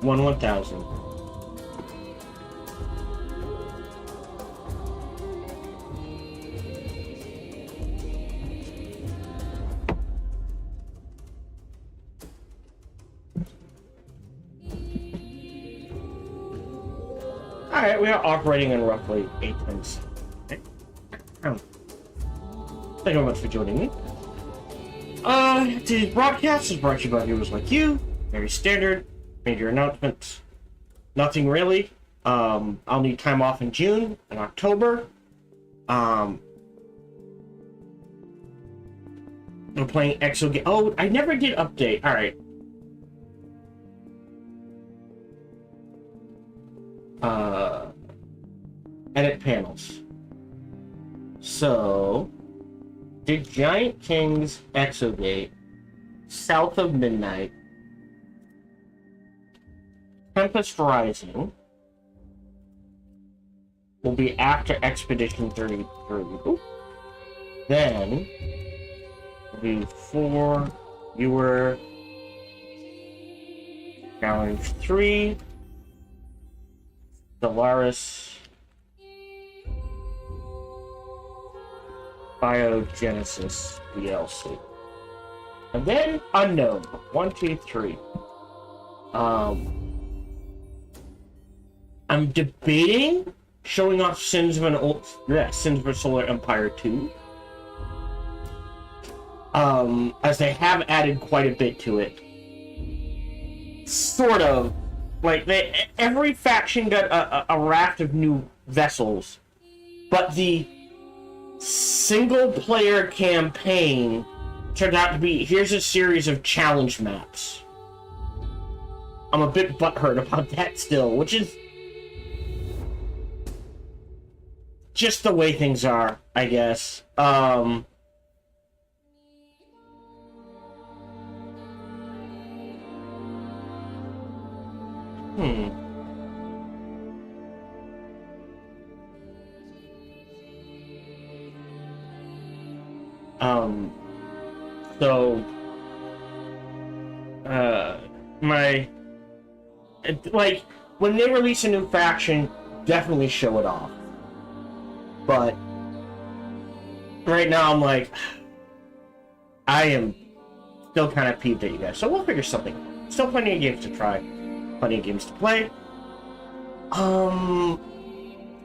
1/1000. Alright, we are operating in roughly 8 times. Okay. Thank you very much for joining me. Today's broadcast is brought to you by viewers like you. Very standard. Major announcements. Nothing really. I'll need time off in June and October. We're playing Exogate. Oh, I never did update. Alright. Edit panels. So, did Giant King's Exogate, South of Midnight, Tempest Rising will be after Expedition 33. Ooh. Then, before you were Challenge 3, Stellaris, Biogenesis DLC. And then Unknown. 1, 2, 3. I'm debating showing off Sins of a Solar Empire 2. As they have added quite a bit to it. Sort of. Like, every faction got a raft of new vessels. But the single-player campaign turned out to be, here's a series of challenge maps. I'm a bit butthurt about that still, which is just the way things are, I guess. So, like, when they release a new faction, definitely show it off. But, right now I'm like, I am still kind of peeved at you guys, so we'll figure something out. Still plenty of games to try, plenty of games to play.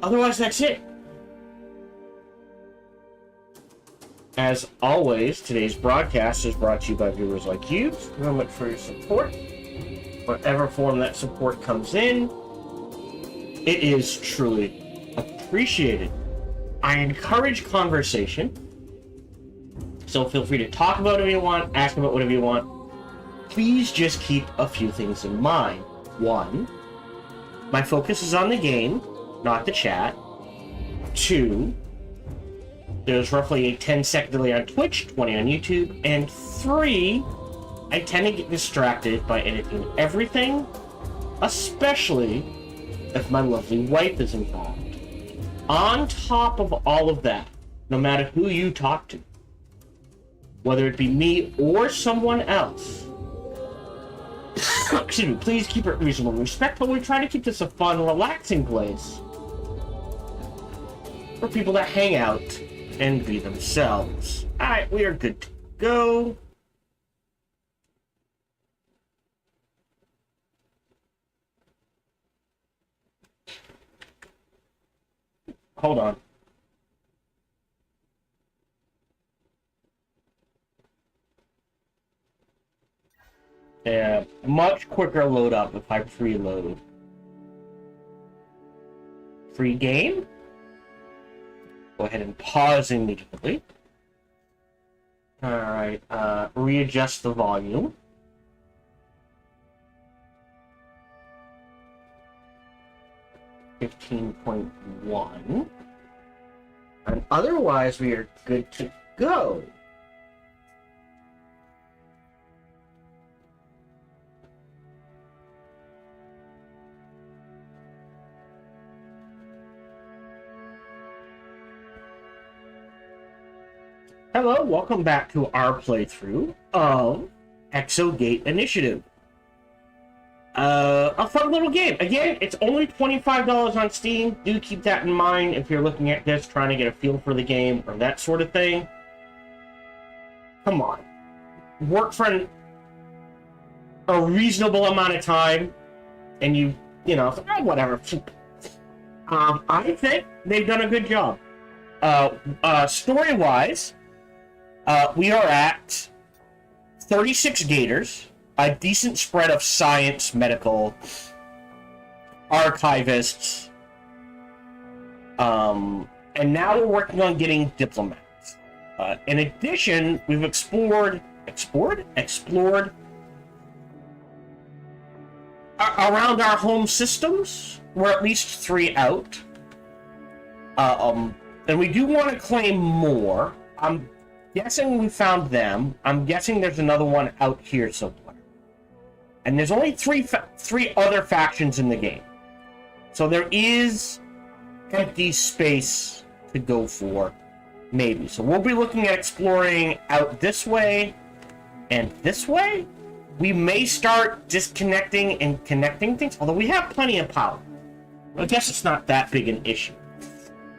Otherwise, that's it. As always, today's broadcast is brought to you by viewers like you. Thank you very much for your support. Whatever form that support comes in, it is truly appreciated. I encourage conversation, so feel free to talk about whatever you want, ask about whatever you want. Please just keep a few things in mind. 1, my focus is on the game, not the chat. 2, there's roughly a 10-second delay on Twitch, 20 on YouTube. And 3, I tend to get distracted by editing everything, especially if my lovely wife is involved. On top of all of that, no matter who you talk to, whether it be me or someone else, excuse me, please keep it reasonable and respectful. We're trying to keep this a fun, relaxing place for people to hang out and be themselves. Alright, we are good to go. Hold on. Yeah, much quicker load up if I preload. Free game? Go ahead and pause immediately. Alright, readjust the volume. .1. And otherwise we are good to go. Hello, welcome back to our playthrough of Exogate Initiative. a fun little game. Again, it's only $25 on Steam. Do keep that in mind if you're looking at this, trying to get a feel for the game or that sort of thing. Come on. Work for a reasonable amount of time, and you know, whatever. I think they've done a good job. Story-wise, we are at 36 gators, a decent spread of science, medical, archivists, and now we're working on getting diplomats. In addition, we've explored around our home systems. We're at least 3 out. And we do want to claim more. I'm guessing we found them. I'm guessing there's another one out here somewhere. And there's only three other factions in the game. So there is empty space to go for, maybe. So we'll be looking at exploring out this way and this way. We may start disconnecting and connecting things, although we have plenty of power. I guess it's not that big an issue.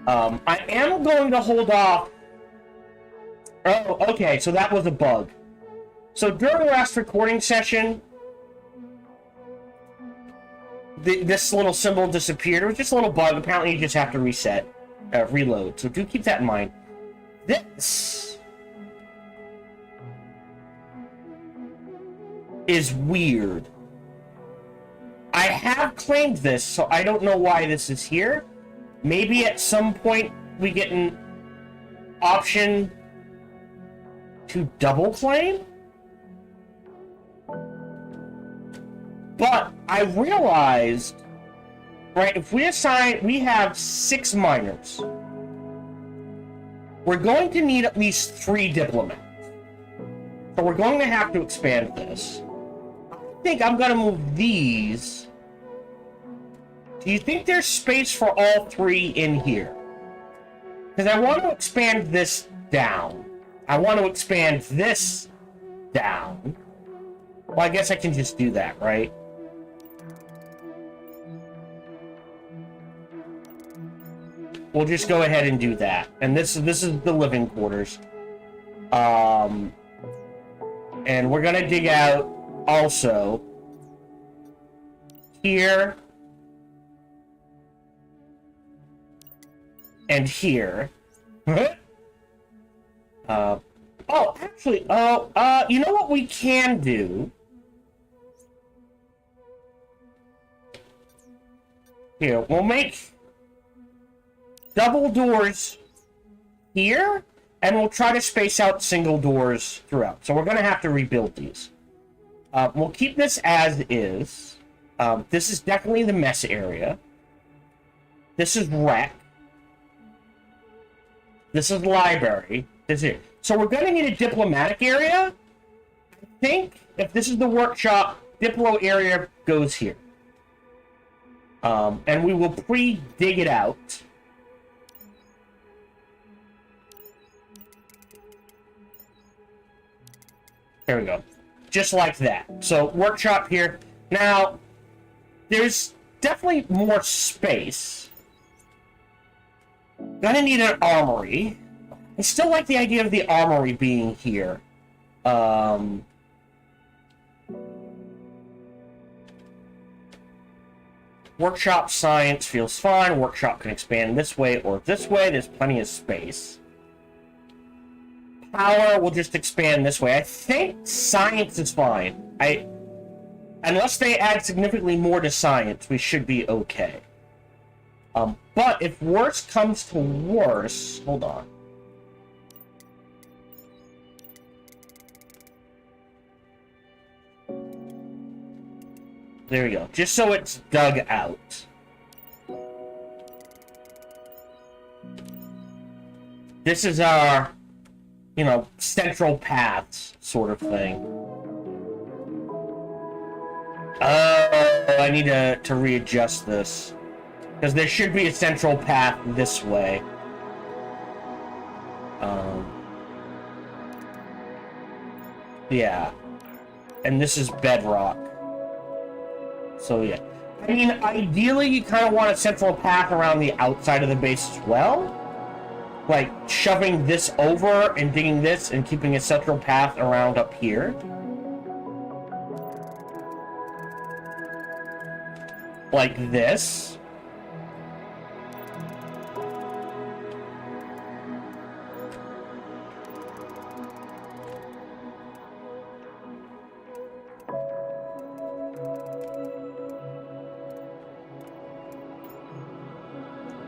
I am going to hold off. Oh, okay, so that was a bug. So during the last recording session, this little symbol disappeared. It was just a little bug. Apparently you just have to reload. So do keep that in mind. This is weird. I have claimed this, so I don't know why this is here. Maybe at some point we get an option to double claim? But I realized, right, if we have 6 miners. We're going to need at least 3 diplomats. So we're going to have to expand this. I think I'm going to move these. Do you think there's space for all 3 in here? Because I want to expand this down. I want to expand this down. Well, I guess I can just do that, right? We'll just go ahead and do that. And this is the living quarters. And we're going to dig out also here and here. Oh, actually, you know what we can do? Here, we'll make double doors here, and we'll try to space out single doors throughout. So we're going to have to rebuild these. We'll keep this as is. This is definitely the mess area. This is rec. This is library. This is it. So we're going to need a diplomatic area. I think if this is the workshop, Diplo area goes here. And we will pre-dig it out. There we go. Just like that. So, workshop here. Now, there's definitely more space. Gonna need an armory. I still like the idea of the armory being here. Workshop science feels fine. Workshop can expand this way or this way. There's plenty of space. Power will just expand this way. I think science is fine. Unless they add significantly more to science, we should be okay. But if worse comes to worse, hold on. There we go. Just so it's dug out. This is our, you know, central paths sort of thing. I need to readjust this. Because there should be a central path this way. Yeah. And this is bedrock. So yeah. I mean, ideally you kind of want a central path around the outside of the base as well. Like, shoving this over and digging this and keeping a central path around up here. Like this.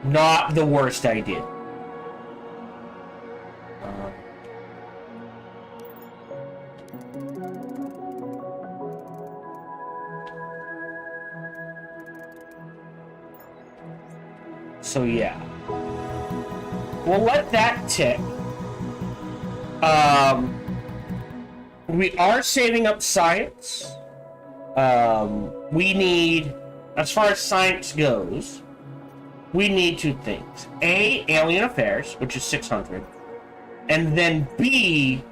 Not the worst idea. So yeah. We'll let that tick. We are saving up science. We need, as far as science goes, we need two things. A, alien affairs, which is 600. And then B,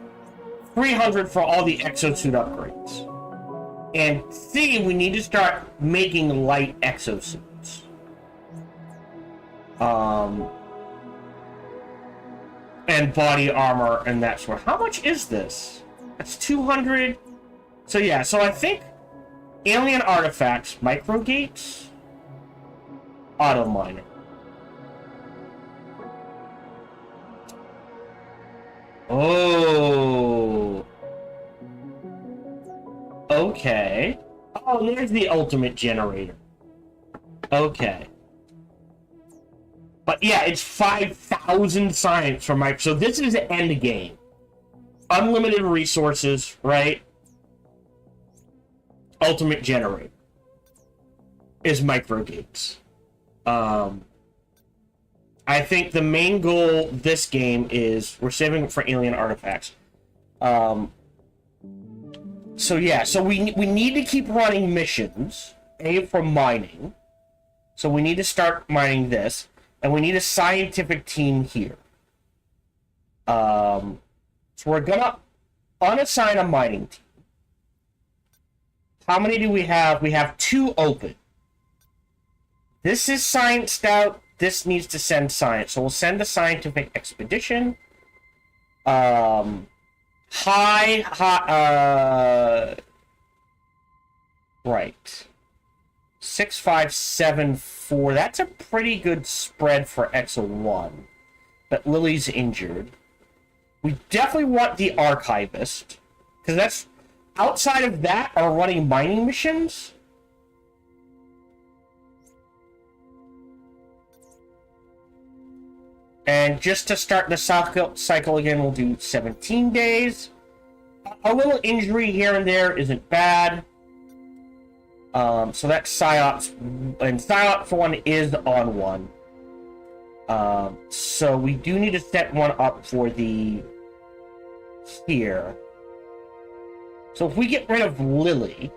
300 for all the exosuit upgrades. And C, we need to start making light exosuits. And body armor and that sort. How much is this? That's 200. So yeah, so I think alien artifacts, microgates, auto miner. Oh. Okay. Oh, there's the ultimate generator. Okay. But yeah, it's 5,000 science for Mike. So this is the end game. Unlimited resources, right? Ultimate generator is microgates. I think the main goal this game is we're saving it for alien artifacts. So yeah, so we need to keep running missions. A, for mining. So we need to start mining this. And we need a scientific team here. So we're gonna unassign a mining team. How many do we have? We have 2 open. This is scienced out. This needs to send science. So we'll send a scientific expedition. Right. 6574. That's a pretty good spread for Exo 1. But Lily's injured. We definitely want the archivist. Because that's... Outside of that are running mining missions. And just to start the cycle again, we'll do 17 days. A little injury here and there isn't bad. So that's Psyops, and Psyops 1 is on 1. So we do need to set one up for the here. So if we get rid of Lily,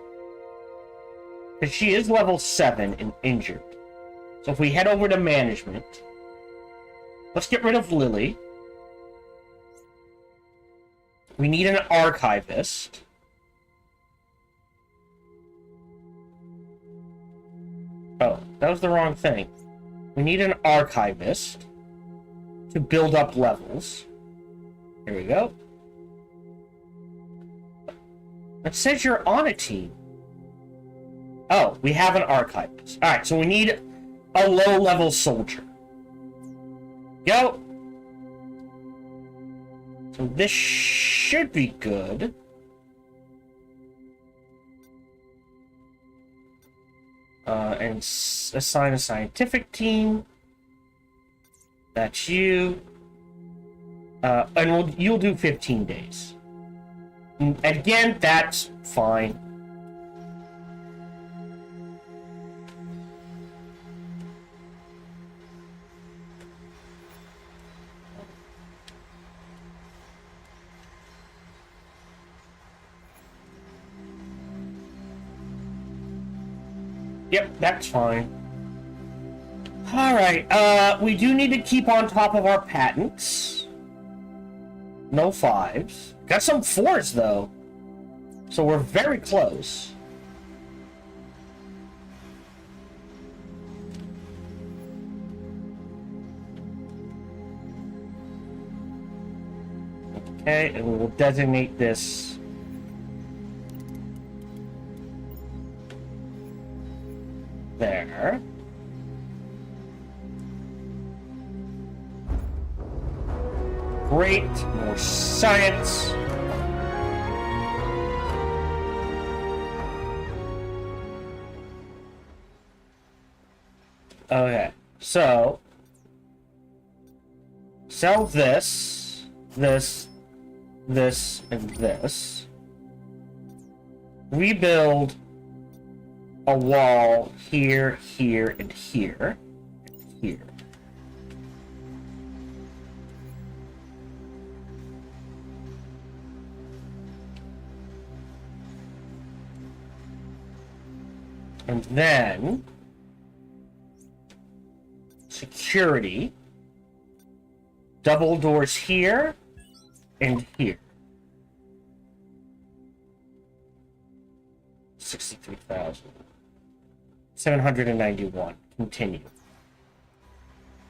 because she is level 7 and injured. So if we head over to management, let's get rid of Lily. We need an archivist. Oh, that was the wrong thing. We need an archivist to build up levels. Here we go. It says you're on a team. Oh, we have an archivist. Alright, so we need a low-level soldier. Go! So this should be good. And assign a scientific team. That's you. And you'll do 15 days. And again, that's fine. Yep, that's fine. Alright, we do need to keep on top of our patents. No 5s. Got some 4s, though. So we're very close. Okay, and we will designate this there. Great, more science. Okay, so sell this, this, this, and this. Rebuild a wall here, here, and here, and here. And then security, double doors here and here. 63,000. 791. Continue.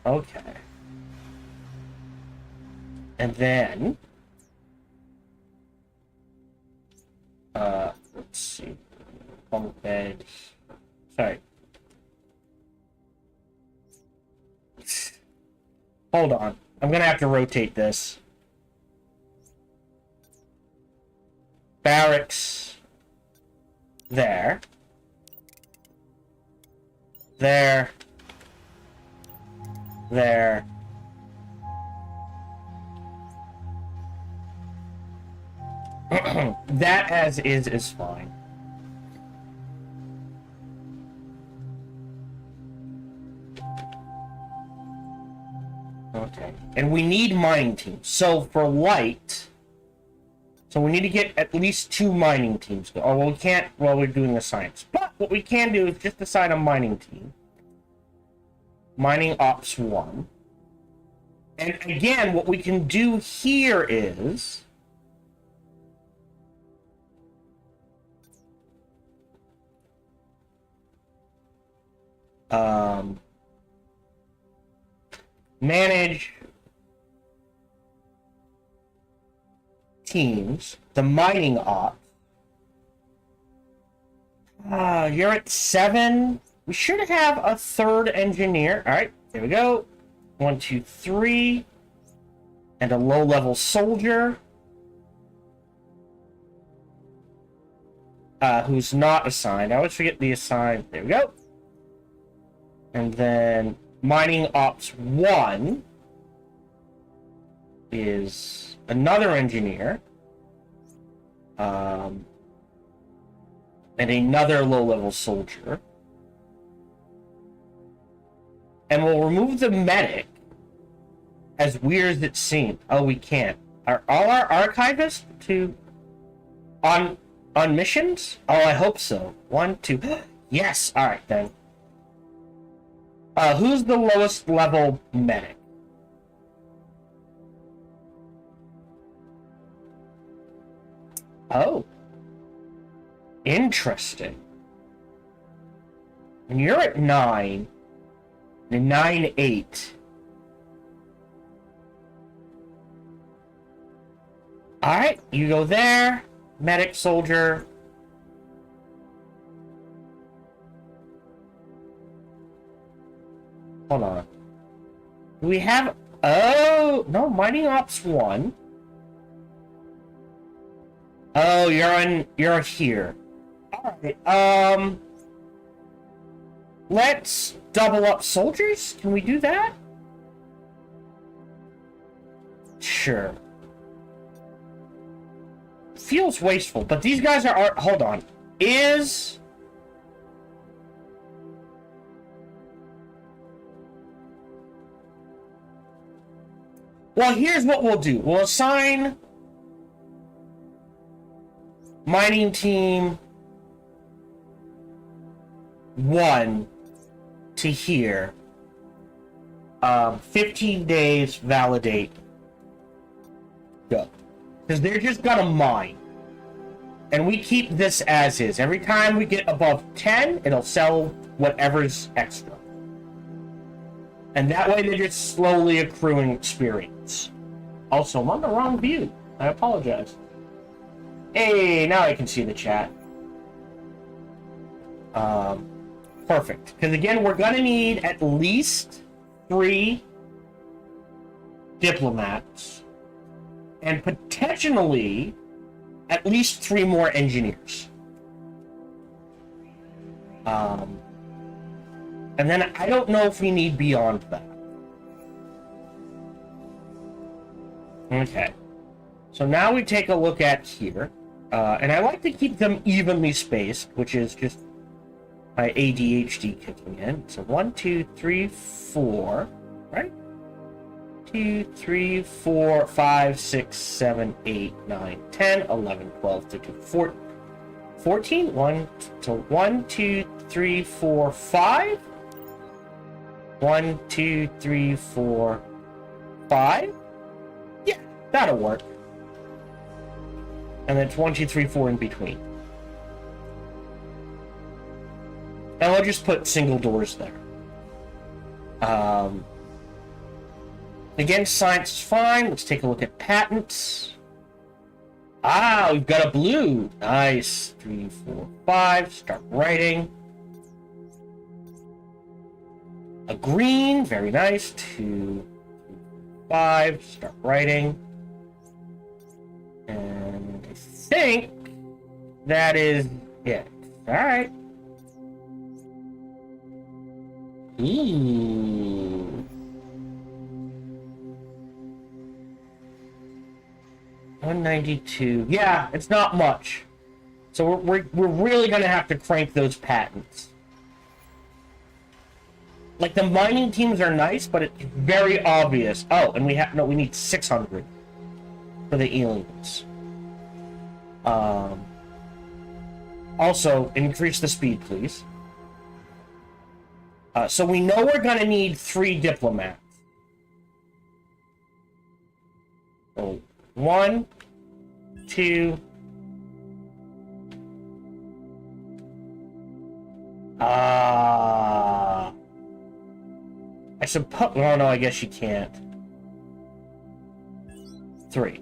Okay. And then let's see. Bunk bed. Sorry. Hold on. I'm gonna have to rotate this. Barracks. There. There. There. That as is fine. Okay. And we need mining teams. So for light, so we need to get at least 2 mining teams. Oh, well, we can't while we're doing the science. But what we can do is just assign a mining team. Mining Ops 1. And again, what we can do here is manage teams, the mining ops. You're at 7. We should have a 3rd engineer. All right, here we go. 1, 2, 3. And a low-level soldier. Who's not assigned. I always forget the assigned. There we go. And then Mining Ops 1 is another engineer. And another low-level soldier. And we'll remove the medic, as weird as it seems. Oh, we can't. Are all our archivists on missions? Oh, I hope so. 1, 2. Yes! Alright, then. Who's the lowest level medic? Oh. Interesting. And you're at 9. And 9, 8. Alright, you go there. Medic, soldier. Hold on. Do we have... Oh, no, Mining Ops 1. Oh, you're here. Alright, let's double up soldiers? Can we do that? Sure. Feels wasteful, but these guys are... Hold on. Is... Well, here's what we'll do. We'll assign mining team 1 to here. 15 days, validate. Go. Because they're just gonna mine. And we keep this as is. Every time we get above 10, it'll sell whatever's extra. And that way they're just slowly accruing experience. Also, I'm on the wrong view. I apologize. Hey, now I can see the chat. Perfect. Because again, we're gonna need at least 3 diplomats and potentially at least 3 more engineers. And then I don't know if we need beyond that. Okay. So now we take a look at here. And I like to keep them evenly spaced, which is just my ADHD kicking in. So 1, 2, 3, 4, right? 2, 3, 4, 5, 6, 7, 8, 9, 10, 11, 12, 13, 14. 1, 2, 3, 4, 5. 1, 2, 3, 4, 5. Yeah, that'll work. And then it's 1, 2, 3, 4 in between. And we'll just put single doors there. Again, science is fine. Let's take a look at patents. Ah, we've got a blue. Nice. 3, 4, 5. Start writing. A green. Very nice. 2, 5. Start writing. And I think that is it. All right. Ooh. 192. Yeah, it's not much. So we're really gonna have to crank those patents. Like the mining teams are nice, but it's very obvious. Oh, and we need 600 for the aliens. Also, increase the speed, please. So we know we're gonna need 3 diplomats. So 1, 2. I suppose. Oh no, I guess you can't. 3.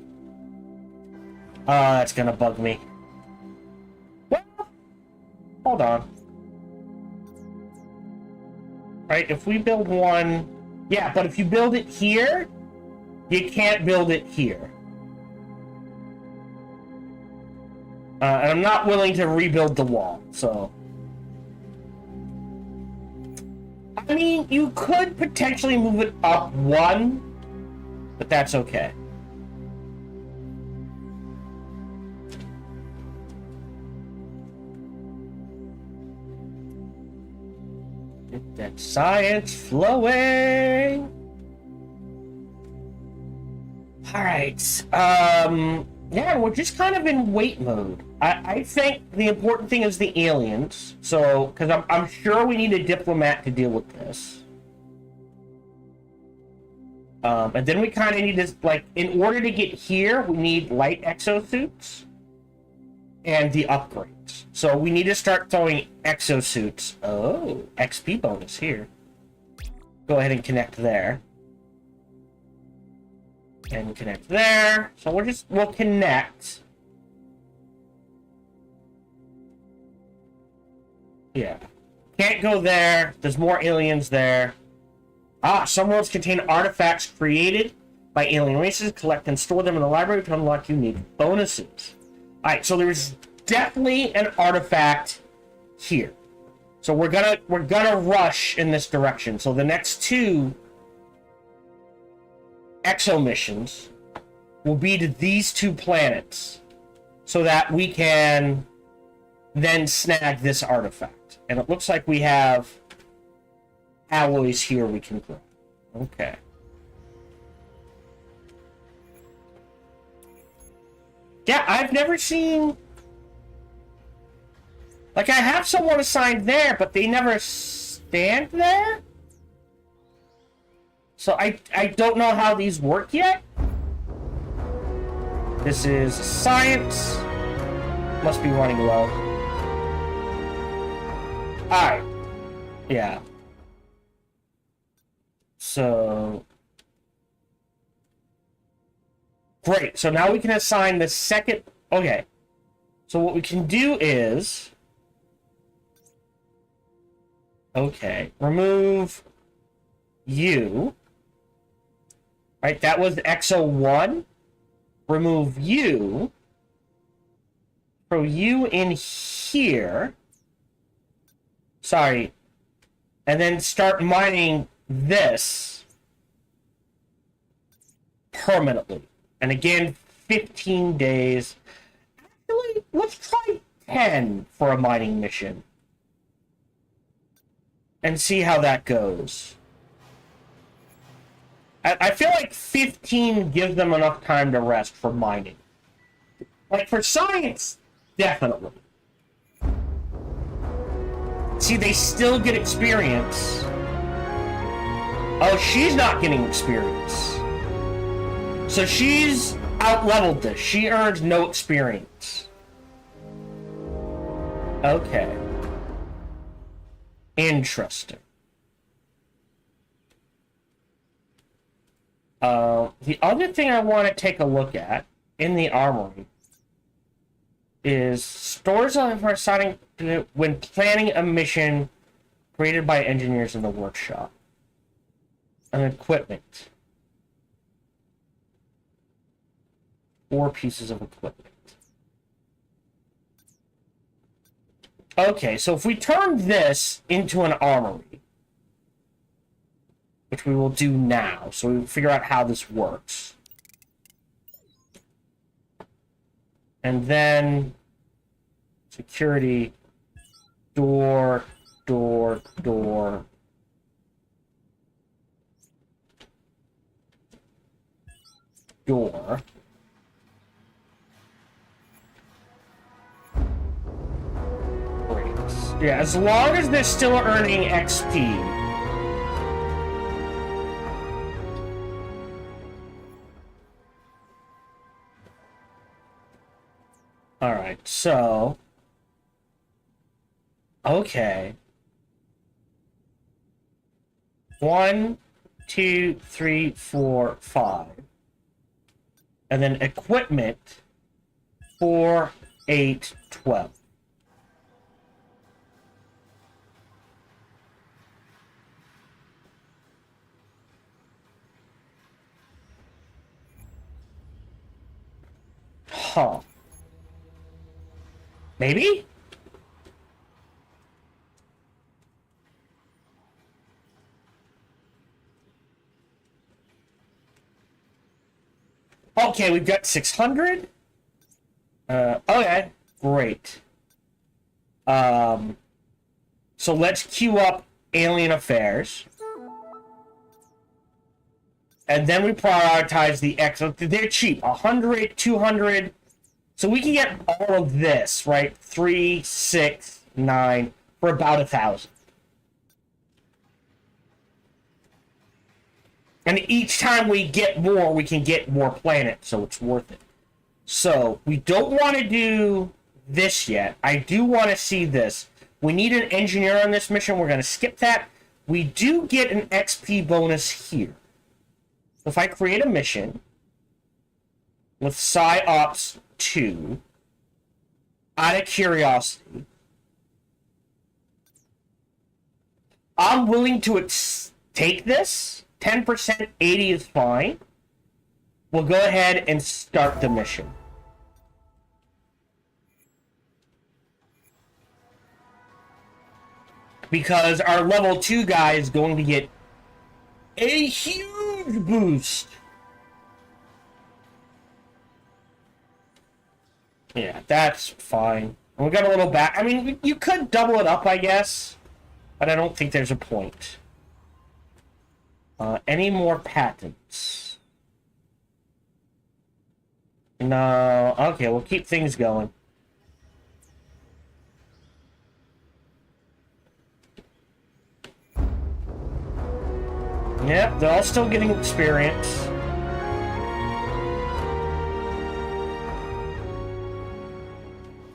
That's gonna bug me. Well, hold on. Right, if we build one... Yeah, but if you build it here, you can't build it here. And I'm not willing to rebuild the wall, so... I mean, you could potentially move it up 1, but that's okay. Get that science flowing. All right. Yeah, we're just kind of in wait mode. I think the important thing is the aliens. So, because I'm sure we need a diplomat to deal with this. And then we kind of need this, like, in order to get here, we need light exosuits and the upgrades. So we need to start throwing exosuits. Oh, XP bonus here. Go ahead and connect there. And connect there. So we'll connect. Yeah. Can't go there. There's more aliens there. Ah, some worlds contain artifacts created by alien races. Collect and store them in the library to unlock unique bonuses. Alright, so there's definitely an artifact here. So we're gonna rush in this direction. So the next 2 exo missions will be to these 2 planets so that we can then snag this artifact. And it looks like we have alloys here we can grow. Okay. Yeah, I've never seen... Like, I have someone assigned there, but they never stand there? So I don't know how these work yet. This is science. Must be running low. Alright. Yeah. So... great. So now we can assign the second... Okay. So what we can do is... Okay. Remove you. Right, that was XO1. Remove you. Throw you in here. Sorry. And then start mining this permanently. And again, 15 days. Actually, let's try 10 for a mining mission. And see how that goes. I feel like 15 gives them enough time to rest for mining. Like, for science, definitely. See, they still get experience. Oh, she's not getting experience. So she's out-leveled this. She earns no experience. Okay. Interesting. The other thing I want to take a look at in the armory is stores for assigning when planning a mission created by engineers in the workshop. And equipment. 4 pieces of equipment. Okay, so if we turn this into an armory, which we will do now, so we figure out how this works. And then security, door, door, door. Door. Great. Yeah, as long as they're still earning XP. Alright, so... Okay. 1, 2, 3, 4, 5. And then equipment, 4, 8, 12. Huh. Maybe? Okay, we've got 600. Okay, great. So let's queue up Alien Affairs. And then we prioritize the Exo. They're cheap. 100, 200. So we can get all of this, right? 3, 6, 9, for about 1,000. And each time we get more, we can get more planets, so it's worth it. So, we don't want to do this yet. I do want to see this. We need an engineer on this mission. We're going to skip that. We do get an XP bonus here. If I create a mission with PsyOps 2, out of curiosity, I'm willing to take this. 10%, 80 is fine. We'll go ahead and start the mission. Because our level 2 guy is going to get a huge boost. Yeah, that's fine. And we got a little back. I mean, you could double it up, I guess. But I don't think there's a point. Any more patents? No. Okay, we'll keep things going. Yep, they're all still getting experience.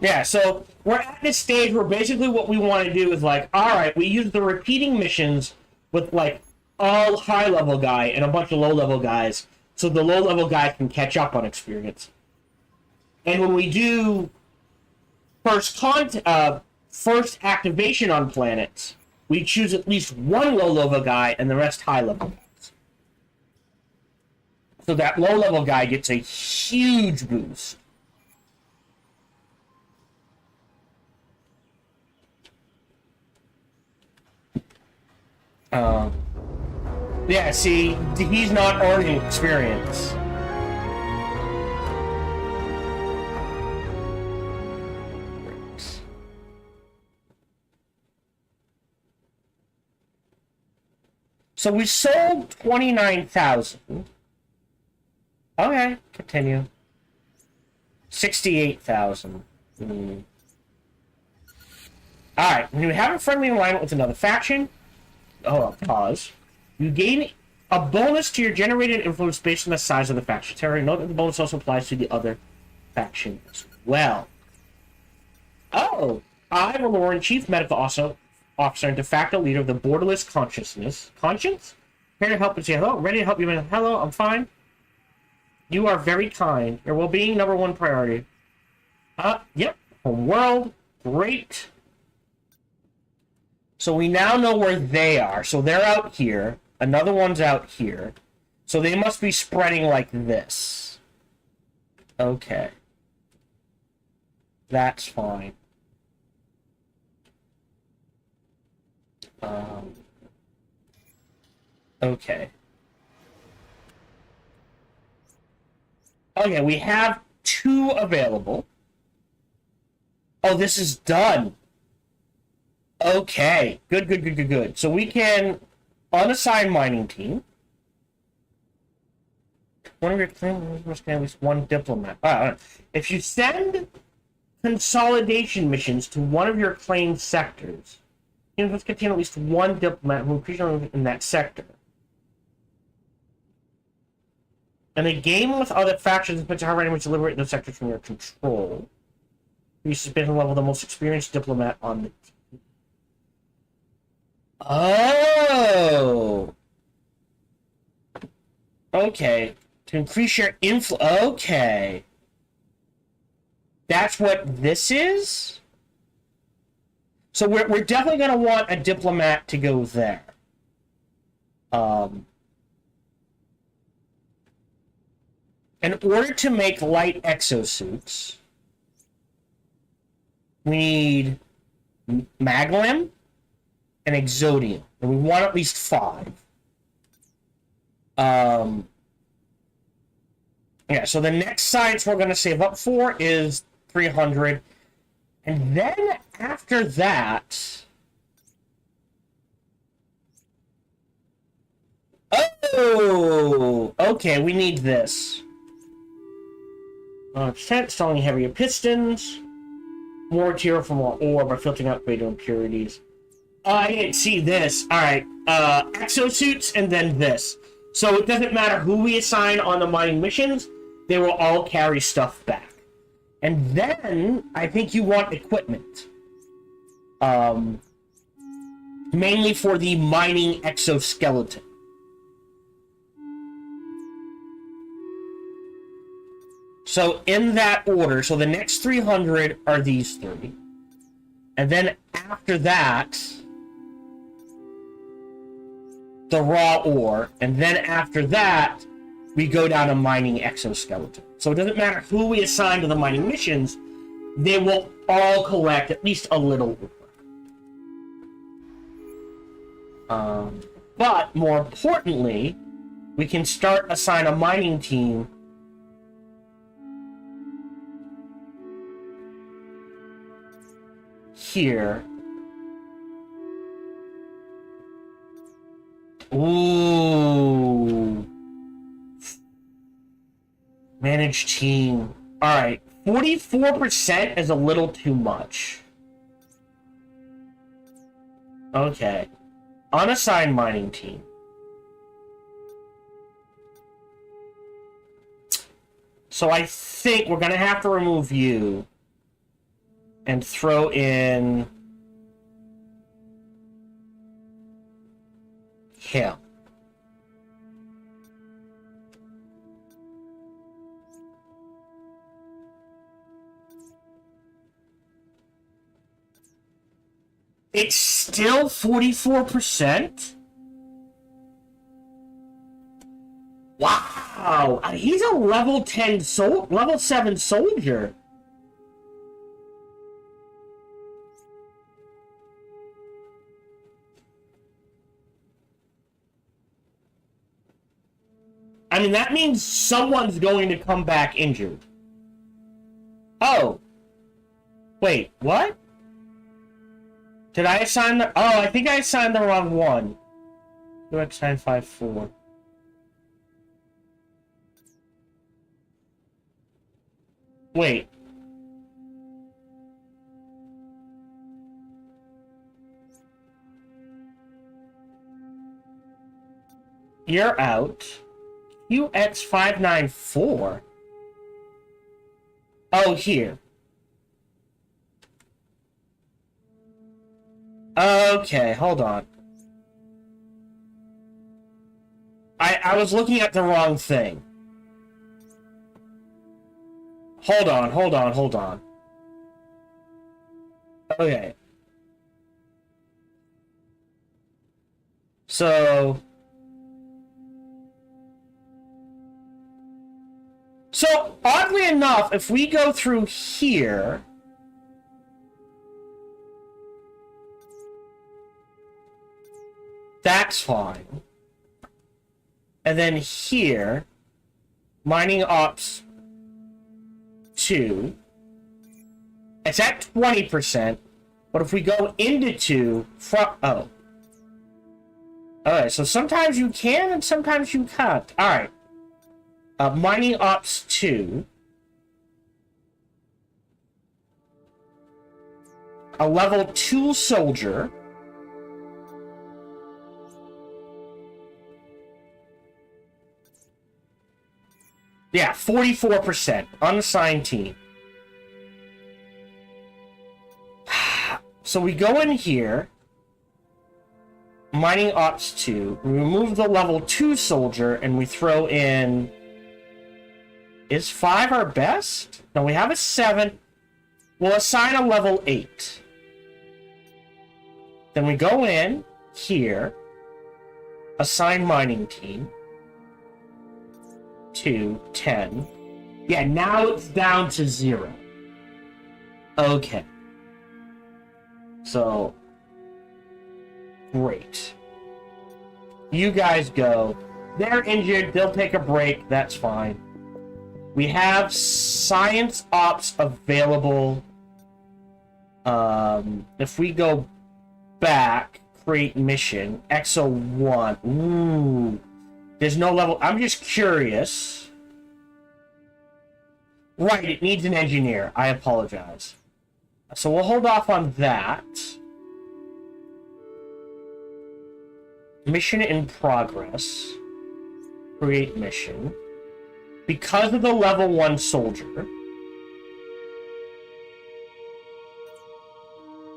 Yeah, so we're at this stage where basically what we want to do is like, alright, we use the repeating missions with like a high-level guy and a bunch of low-level guys. so the low-level guy can catch up on experience. And when we do first activation on planets, we choose at least one low-level guy and the rest high-level guys. So that low-level guy gets a huge boost. Yeah, see, he's not earning experience. So we sold 29,000. Okay, continue. 68,000. Alright, when you have a friendly alignment with another faction, pause. You gain a bonus to your generated influence based on the size of the faction territory. Note that the bonus also applies to the other faction as well. Oh! I'm a Lauren, Chief Medical Officer and de facto leader of the Borderless Conscience? Here to help and say hello. Ready to help you, man. Hello, I'm fine. You are very kind. Your well-being, #1 priority. Yep. Home world. Great. So we now know where they are. So they're out here. Another one's out here. So they must be spreading like this. Okay. That's fine. Okay. Okay, we have 2 available. Oh, this is done. Okay. Good. So we can unassign mining team. One of your claims must have at least 1 diplomat. If you send consolidation missions to one of your claimed sectors, you must contain at least 1 diplomat who appreciates in that sector. And a game with other factions depends on how ready to liberate those sectors from your control. You suspend the level of the most experienced diplomat on the team. Oh! Okay. To increase your influence. Okay. That's what this is? So we're definitely going to want a diplomat to go there. In order to make light exosuits, we need Maglim and Exodium. And we want at least 5. Yeah, so the next science we're going to save up for is 300. And then after that... Oh! Okay, we need this. Installing heavier pistons. More material from our ore by filtering out greater impurities. I didn't see this. Alright, exosuits and then this. So it doesn't matter who we assign on the mining missions, they will all carry stuff back. And then, I think you want equipment. Mainly for the mining exoskeleton. So in that order, so the next 300 are these 3. And then after that, the raw ore. And then after that, we go down to mining exoskeleton. So it doesn't matter who we assign to the mining missions, they will all collect at least a little ore. But more importantly, we can start assign a mining team here. Ooh. Manage team. Alright. 44% is a little too much. Okay. Unassigned mining team. So I think we're gonna have to remove you and throw in him. It's still 44%? Wow! He's a level 10 level 7 soldier. I mean, that means someone's going to come back injured. Oh. Wait, what? Did I assign the... Oh, I think I assigned the wrong one. UX954. Wait. You're out. UX594? Oh, here. Okay, hold on. I was looking at the wrong thing. Hold on. Okay. So, oddly enough, if we go through here... That's fine. And then here, mining ops 2. It's at 20%, but if we go into 2, oh. Alright, so sometimes you can and sometimes you can't. Alright. Mining ops 2. A level 2 soldier. Yeah, 44%. Unassigned team. So we go in here. Mining Ops 2. We remove the level 2 soldier and we throw in... Is 5 our best? No, we have a 7. We'll assign a level 8. Then we go in here. Assign mining team. 2, 10. Yeah, now it's down to 0. Okay. So, great. You guys go. They're injured. They'll take a break. That's fine. We have science ops available. If we go back, create mission, Exo 1. Ooh. There's no level. I'm just curious. Right, it needs an engineer. I apologize. So we'll hold off on that. Mission in progress. Create mission. Because of the level 1 soldier.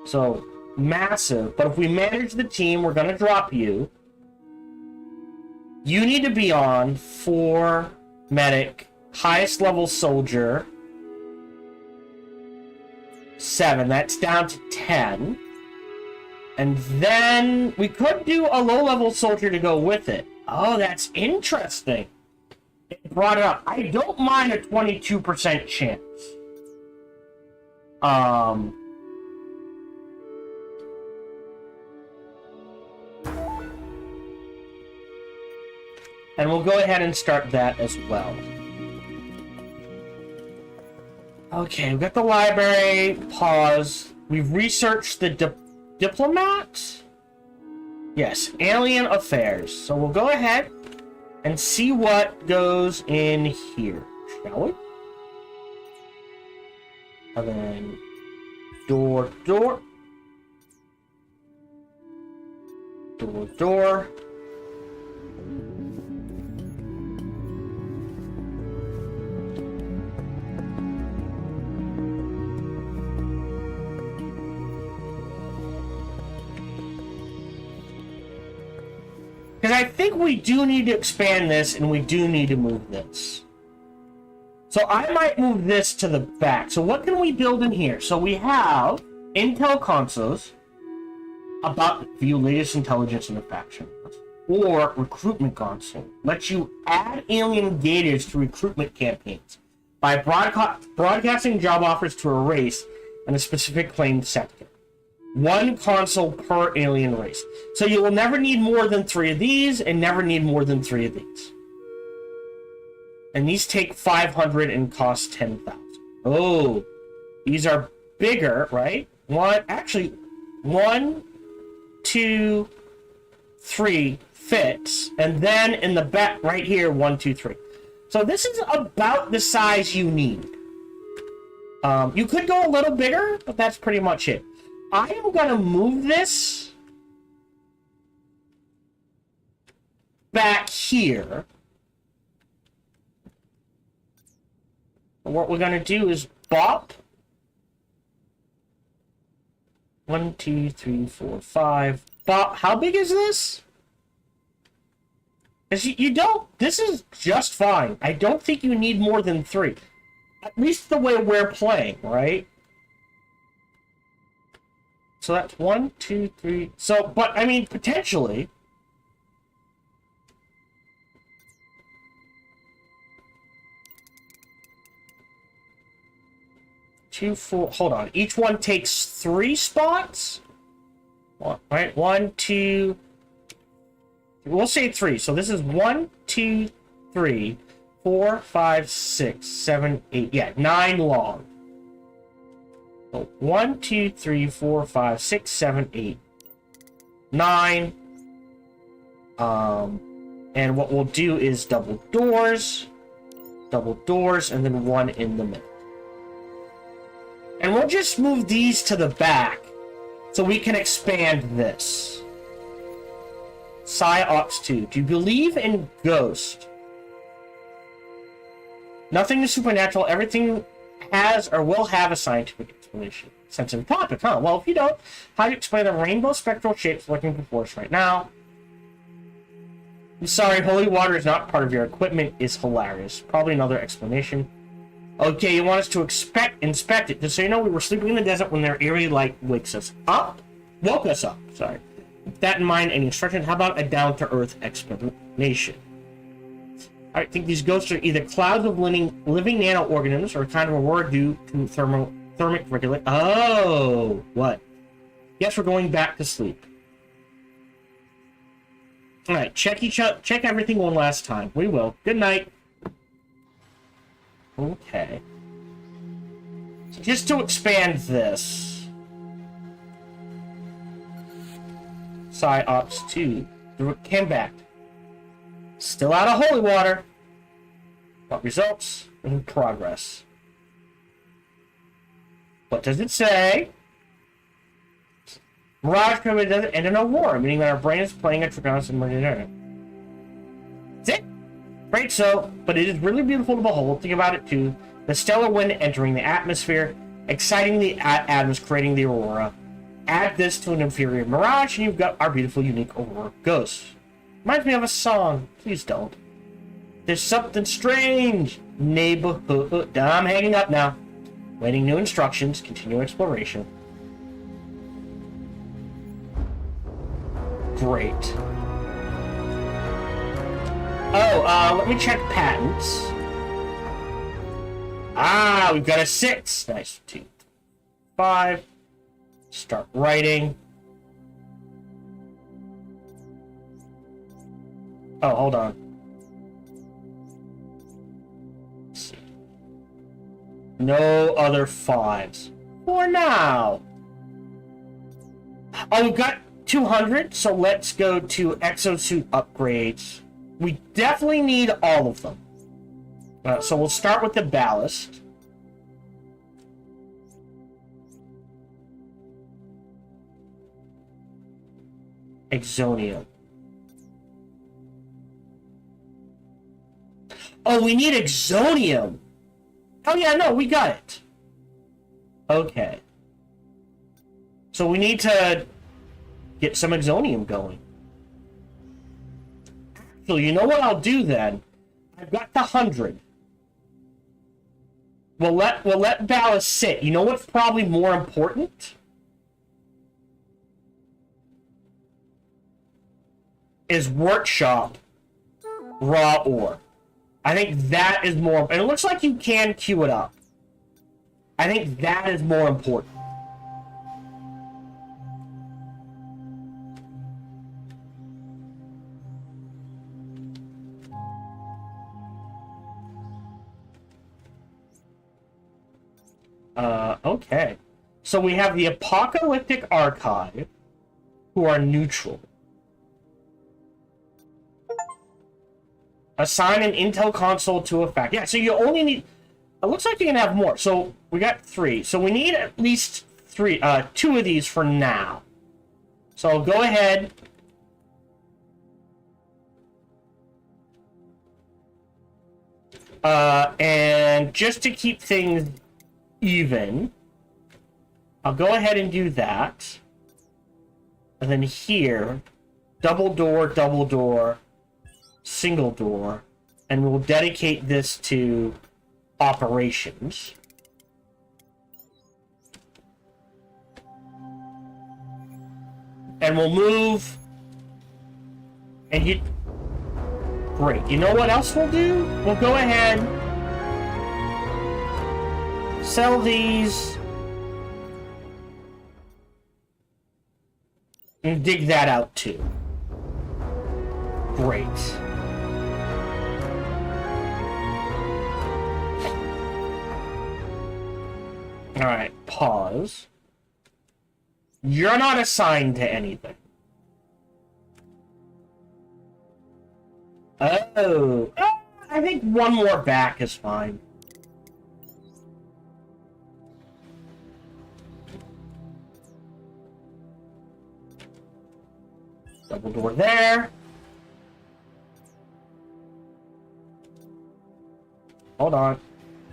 So, massive. But if we manage the team, we're going to drop you. You need to be on 4 medic, highest level soldier, 7. That's down to 10. And then we could do a low level soldier to go with it. Oh, that's interesting. It brought it up. I don't mind a 22% chance. And we'll go ahead and start that as well. Okay, we've got the library. Pause. We've researched the diplomat? Yes, alien affairs. So we'll go ahead and see what goes in here, shall we? And then door. Because I think we do need to expand this, and we do need to move this. So I might move this to the back. So what can we build in here? So we have Intel consoles. about view latest intelligence in the faction. Or recruitment console lets you add alien gators to recruitment campaigns by broadcasting job offers to a race in a specific claimed sector. One console per alien race. So you will never need more than 3 of these and never need more than 3 of these. And these take 500 and cost 10,000. Oh, these are bigger, right? One, 2, 3 fits, and then in the back right here, 1, 2, 3. So this is about the size you need. You could go a little bigger, but that's pretty much it. I am gonna move this back here. And what we're gonna do is bop. 1, 2, 3, 4, 5. Bop. How big is this? You don't. This is just fine. I don't think you need more than 3. At least the way we're playing, right? So that's 1, 2, 3. So, but I mean, potentially. 2, 4. Hold on. Each one takes 3 spots. Right? 1, 2. We'll say 3. So this is 1, 2, 3, 4, 5, 6, 7, 8. Yeah, 9 long. So 1, 2, 3, 4, 5, 6, 7, 8, 9. And what we'll do is double doors, and then 1 in the middle. And we'll just move these to the back so we can expand this. Psyops 2. Do you believe in ghost? Nothing is supernatural. Everything has or will have a scientific explanation. Sensitive topic, huh? Well, if you don't, how do you explain the rainbow spectral shapes looking before us right now? I'm sorry, holy water is not part of your equipment. Is hilarious. Probably another explanation. Okay, you want us to inspect it. Just so you know, we were sleeping in the desert when their eerie light wakes us up. Woke us up, sorry. With that in mind, any instruction, how about a down-to-earth explanation? I think these ghosts are either clouds of living nano-organisms or a kind of aurora due to thermic regulation. Oh, what? Yes, we're going back to sleep. All right, check everything one last time. We will. Good night. Okay. So just to expand this. Psyops 2. Came back. Still out of holy water. But results in progress. What does it say? Mirage Pyramid doesn't end in aurora, meaning that our brain is playing a trick on us and we're That's it. Great, so, but it is really beautiful to behold. Think about it too. The stellar wind entering the atmosphere, exciting the atoms, creating the aurora. Add this to an inferior mirage, and you've got our beautiful, unique aurora ghost. Reminds me of a song. Please don't. There's something strange. Neighborhood. I'm hanging up now. Waiting new instructions. Continue exploration. Great. Oh, let me check patents. Ah, we've got a 6. Nice. 2, 5. Start writing. Oh, hold on. Let's see. No other 5s. For now. Oh, we've got 200, so let's go to exosuit upgrades. We definitely need all of them. So we'll start with the ballast. Exonium. Oh, we need exonium. Oh yeah, no, we got it. Okay. So we need to get some exonium going. So you know what I'll do then? I've got the 100. We'll let ballast sit. You know what's probably more important? is workshop raw ore. I think that is more, and it looks like you can queue it up. I think that is more important. Okay. So we have the Apocalyptic Archive, who are neutral. Assign an Intel console to a fact. Yeah, so you only need... It looks like you can have more. So we got 3. So we need at least 2 of these for now. So I'll go ahead. And just to keep things even, I'll go ahead and do that. And then here, double door, single door, and we'll dedicate this to operations. And we'll move, and you... Great. You know what else we'll do? We'll go ahead, sell these, and dig that out too. Great. Alright, pause. You're not assigned to anything. Oh. I think one more back is fine. Double door there. Hold on.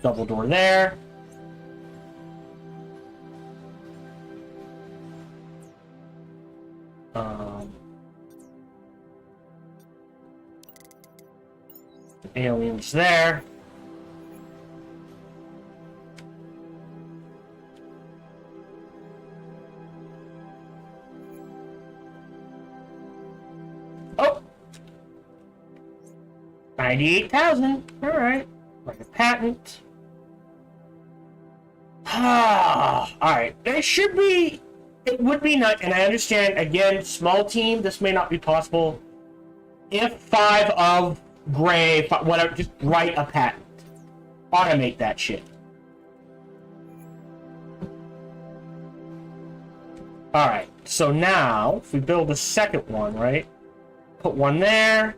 Double door there. Aliens there. Oh! 98,000. Alright. Like a patent. Alright. It should be... It would be nice, and I understand, again, small team, this may not be possible. If 5 of gray, whatever, just write a patent. Automate that shit. Alright, so now, if we build a second one, right? Put one there,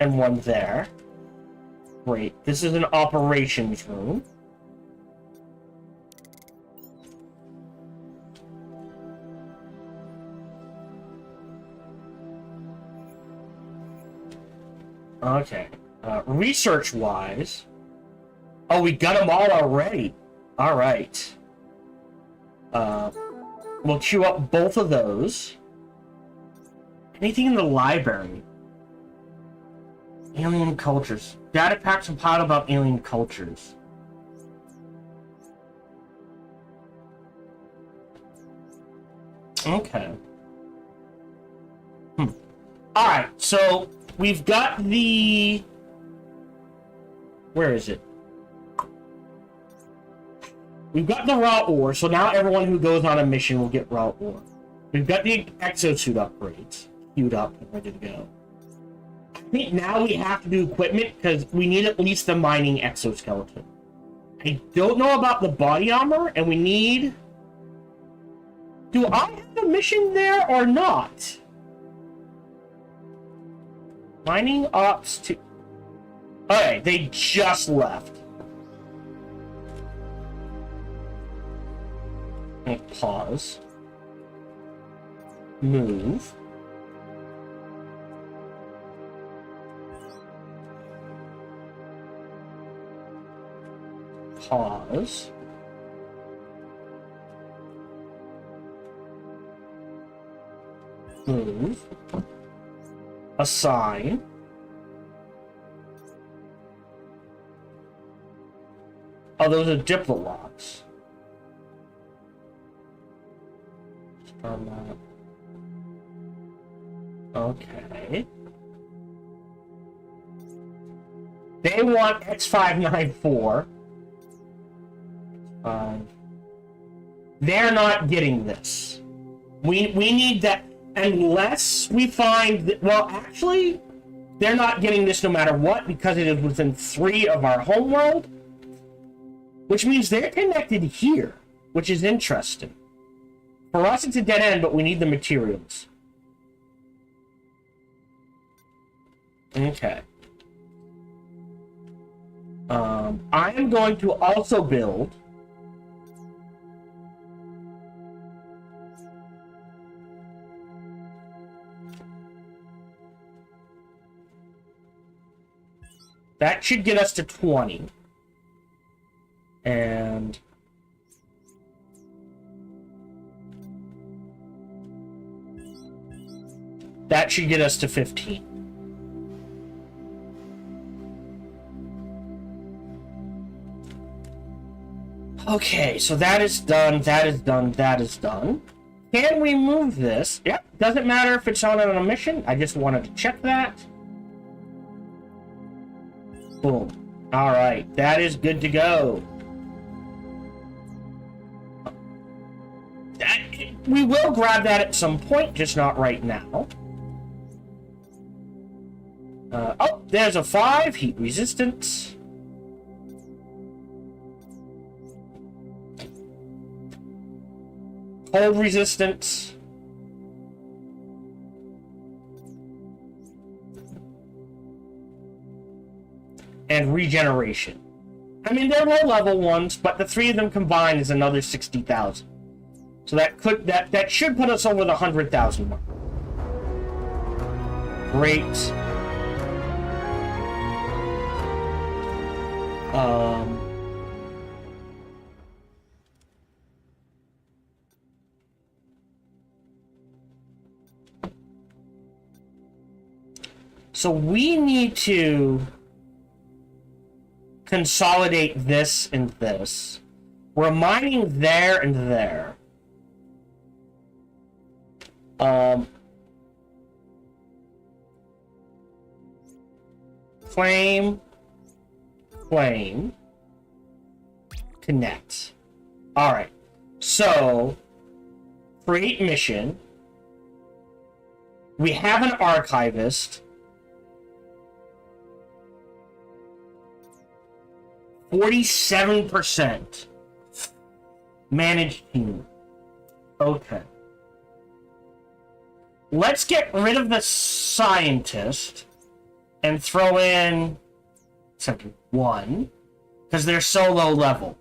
and one there. Great, this is an operations room. Okay. Research-wise... Oh, we got them all already. Alright. We'll queue up both of those. Anything in the library? Alien cultures. Data packs compiled about alien cultures. Okay. Alright, so... We've got the... Where is it? We've got the raw ore, so now everyone who goes on a mission will get raw ore. We've got the exosuit upgrades queued up and ready to go. I think now we have to do equipment because we need at least the mining exoskeleton. I don't know about the body armor, and we need... Do I have a mission there or not? Mining ops to... Okay, they just left. And pause. Move. Pause. Move. Assign. Oh, those are diplolocks. Star map. Okay. They want X594. They're not getting this. We need that unless we find that, well, actually, they're not getting this no matter what because it is within 3 of our homeworld, which means they're connected here, which is interesting. For us, it's a dead end, but we need the materials. Okay. I am going to also build that should get us to 20. And that should get us to 15. Okay, so that is done, that is done, that is done. Can we move this? Yep, doesn't matter if it's on a mission. I just wanted to check that. Boom. Alright, that is good to go. We will grab that at some point, just not right now. Oh, there's a 5, heat resistance. Cold resistance. And regeneration. I mean, they're low level ones, but the 3 of them combined is another 60,000. So that should put us over the 100,000 mark. Great. So we need to consolidate this and this. We're mining there and there. Flame, connect. Alright, so create mission. We have an archivist. 47%. Managed team. Okay. Let's get rid of the scientist and throw in second 1 because they're so low level.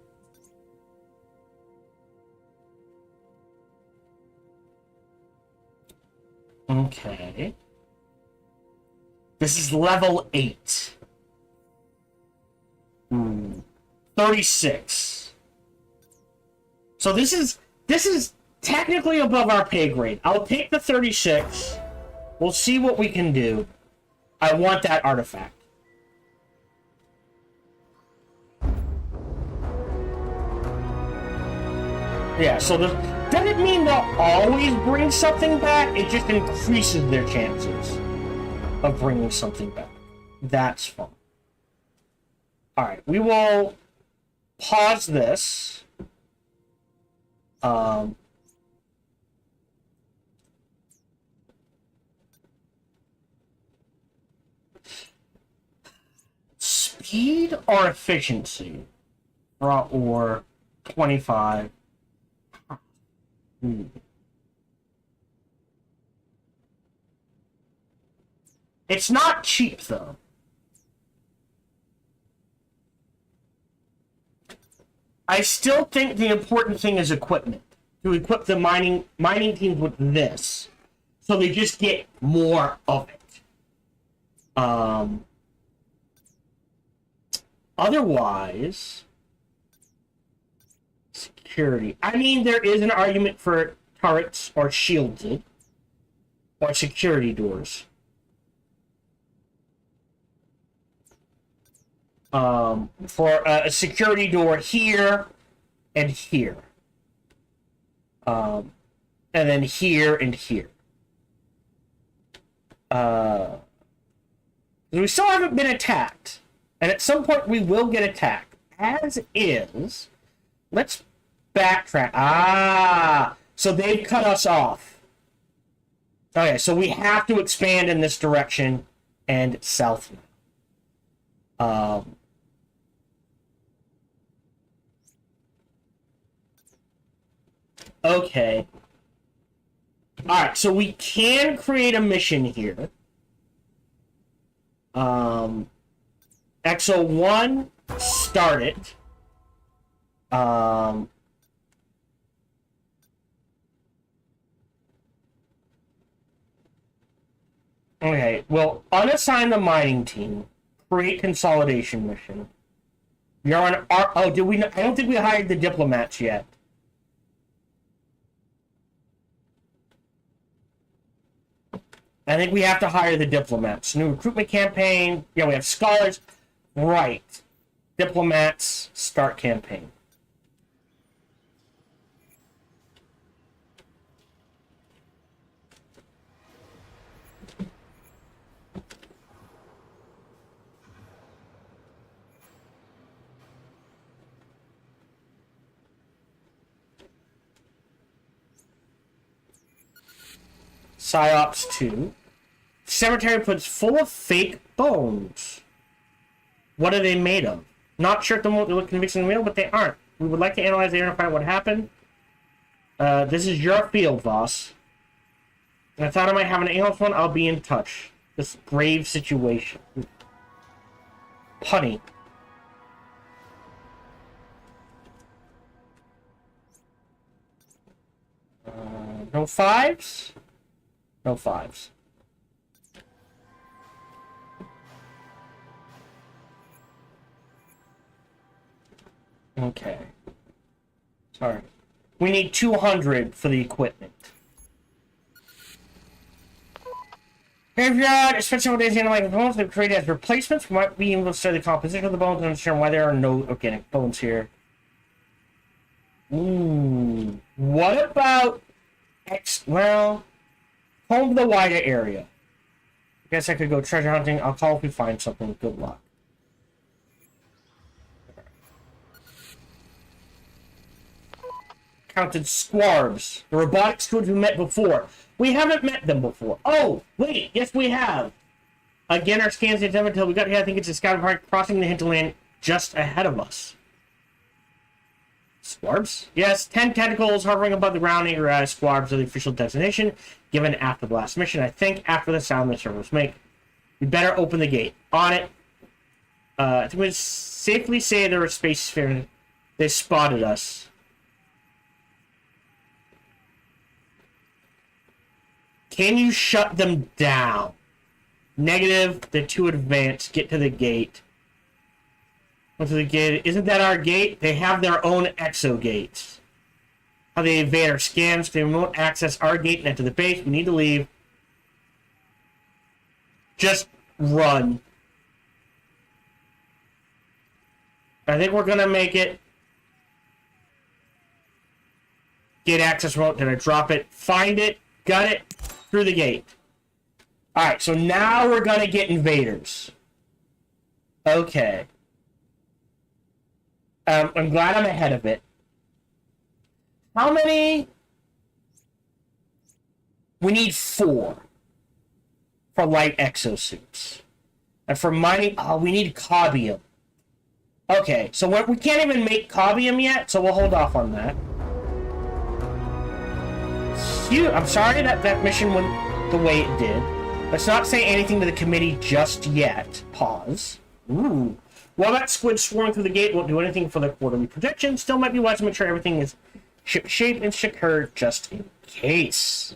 Okay. This is level 8. 36. So this is technically above our pay grade. I'll take the 36. We'll see what we can do. I want that artifact. Yeah, so doesn't mean they'll always bring something back. It just increases their chances of bringing something back. That's fun. Alright, we will pause this. Speed or efficiency? Or 25. It's not cheap, though. I still think the important thing is equipment. To equip the mining teams with this. So they just get more of it. Otherwise, security. I mean, there is an argument for turrets or shielded or security doors. For a security door here and here. And then here and here. We still haven't been attacked. And at some point we will get attacked. As is, let's backtrack. Ah, so they've cut us off. Okay, so we have to expand in this direction and south now. Okay. Alright, so we can create a mission here. Exo 1, start it. Okay, well, unassign the mining team. Create consolidation mission. You're on our... Oh, did we... I don't think we hired the diplomats yet. I think we have to hire the diplomats. New recruitment campaign. Yeah, we have scholars. Right. Diplomats, start campaign. Psyops 2. Cemetery puts full of fake bones. What are they made of? Not sure if they look convincing real, but they aren't. We would like to analyze the and find what happened. This is your field, boss. And I thought I might have an analyst one. I'll be in touch. This grave situation. Punny. No fives? No fives. Okay. Sorry. We need 200 for the equipment. Graveyard, especially when days analyzing bones they've created as replacements. We might be able to study the composition of the bones and understand why there are no organic bones here. Ooh. What about well, home to the wider area. I guess I could go treasure hunting. I'll call if we find something. Good luck. Counted squarbs. The robotic students we met before. We haven't met them before. Oh, wait. Yes, we have. Again, our scans the attempt until we got here. I think it's a scouting party crossing the hinterland just ahead of us. Squarbs? Yes, 10 tentacles hovering above the ground. Eager eyes. Squarbs are the official designation given after the last mission. I think after the sound the servers make. We better open the gate. On it. I think we would safely say there were space spheres. They spotted us. Can you shut them down? Negative. They're too advanced. Get to the gate. Go to the gate. Isn't that our gate? They have their own exogates. How they evade our scans. They won't access our gate and enter the base. We need to leave. Just run. I think we're gonna make it. Get access remote. Did I drop it? Find it. Got it. Through the gate. Alright, so now we're gonna get invaders. Okay. I'm glad I'm ahead of it. How many? We need 4 for light exosuits. And for mining, we need cobium. Okay, so we can't even make cobium yet, so we'll hold off on that. I'm sorry that mission went the way it did. Let's not say anything to the committee just yet. Pause. Ooh. While that squid swarming through the gate won't do anything for the quarterly projection, still might be wise to make sure everything is ship-shape and secure just in case.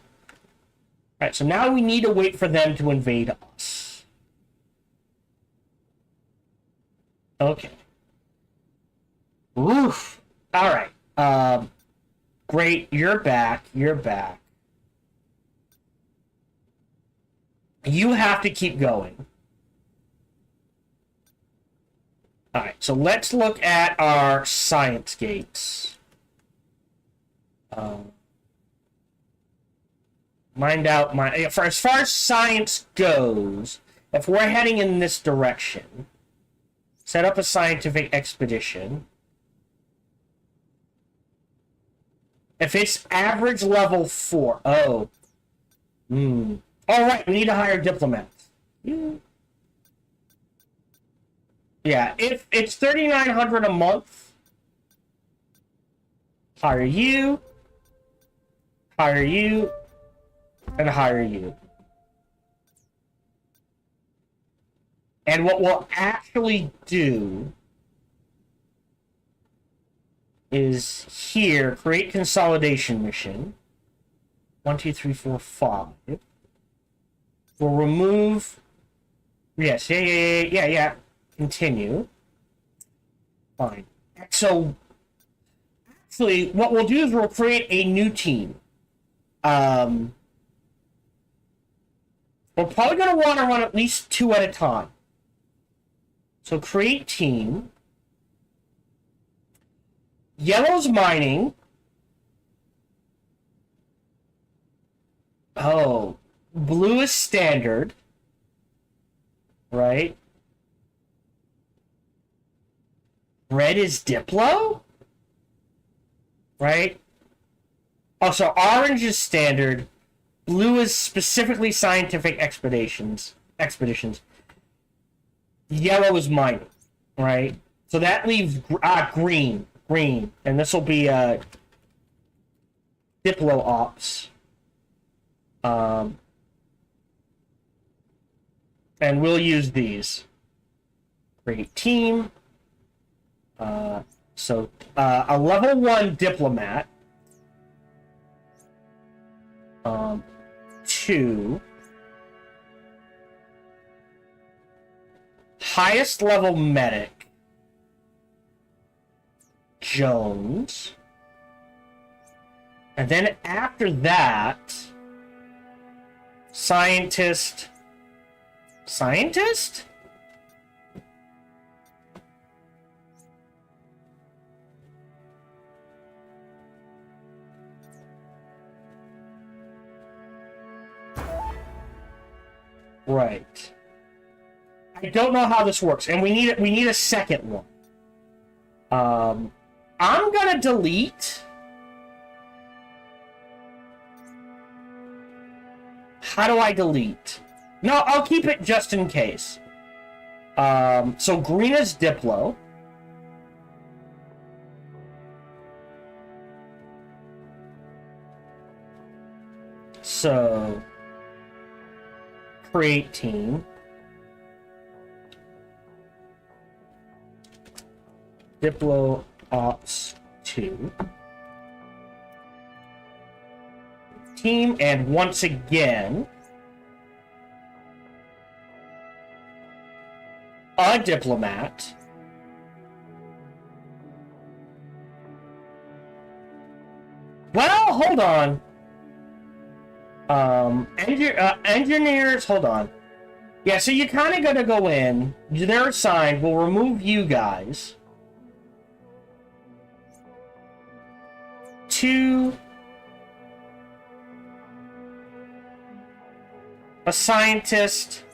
Alright, so now we need to wait for them to invade us. Okay. Oof. Alright. Great, you're back. You're back. You have to keep going. Alright, so let's look at our science gates. Mind out my... For as far as science goes, if we're heading in this direction, set up a scientific expedition. If it's average level 4... Oh. Alright, we need to hire diplomats. Yeah, if it's 3,900 a month, hire you, and hire you. And what we'll actually do is here, create consolidation mission. 1, 2, 3, 4, 5. We'll remove... Yes, yeah. Continue. Fine. So, actually, what we'll do is we'll create a new team. We're probably going to want to run at least 2 at a time. So, create team. Yellow's mining. Oh. Blue is standard. Right? Red is Diplo? Right? Oh, so orange is standard. Blue is specifically scientific expeditions. Yellow is mining. Right? So that leaves green. And this will be Diplo Ops. And we'll use these. Create team. So a level 1 diplomat. 2. Highest level medic. Jones. And then after that, scientist? Right. I don't know how this works, and we need a second one. I'm gonna delete. How do I delete? No, I'll keep it just in case. So green is Diplo. So create team. Diplo Ops 2. Team, and once again, a diplomat. Well, hold on. Engineers, hold on. Yeah, so you kind of got to go in. They're assigned. We'll remove you guys. 2. A scientist.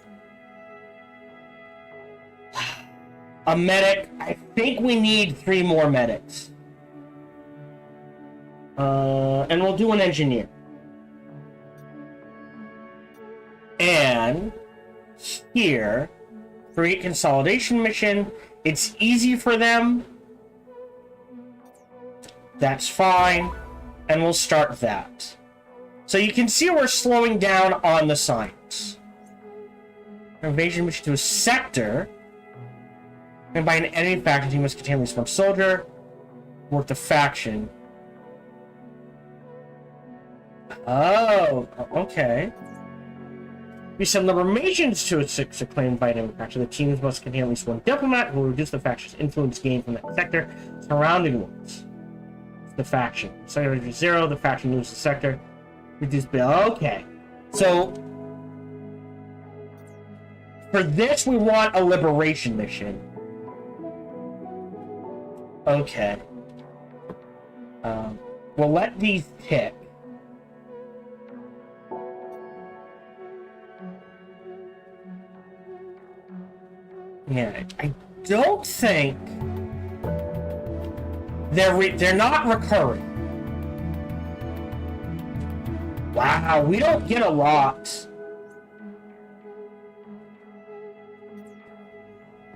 A medic. I think we need 3 more medics. And we'll do an engineer. And here, create consolidation mission. It's easy for them. That's fine. And we'll start that. So you can see we're slowing down on the science. Invasion mission to a sector. And by an enemy faction, you must contain at least 1 soldier. Work the faction. Oh, okay. We send liberations to a 6 acclaimed by an enemy faction. The teams must contain at least 1 diplomat who will reduce the faction's influence gained from that sector surrounding ones. The faction. Sector 0, the faction loses the sector. Reduce bill. Okay. So, for this, we want a liberation mission. Okay. We'll let these pick. Yeah, I don't think they're not recurring. Wow, we don't get a lot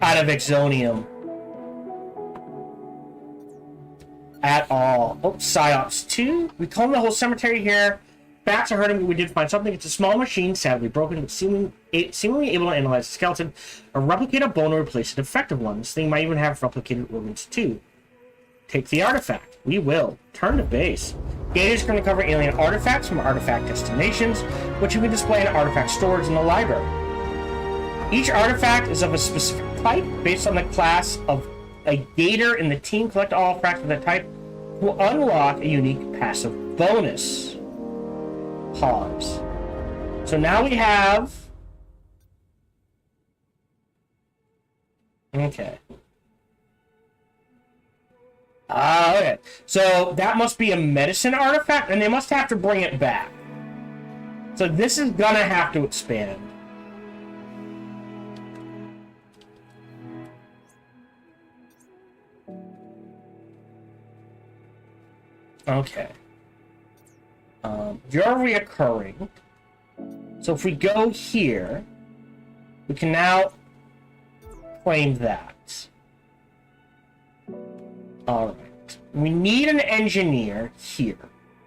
out of Exonium at all. Oh, Psyops 2. We combed the whole cemetery here. Bats are hurting, but we did find something. It's a small machine, sadly broken, but seemingly able to analyze the skeleton, or replicate a bone or replace a defective one. This thing might even have replicated organs too. Take the artifact. We will. Turn to base. Data is going to cover alien artifacts from artifact destinations, which you can display in artifact storage in the library. Each artifact is of a specific type based on the class of a gator in the team. Collect all artifacts of that type to unlock a unique passive bonus. Pause. So now we have... Okay. Okay. So that must be a medicine artifact, and they must have to bring it back. So this is gonna have to expand. Okay. You're reoccurring. So if we go here, we can now claim that. Alright. We need an engineer here,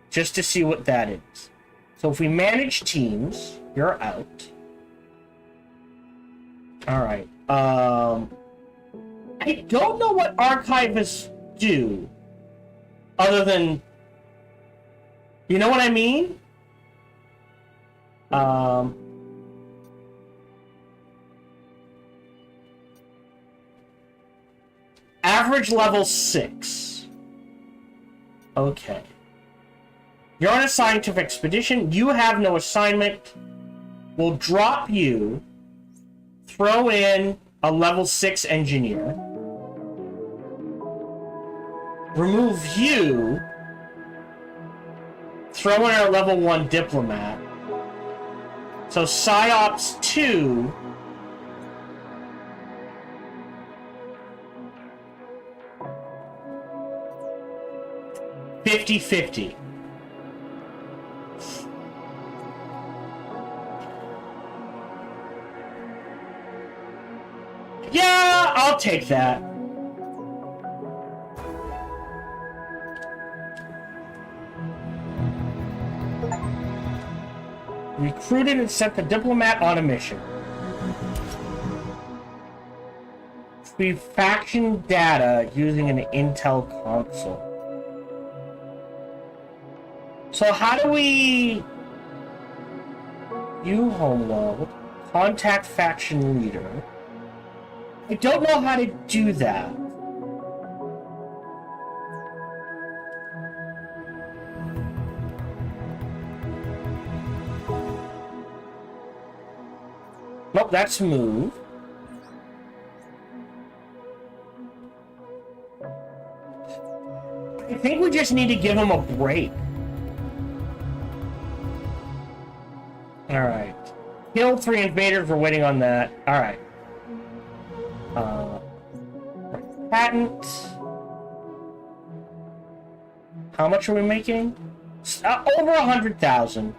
just to see what that is. So if we manage teams, you're out. Alright. I don't know what archivists do, other than... You know what I mean? Average level 6. Okay. You're on a scientific expedition. You have no assignment. We'll drop you. Throw in a level 6 engineer. Remove you. Throw in our level 1 diplomat. So Psyops 2. $50-50. Yeah, I'll take that. Recruited and sent the diplomat on a mission. We faction data using an intel console. So how do we... View homeworld. Contact faction leader. I don't know how to do that. Nope, that's move. I think we just need to give him a break. Alright. Kill 3 invaders, we're waiting on that. Alright. Patent. How much are we making? Over 100,000.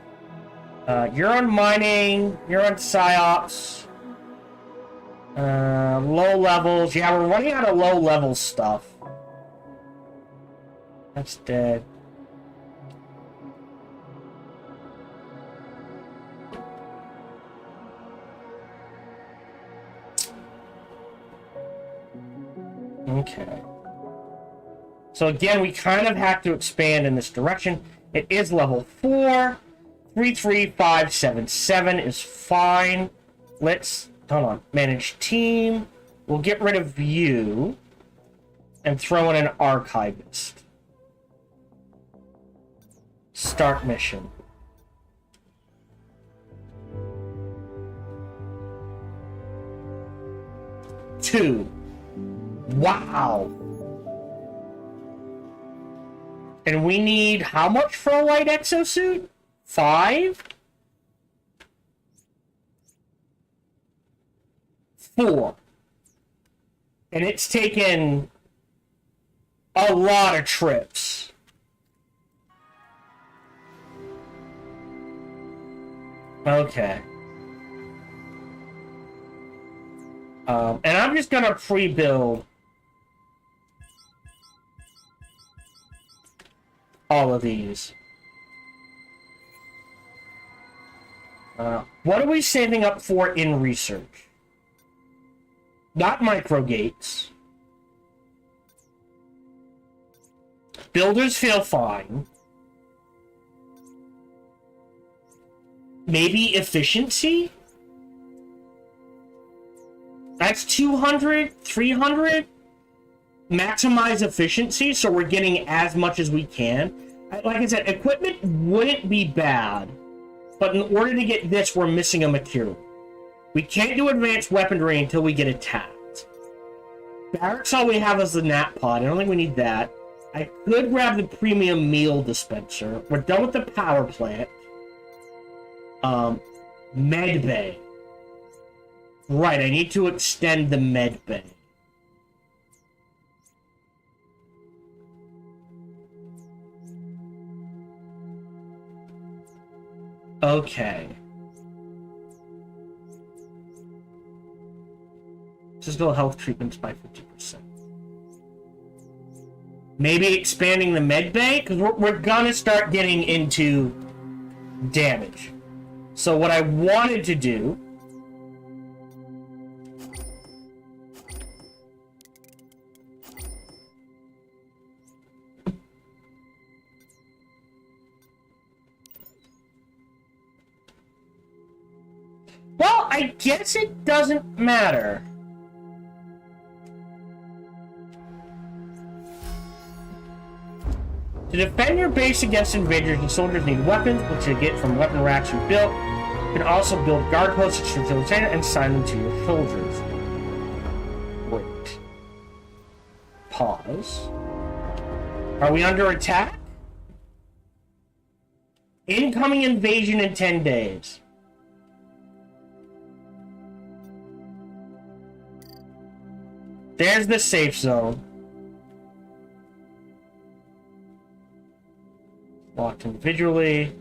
You're on mining, you're on psyops. Low levels. Yeah, we're running out of low level stuff. That's dead. Okay. So again, we kind of have to expand in this direction. It is level 4. 33577 is fine. Let's, hold on, manage team. We'll get rid of you and throw in an archivist. Start mission. Two. Wow. And we need how much for a light exosuit? 5? 4. And it's taken a lot of trips. Okay. And I'm just gonna pre-build all of these. What are we saving up for in research? Not microgates. Builders feel fine. Maybe efficiency? That's 200, 300. Maximize efficiency so we're getting as much as we can. Like I said, equipment wouldn't be bad, but in order to get this, we're missing a material. We can't do advanced weaponry until we get attacked. Barracks, all we have is the nap pod. I don't think we need that. I could grab the premium meal dispenser. We're done with the power plant. Med bay. Right, I need to extend the med bay. Okay. Physical health treatments by 50%. Maybe expanding the med bay? Because we're gonna start getting into damage. So what I wanted to do... Well, I guess it doesn't matter. To defend your base against invaders, the soldiers need weapons, which you get from weapon racks you built. You can also build guard posts and assign them to your soldiers. Wait. Pause. Are we under attack? Incoming invasion in 10 days. There's the safe zone. Locked individually.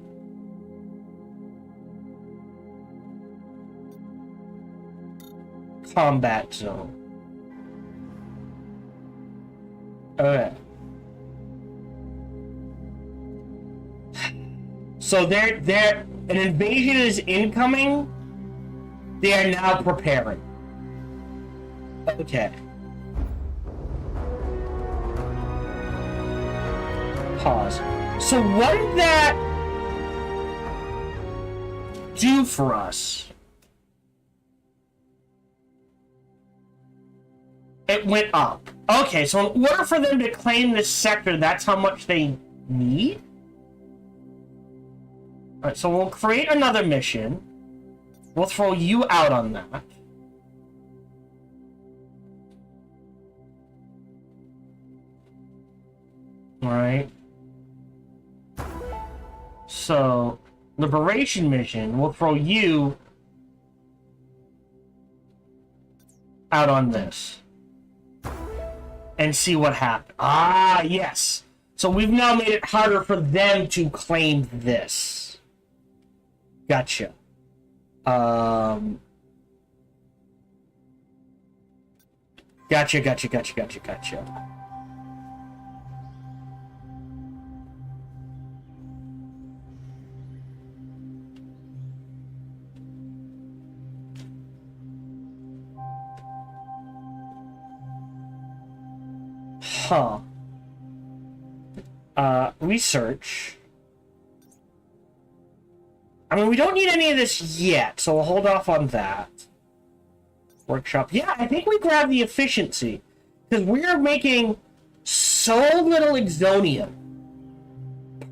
Combat zone. Okay. So an invasion is incoming. They are now preparing. Okay. Pause. So what did that do for us? It went up. Okay, so in order for them to claim this sector, that's how much they need? Alright, so we'll create another mission. We'll throw you out on that. Alright. So, liberation mission, we'll throw you out on this. And see what happens. Ah, yes. So we've now made it harder for them to claim this. Gotcha. Gotcha. Huh. Research. I mean, we don't need any of this yet, so we'll hold off on that. Workshop. Yeah, I think we grab the efficiency. Because we're making so little exonium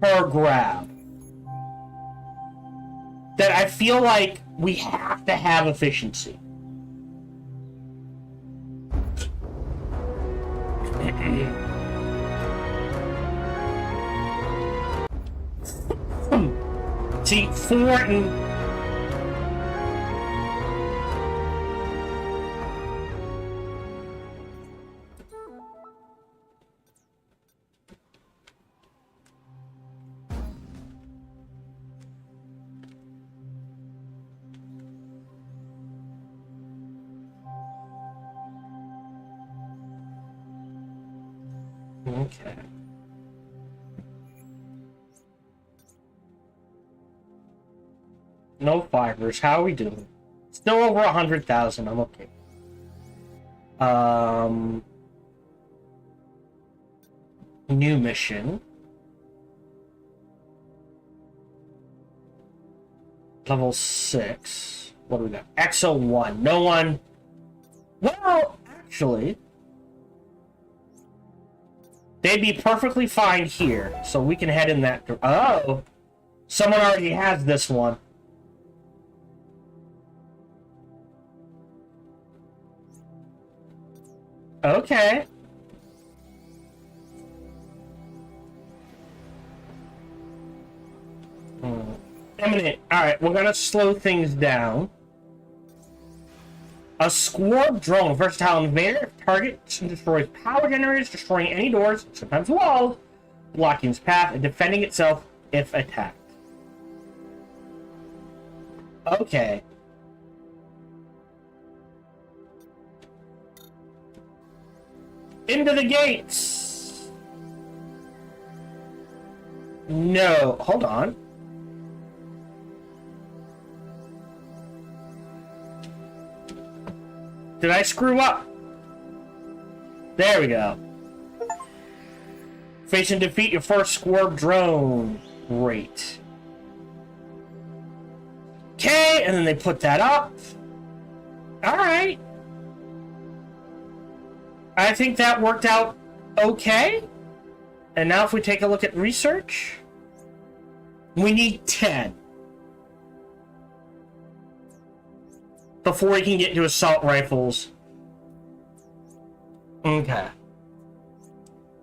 per grab that I feel like we have to have efficiency. See, 4 and... Okay. No fibers. How are we doing? Still over 100,000. I'm okay. New mission. Level 6. What do we got? Exo 1. No one. Well, actually, they'd be perfectly fine here, so we can head in that. Oh, someone already has this one. Okay. Eminent. Alright, we're gonna slow things down. A squad drone, versatile invader, targets and destroys power generators, destroying any doors, sometimes walls, blocking its path, and defending itself if attacked. Okay. Into the gates! No, hold on. Did I screw up? There we go. Face and defeat your first squad drone. Great. Okay, and then they put that up. Alright. I think that worked out okay. And now if we take a look at research, we need 10. Before we can get into assault rifles. Okay.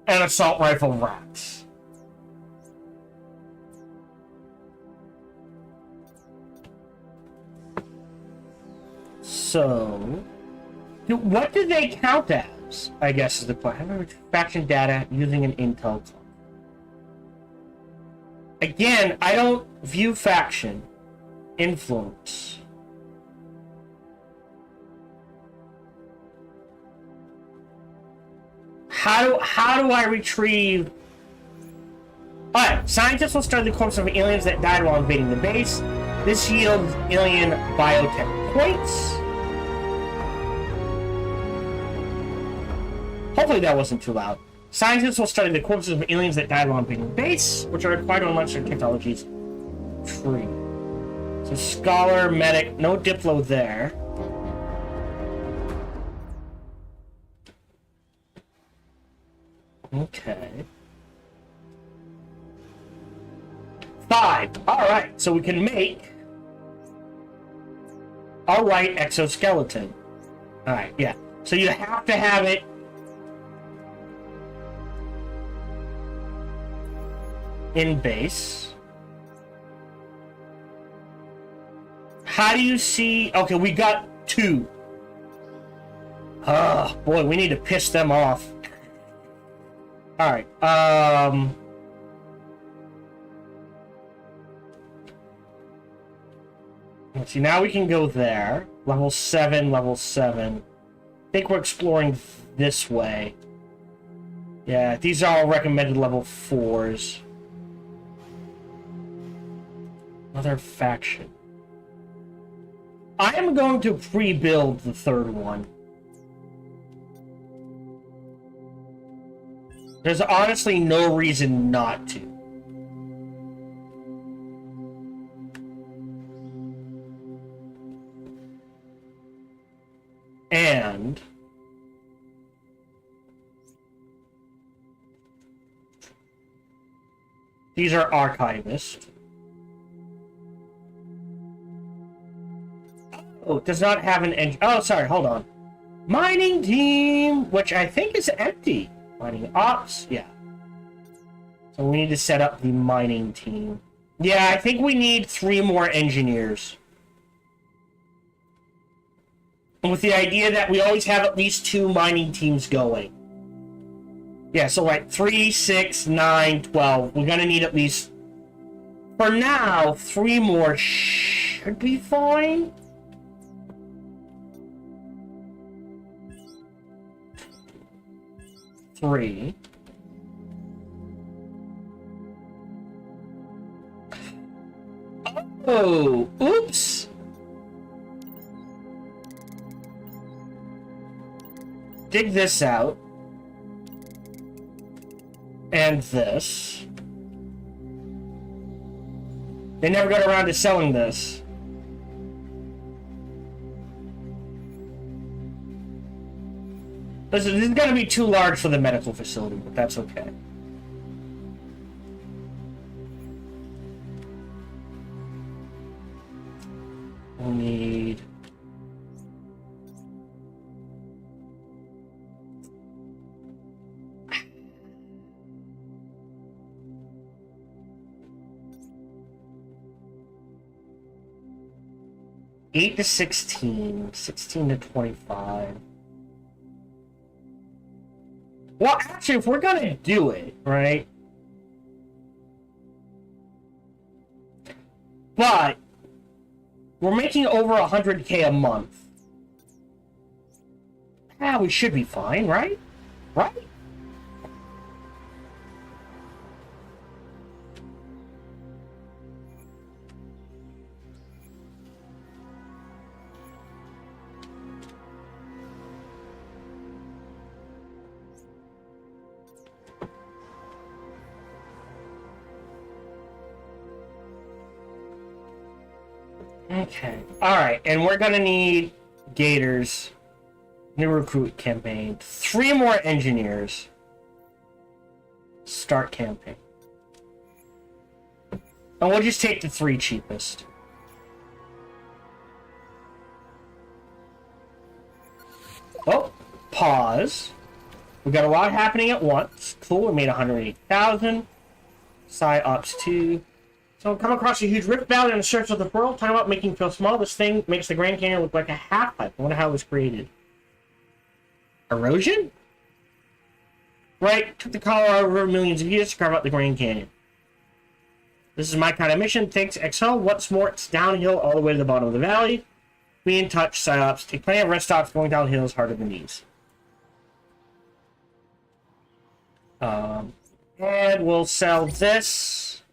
And assault rifle racks. So, what do they count as? I guess is the question. Faction data using an intel clock. Again, I don't view faction influence. How do I retrieve? Alright, scientists will study the corpses of aliens that died while invading the base. This yields alien biotech points. Hopefully that wasn't too loud. Scientists will study the corpses of aliens that died while invading the base, which are required to unlock certain technologies. Tree. So scholar, medic, no Diplo there. Okay. 5. Alright, so we can make a right exoskeleton. Alright, yeah. So you have to have it in base. How do you see? Okay, we got 2. Oh, boy, we need to piss them off. Alright, let's see, now we can go there. Level 7, level 7. I think we're exploring this way. Yeah, these are all recommended level 4s. Another faction. I am going to pre-build the 3rd one. There's honestly no reason not to. And these are archivists. Oh, it does not have an engine. Oh, sorry, hold on. Mining team, which I think is empty. Mining ops, yeah. So we need to set up the mining team. Yeah, I think we need 3 more engineers. With the idea that we always have at least 2 mining teams going. Yeah, so like 3, 6, 9, 12. We're gonna need at least, for now, 3 more should be fine. Three. Oh, oops. Dig this out. And this. They never got around to selling this. This is going to be too large for the medical facility, but that's okay. We'll need... $8 to $16, $16 to $25. Well, actually, if we're gonna do it, right? But we're making over 100K a month. Yeah, we should be fine, right? Right? Okay. Alright, and we're gonna need Gators. New recruit campaign. 3 more engineers. Start campaign. And we'll just take the 3 cheapest. Oh, pause. We got a lot happening at once. Cool, we made 180,000. Side ops 2. So come across a huge rift valley in the search of the world. Talking about making feel small. This thing makes the Grand Canyon look like a half pipe. I wonder how it was created. Erosion? Right, took the Colorado River millions of years to carve out the Grand Canyon. This is my kind of mission. Thanks, XL. What's more, it's downhill all the way to the bottom of the valley. Be in touch, psyops. Take plenty of rest stops. Going downhill is harder than these. And we'll sell this.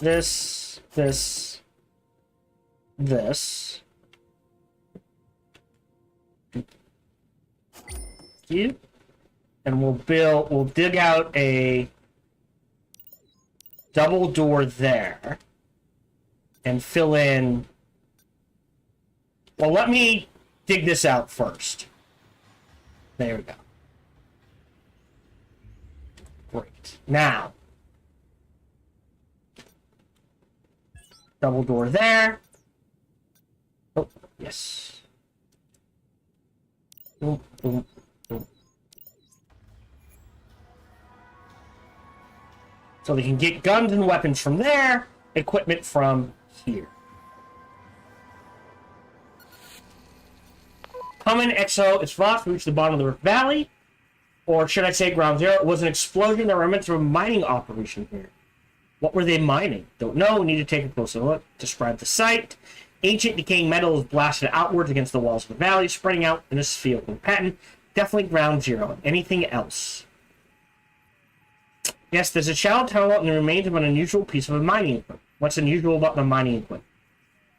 This. You. And we'll dig out a double door there and fill in. Well, let me dig this out first. There we go. Great. Now, double door there. Oh, yes. Boom, boom, boom. So they can get guns and weapons from there, equipment from here. Common XO is Frost. We reached the bottom of the Rift Valley. Or should I say ground zero? It was an explosion that remnants of a mining operation here. What were they mining? Don't know. Need to take a closer look. Describe the site. Ancient decaying metal is blasted outwards against the walls of the valley, spreading out in a spherical pattern. Definitely ground zero. Anything else? Yes, there's a shallow tunnel and the remains of an unusual piece of mining equipment. What's unusual about the mining equipment?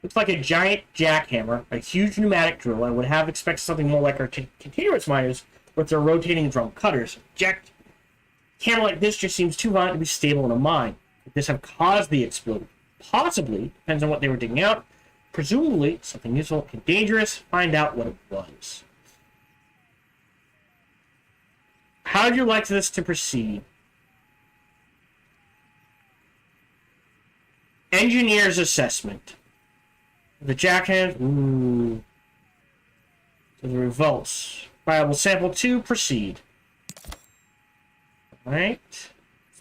Looks like a giant jackhammer, a huge pneumatic drill. I would have expected something more like our continuous miners with their rotating drum cutters. Jack hammer like this just seems too violent to be stable in a mine. Could this have caused the explosion? Possibly. Depends on what they were digging out. Presumably, something useful and dangerous. Find out what it was. How would you like this to proceed? Engineer's assessment. The jackhammer. Ooh. So the revolts. Viable sample 2. Proceed. Alright.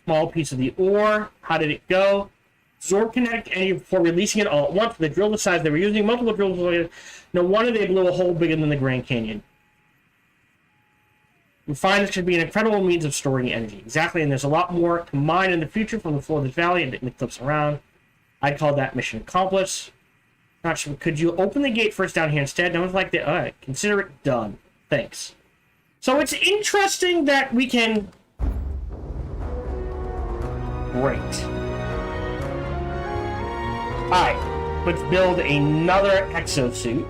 Small piece of the ore. How did it go? Absorb kinetic energy before releasing it all at once. They drilled the size they were using. Multiple drills. No wonder they blew a hole bigger than the Grand Canyon. We find this could be an incredible means of storing energy. Exactly, and there's a lot more to mine in the future from the floor of this valley and the cliffs around. I'd call that mission accomplished. Not sure. Could you open the gate first down here instead? No one's like that. Alright, consider it done. Thanks. So it's interesting that we can... Great. Alright, let's build another exosuit.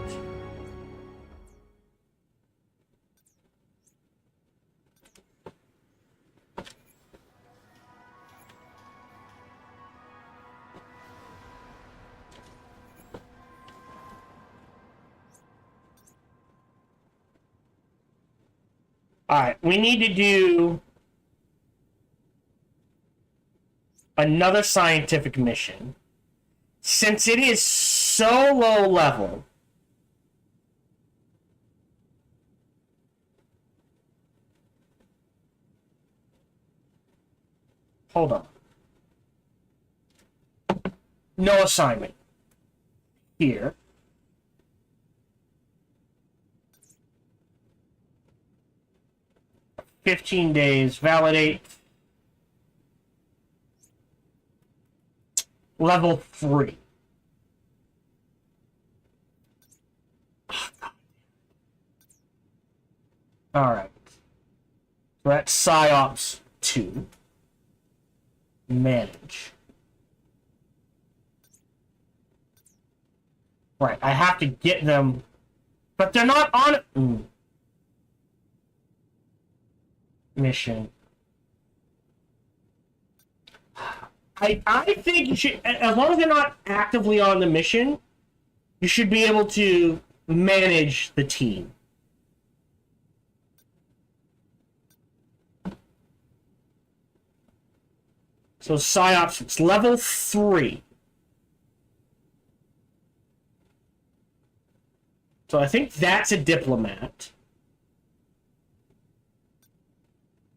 Alright, we need to do another scientific mission. Since it is so low level, hold on. No assignment. Here. $15 days, validate. Level 3. Alright. So that's PsyOps 2. Manage. Right, I have to get them, but they're not on mission. I think you should, as long as they're not actively on the mission, you should be able to manage the team. So PsyOps, it's level 3. So I think that's a diplomat.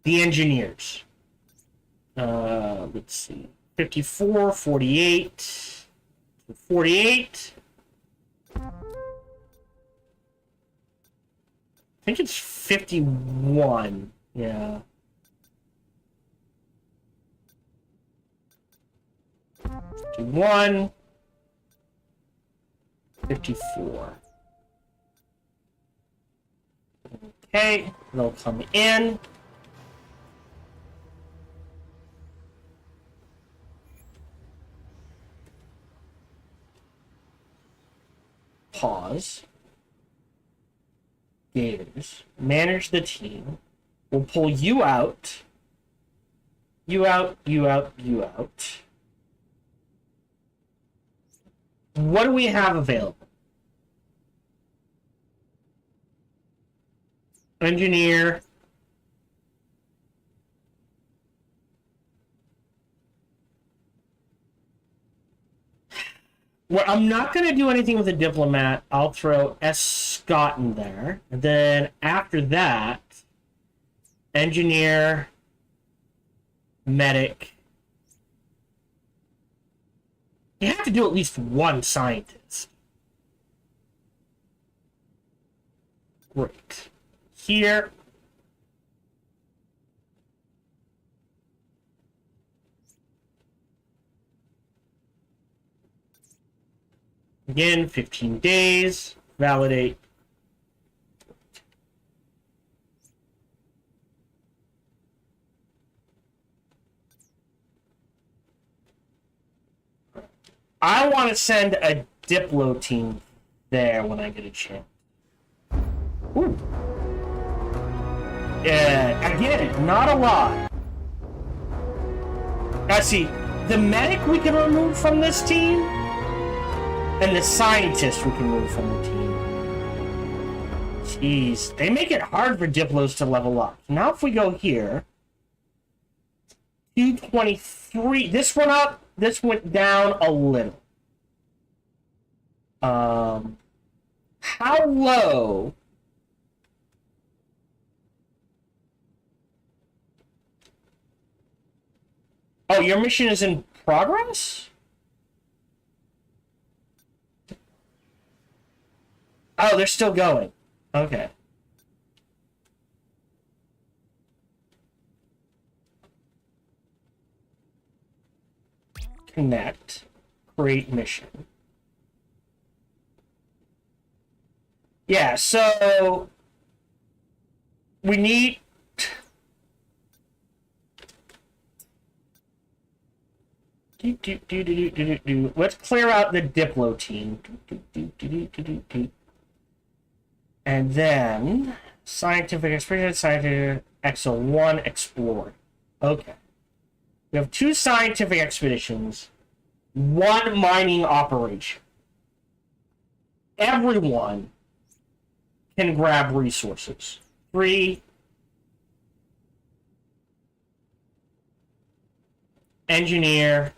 The engineers. Let's see. 54, 48, 48. I think it's 51. Yeah. 51. 54. Okay, they'll come in. Pause. Gators. Manage the team. We'll pull you out. You out, you out, you out. What do we have available? Engineer. Well, I'm not going to do anything with a diplomat. I'll throw S. Scott in there. And then after that, engineer, medic. You have to do at least one scientist. Great. Here. Again, 15 days. Validate. I want to send a Diplo team there when I get a chance. Ooh. Again, not a lot. Now see, the medic we can remove from this team, and the scientist we can remove from the team. Jeez, they make it hard for Diplos to level up. Now if we go here, 223, this went up, this went down a little. How low? Oh, your mission is in progress? Oh, they're still going. Okay. Connect. Create mission. Yeah, so we need Let's clear out the Diplo team. And then scientific experience, scientific Exo 1 explored. Okay. We have 2 scientific expeditions, 1 mining operation. Everyone can grab resources. 3 engineer.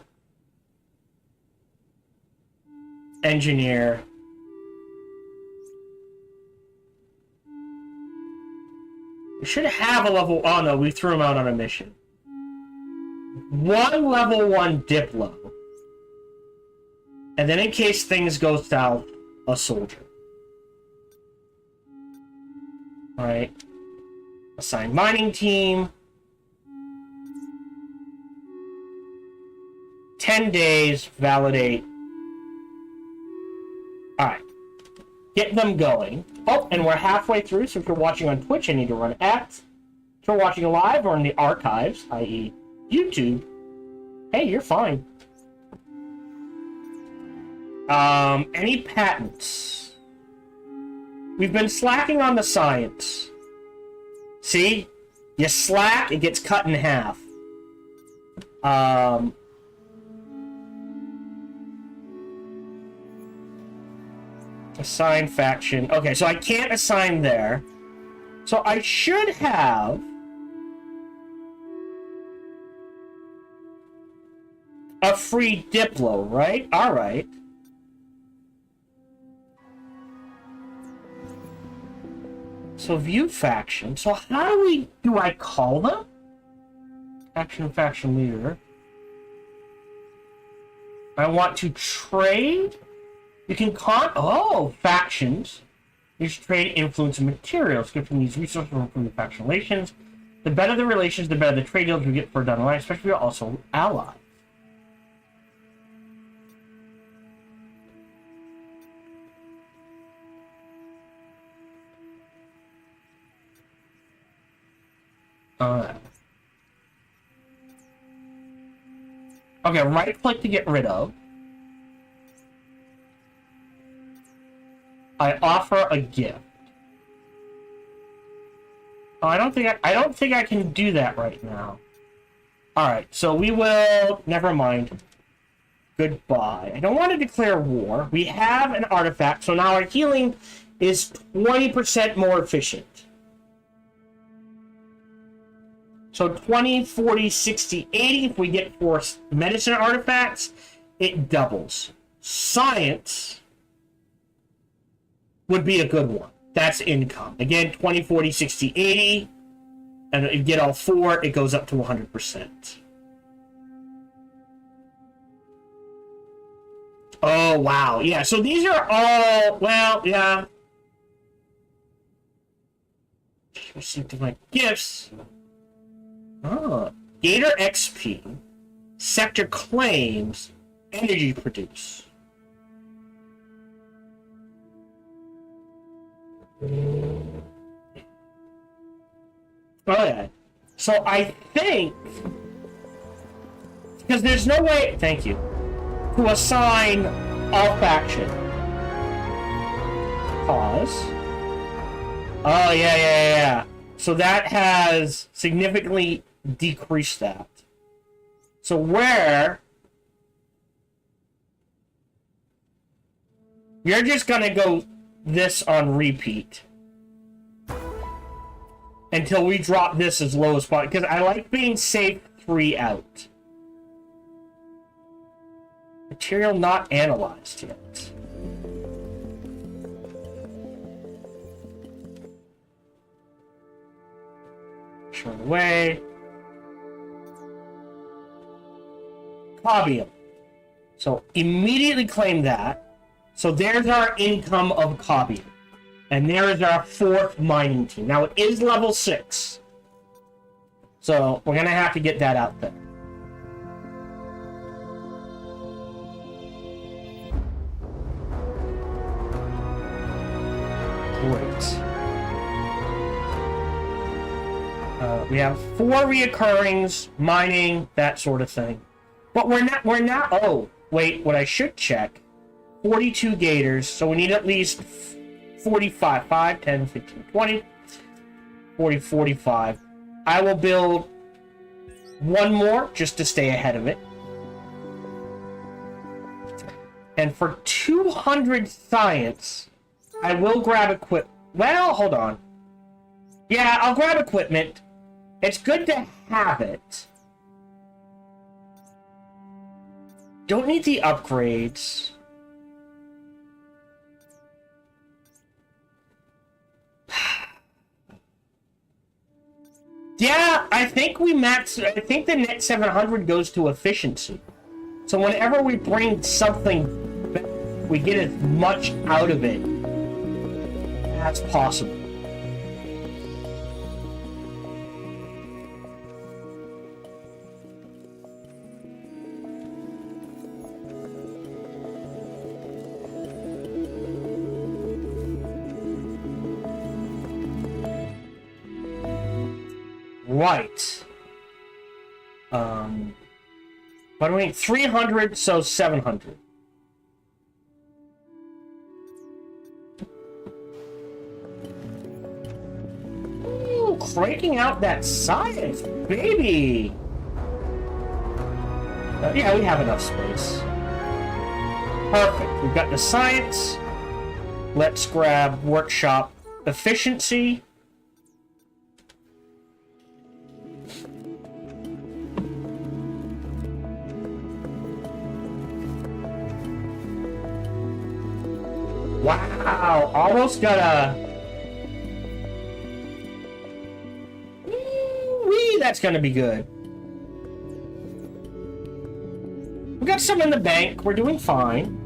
We should have a level. Oh no, we threw him out on a mission. 1 level 1 Diplo. And then in case things go south, a soldier. Alright. Assign mining team. 10 days, validate. Alright. Get them going. Oh, and we're halfway through, so if you're watching on Twitch, I need to run ads. If you're watching live or in the archives, i.e. YouTube, hey, you're fine. Any patents? We've been slacking on the science. See? You slack, it gets cut in half. Assign faction. Okay, so I can't assign there. So I should have a free Diplo, right? Alright. So view faction. So how do I call them? Faction leader. I want to trade. You can factions. You should trade influence and materials. Get from these resources from the faction relations. The better the relations, the better the trade deals we get for down the line, especially if you're also allies. Okay, right click to get rid of. I offer a gift. Oh, I don't think I can do that right now. Alright, so we will... Never mind. Goodbye. I don't want to declare war. We have an artifact, so now our healing is 20% more efficient. So 20, 40, 60, 80. If we get 4 medicine artifacts, it doubles. Science would be a good one. That's income. Again, 20, 40, 60, 80. And if you get all 4, it goes up to 100%. Oh, wow. Yeah, so these are all... Well, yeah. Received my gifts. Oh. Gator XP. Sector claims. Energy produce. Oh yeah. So I think because there's no way, thank you, to assign all faction. Pause. Oh yeah. So that has significantly decreased that. So where you're just gonna go this on repeat until we drop this as low as possible, because I like being safe 3 out. Material not analyzed yet. Show it away. Cobium. So immediately claim that. So there's our income of Cobium. And there is our 4th mining team. Now it is level 6. So we're going to have to get that out there. Great. We have 4 reoccurrings, mining, that sort of thing. But we're not, oh, wait, what I should check, 42 gators, so we need at least 45, 5, 10, 15, 20, 40, 45. I will build one more just to stay ahead of it. And for 200 science, I will grab equip. Well, hold on. Yeah, I'll grab equipment. It's good to have it. Don't need the upgrades. Yeah, I think we max. I think the net 700 goes to efficiency. So whenever we bring something back, we get as much out of it as possible. Right. But I mean, 300, so 700. Ooh, cranking out that science, baby! Yeah, we have enough space. Perfect. We've got the science. Let's grab workshop efficiency. Wow, almost got a... Wee, that's gonna be good. We got some in the bank, we're doing fine.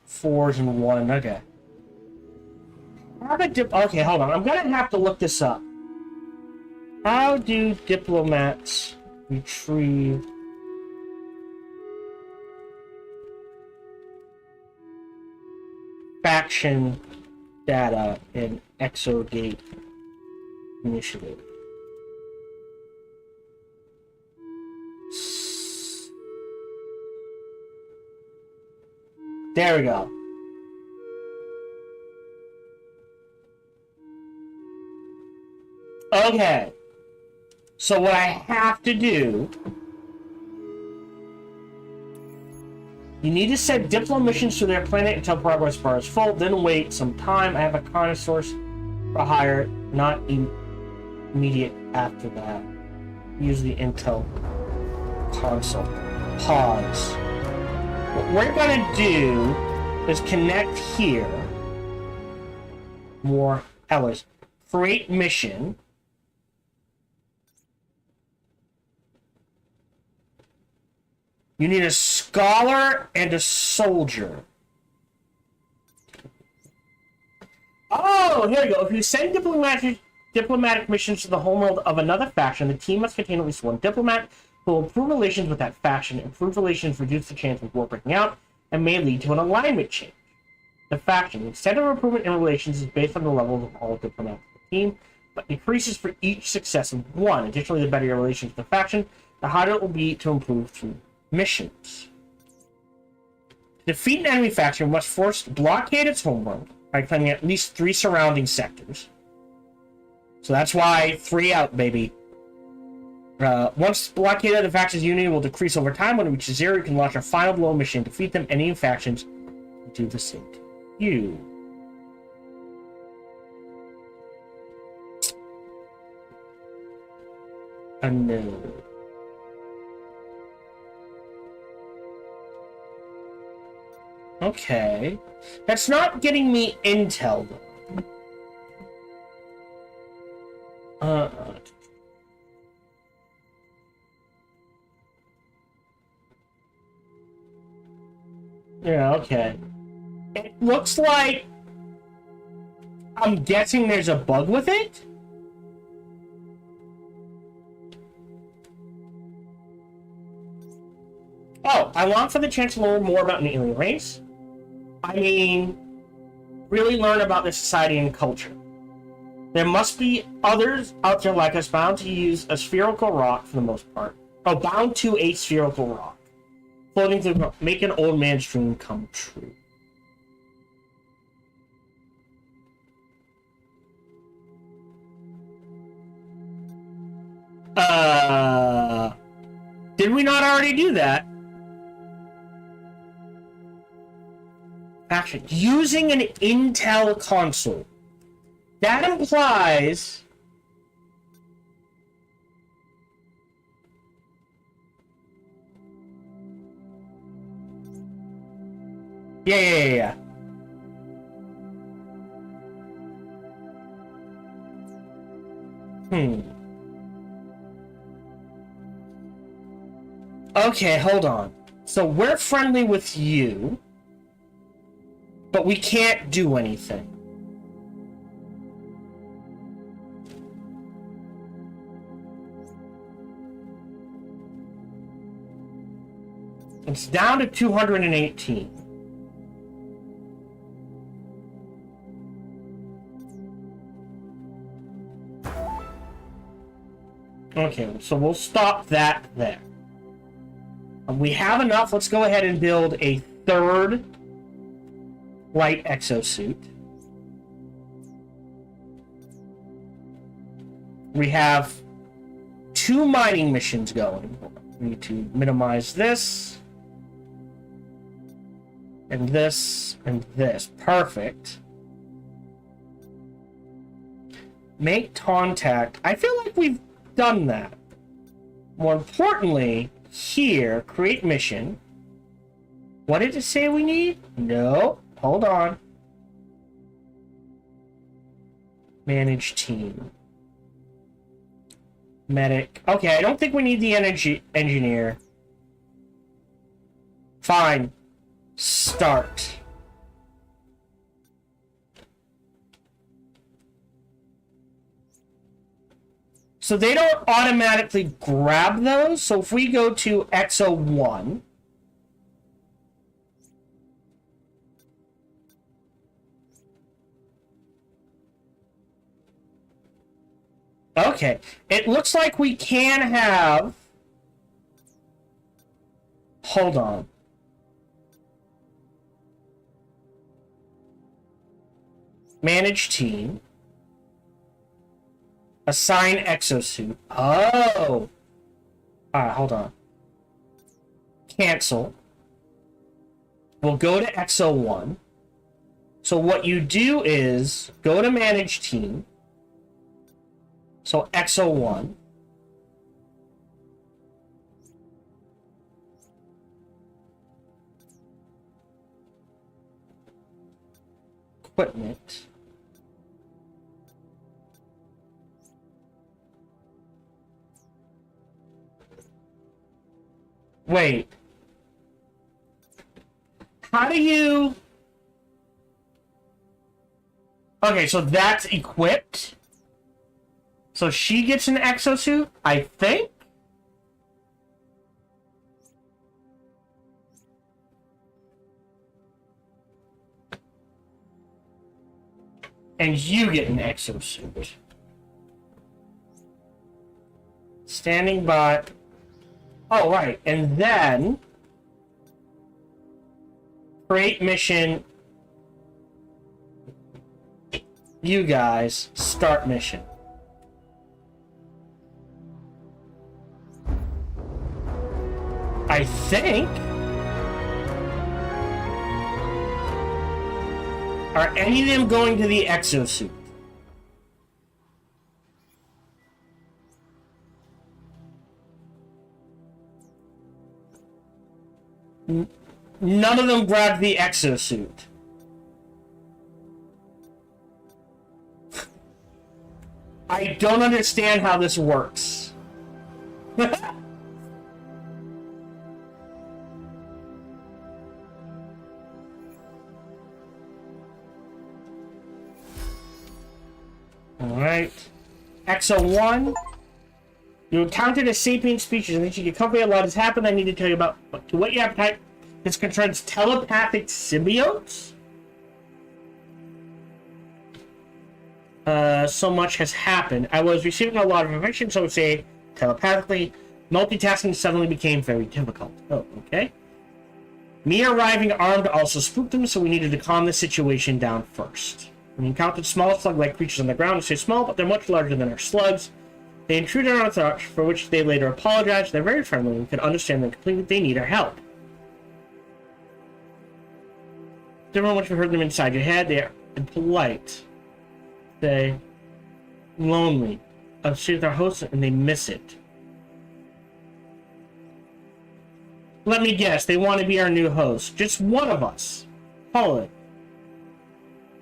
Fours and one, okay. Okay, hold on. I'm gonna have to look this up. How do diplomats retrieve faction data in Exogate initiative? There we go. Okay, so what I have to do, you need to set diplo missions to their planet until progress bar is full, then wait some time. I have a connoisseur for hire, not immediate after that. Use the intel console. Pause. What we're gonna do is connect here. More hours. Create mission. You need a scholar and a soldier. Oh, here we go. If you send diplomatic missions to the homeworld of another faction, the team must contain at least one diplomat who will improve relations with that faction. Improved relations reduce the chance of war breaking out and may lead to an alignment change. The faction. The extent of improvement in relations is based on the levels of all diplomats of the team, but decreases for each successive one. Additionally, the better your relations with the faction, the harder it will be to improve through missions. To defeat an enemy faction, we must first blockade its homeworld by claiming at least 3 surrounding sectors. So that's why 3 out, baby. Once blockaded, the faction's unity will decrease over time. When it reaches 0, you can launch a final blow mission, defeat them. Any factions do the same to you. No. Okay. That's not getting me intel, though. Yeah, okay. It looks like... I'm guessing there's a bug with it? Oh, I long for the chance to learn more about an alien race. I mean, really learn about their society and culture. There must be others out there like us bound to use a spherical rock for the most part. Oh, bound to a spherical rock. Floating through, make an old man's dream come true. Did we not already do that? Action. Using an Intel console. That implies... Yeah. Okay, hold on. So we're friendly with you, but we can't do anything. It's down to 218. Okay, so we'll stop that there. We have enough. Let's go ahead and build a third light exosuit. We have 2 mining missions going. We need to minimize this. And this. And this. Perfect. Make contact. I feel like we've done that. More importantly, here, create mission. What did it say we need? No. Hold on. Manage team. Medic. Okay, I don't think we need the energy engineer. Fine. Start. So they don't automatically grab those. So if we go to XO1, okay, it looks like we can have, hold on. Manage team. Assign exosuit. Oh! Alright, hold on. Cancel. We'll go to XO1. So what you do is go to Manage Team. So XO1. Equipment. Wait. How do you... Okay, so that's equipped. So she gets an exosuit, I think? And you get an exosuit. Standing by... Oh, right. And then... create mission... You guys, start mission. I think... Are any of them going to the exosuit? None of them grabbed the exosuit. I don't understand how this works. Alright. XO1. You encountered a sapient species. I think you get comfy. A lot has happened. I need to tell you about to what your appetite. This concerns telepathic symbiotes. So much has happened. I was receiving a lot of information, so I would say telepathically. Multitasking suddenly became very difficult. Oh, okay. Me arriving armed also spooked them, so we needed to calm the situation down first. We encountered small slug-like creatures on the ground. They say small, but they're much larger than our slugs. They intruded on our thoughts, for which they later apologized. They're very friendly and could understand them completely. They need our help. Different once you heard them inside your head. They are polite. They lonely. Upstairs our hosts and they miss it. Let me guess, they want to be our new host. Just one of us. Follow it.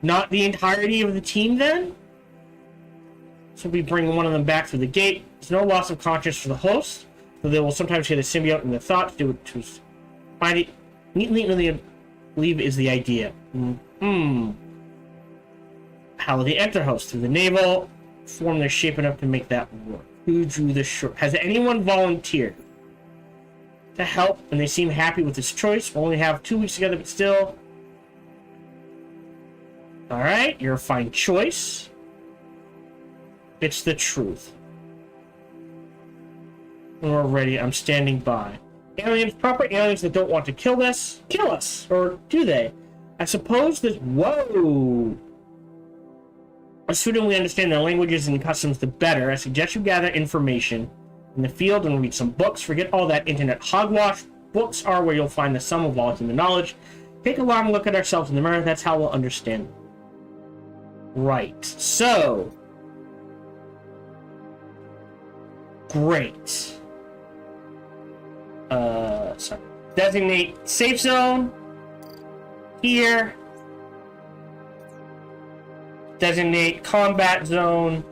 Not the entirety of the team, then? So we bring one of them back through the gate. There's no loss of conscience for the host, though they will sometimes get a symbiote in their thoughts. Do it to find it neatly leave is the idea. How will they enter host? Through the navel form they're shaping up to make that work. Who drew the short? Has anyone volunteered to help? And they seem happy with this choice. We'll only have 2 weeks together, but still. Alright, you're a fine choice. It's the truth. When we're ready, I'm standing by. Aliens, proper aliens that don't want to kill us. Or do they? I suppose that... Whoa! Assuming we understand their languages and customs, the better. I suggest you gather information in the field and read some books. Forget all that internet hogwash. Books are where you'll find the sum of all human knowledge. Take a long look at ourselves in the mirror. That's how we'll understand. Right. So... Great. Sorry. Designate safe zone. Here. Designate combat zone.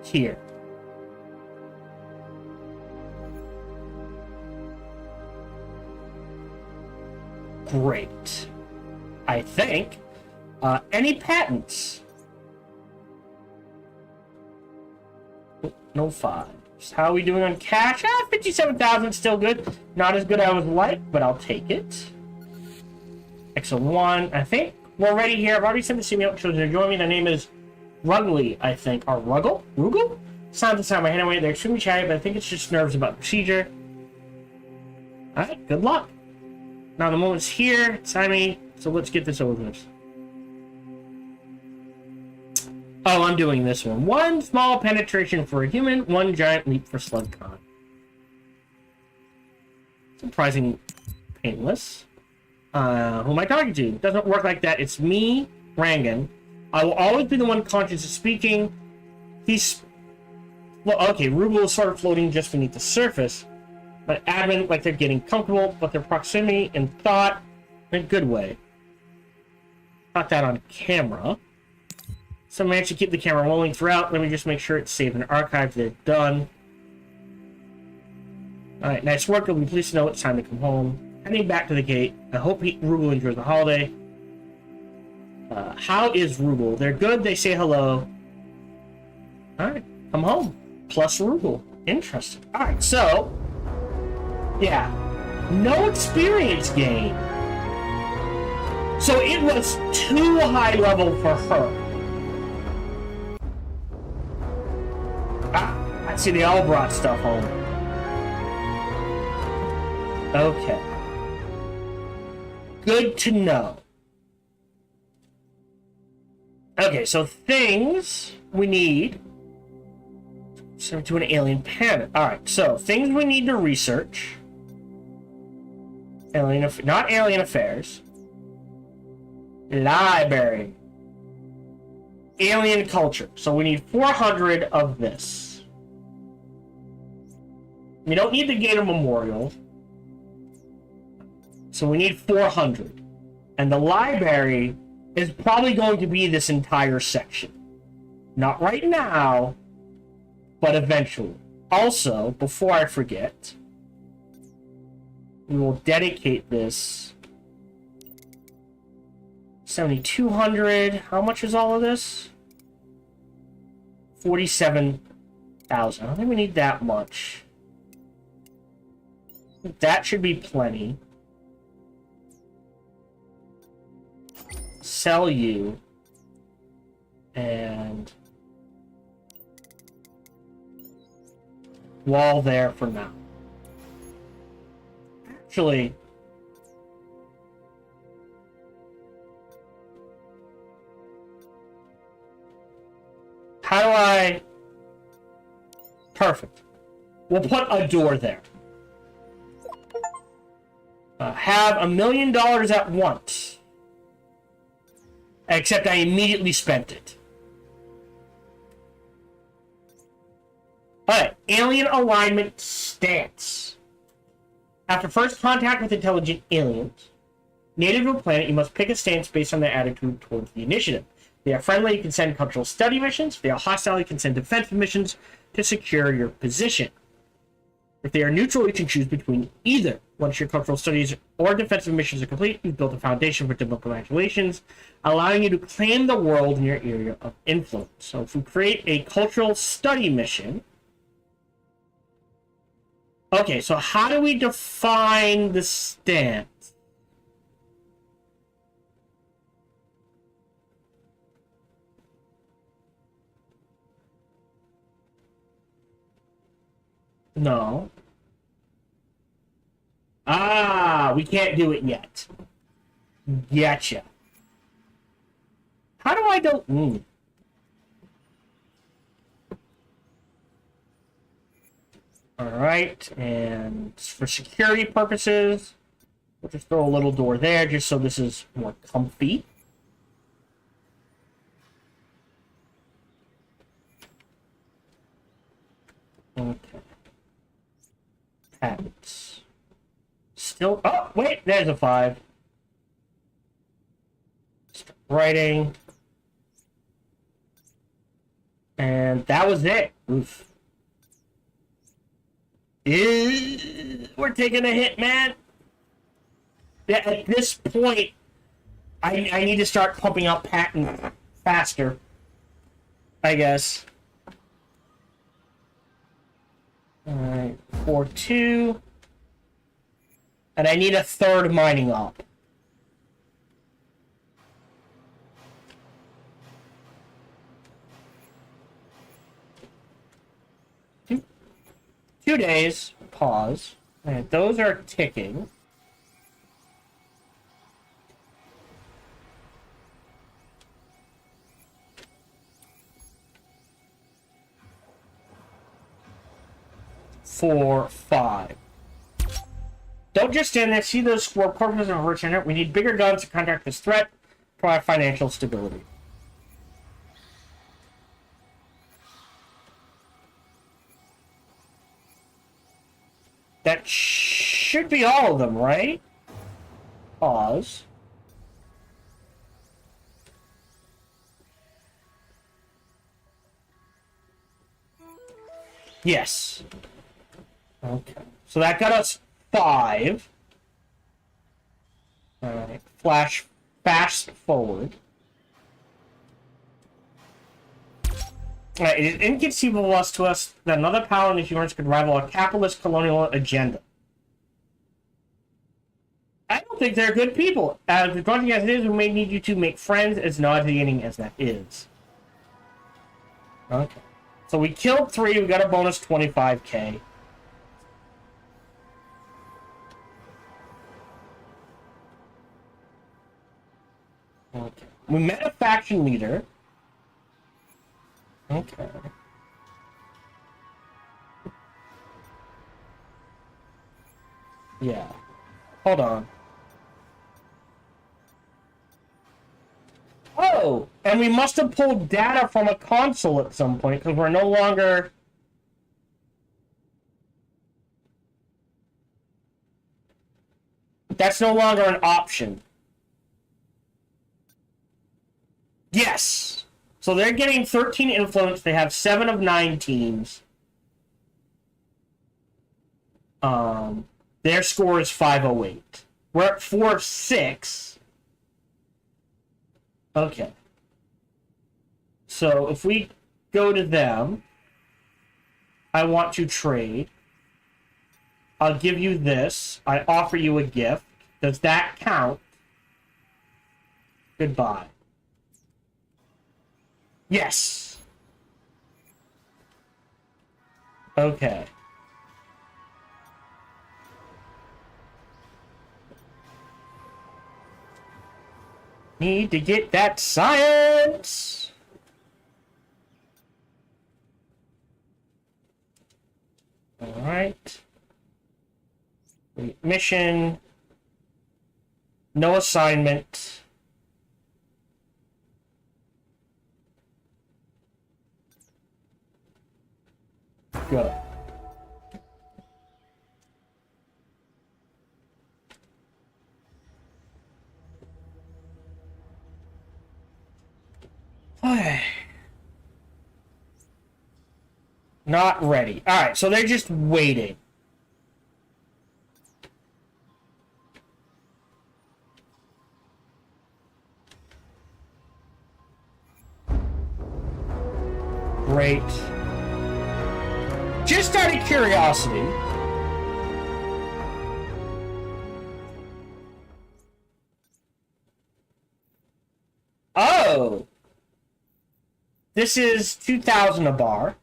Here. Great. I think. Any patents? No fives. How are we doing on cash? 57,000, still good. Not as good as I would like, but I'll take it. Exo1, I think. We're ready here. I've already sent the symbiote children to join me. Their name is Ruggly, I think. Or Ruggle? Rugal? Sounds inside my head anyway. They're extremely chatty, but I think it's just nerves about the procedure. Alright, good luck. Now the moment's here. It's time me. So let's get this over with. Oh, I'm doing this one. One small penetration for a human, one giant leap for SlugCon. Surprisingly painless. Who am I talking to? It doesn't work like that. It's me, Rangan. I will always be the one conscious of speaking. He's... Well, okay, Rubel is sort of floating just beneath the surface. But admin, like they're getting comfortable, but their proximity and thought in a good way. Got that on camera. So I managed to keep the camera rolling throughout. Let me just make sure it's saved and archived. They're done. Alright, nice work. You'll be pleased to know it's time to come home. Heading back to the gate. I hope Rubel enjoys the holiday. How is Rubel? They're good. They say hello. Alright, come home. Plus Rubel. Interesting. Alright, so... Yeah. No experience gain. So it was too high level for her. I see they all brought stuff home. Okay. Good to know. Okay, so things we need. So to an alien planet. Alright, so things we need to research. Not alien affairs. Library. Alien culture. So we need 400 of this. We don't need the Gator Memorial. So we need 400. And the library is probably going to be this entire section. Not right now, but eventually. Also, before I forget, we will dedicate this 7,200. How much is all of this? 47 1,000. I don't think we need that much. That should be plenty. Sell you. And wall there for now. Actually, how do I... Perfect. We'll put a door there. Have $1 million at once. Except I immediately spent it. Alright, alien alignment stance. After first contact with intelligent aliens, native to a planet, you must pick a stance based on their attitude towards the initiative. If they are friendly, you can send cultural study missions. If they are hostile, you can send defensive missions to secure your position. If they are neutral, you can choose between either. Once your cultural studies or defensive missions are complete, you've built a foundation for diplomatic relations, allowing you to claim the world in your area of influence. So if we create a cultural study mission... Okay, so how do we define the stance? No. Ah, we can't do it yet. Gotcha. How do I do... Alright, and for security purposes, we'll just throw a little door there just so this is more comfy. Okay. Patents. Still... Oh, wait, there's a 5. Start writing. And that was it. Oof. We're taking a hit, man. Yeah, at this point, I need to start pumping out patents faster, I guess. Alright, 4-2. And I need a third mining op. Two days. Pause. And those are ticking. Four, 5. Don't just stand there. See those square corpses of rich in it. We need bigger guns to counteract this threat. Provide financial stability. That should be all of them, right? Pause. Yes. Okay. So that got us 5. Alright. Fast forward. It is inconceivable to us that another power in the universe could rival a capitalist colonial agenda. I don't think they're good people. As grunting as it is, we may need you to make friends, as nauseating as that is. Okay. So we killed 3, we got a bonus 25k. Okay. We met a faction leader. Okay. Yeah. Hold on. Oh! And we must have pulled data from a console at some point, because we're no longer... That's no longer an option. Yes! So they're getting 13 influence. They have 7 of 9 teams. Their score is 508. We're at 4 of 6. Okay. So if we go to them, I want to trade. I'll give you this. I offer you a gift. Does that count? Goodbye. Yes. Okay. Need to get that science. All right. Mission. No assignment. Go. Not ready. Alright, so they're just waiting. Great. Just out of curiosity. Oh! This is 2,000 a bar.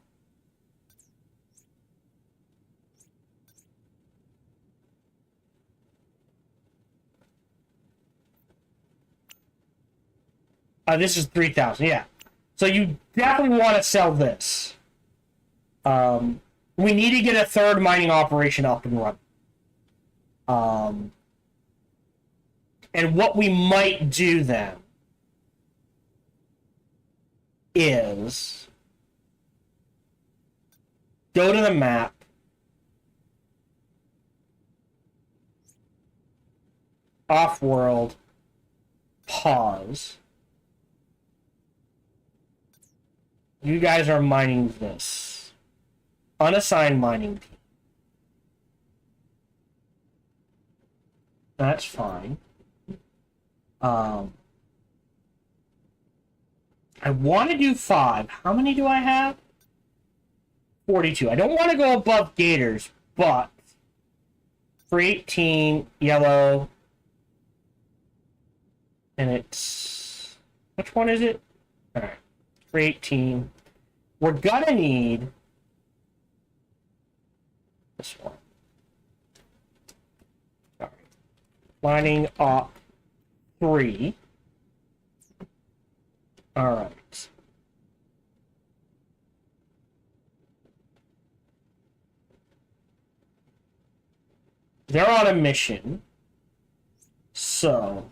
This is 3,000, yeah. So you definitely want to sell this. We need to get a third mining operation up and running. And what we might do then is go to the map, off-world, pause. You guys are mining this. Unassigned mining team. That's fine. I want to do 5. How many do I have? 42. I don't want to go above Gators, but create team, yellow, and it's... Which one is it? All right. Create team. We're gonna need this one. Sorry. Lining up 3. All right. They're on a mission, so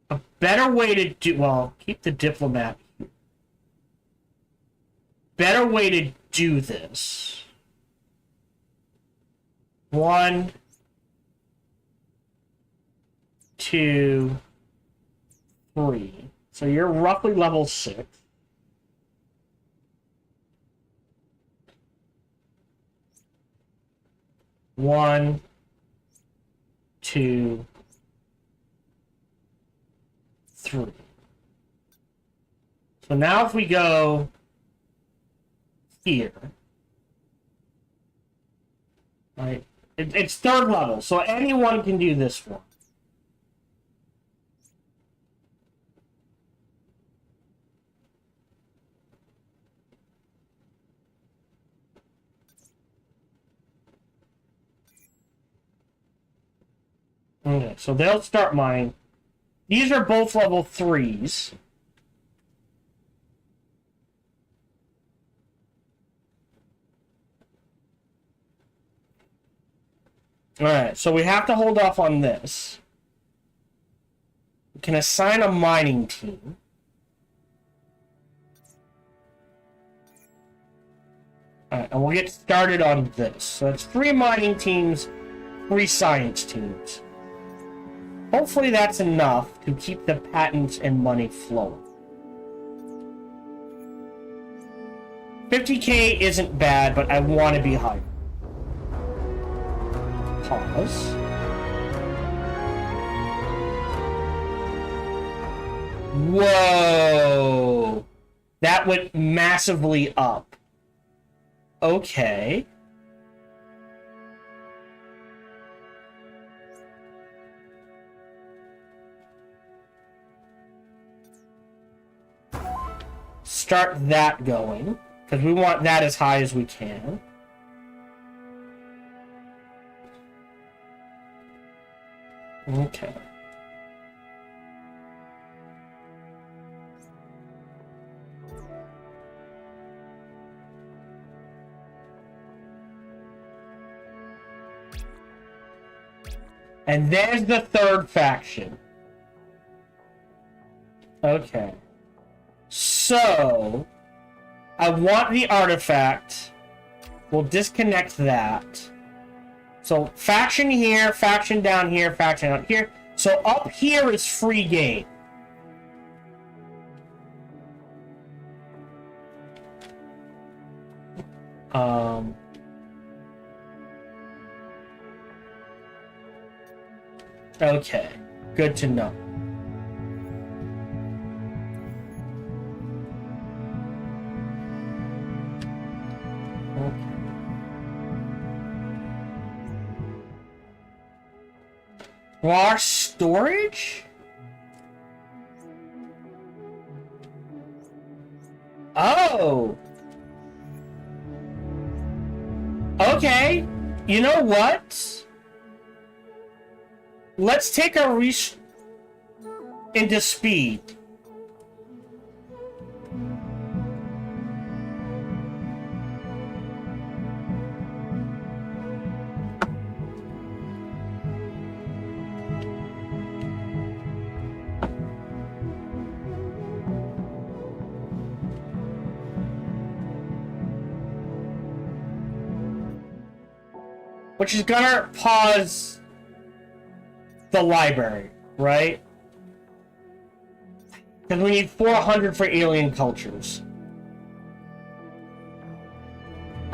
a better way to do... Well, keep the diplomat. Better way to do this. 1, 2, 3. So you're roughly level 6. One, 2, 3. So now if we go here, right? It's 3rd level, so anyone can do this one. Okay, so they'll start mining. These are both level 3s. Alright, so we have to hold off on this. We can assign a mining team. Alright, and we'll get started on this. So it's 3 mining teams, 3 science teams. Hopefully that's enough to keep the patents and money flowing. 50K isn't bad, but I want to be higher. Pause. Whoa! That went massively up. Okay. Start that going, because we want that as high as we can. Okay. And there's the third faction. Okay. So, I want the artifact. We'll disconnect that. So, faction here, faction down here, faction out here. So, up here is free game. Okay. Good to know. Raw storage? Oh! Okay. You know what? Let's take a into speed. Which is gonna pause the library, right? Because we need 400 for alien cultures.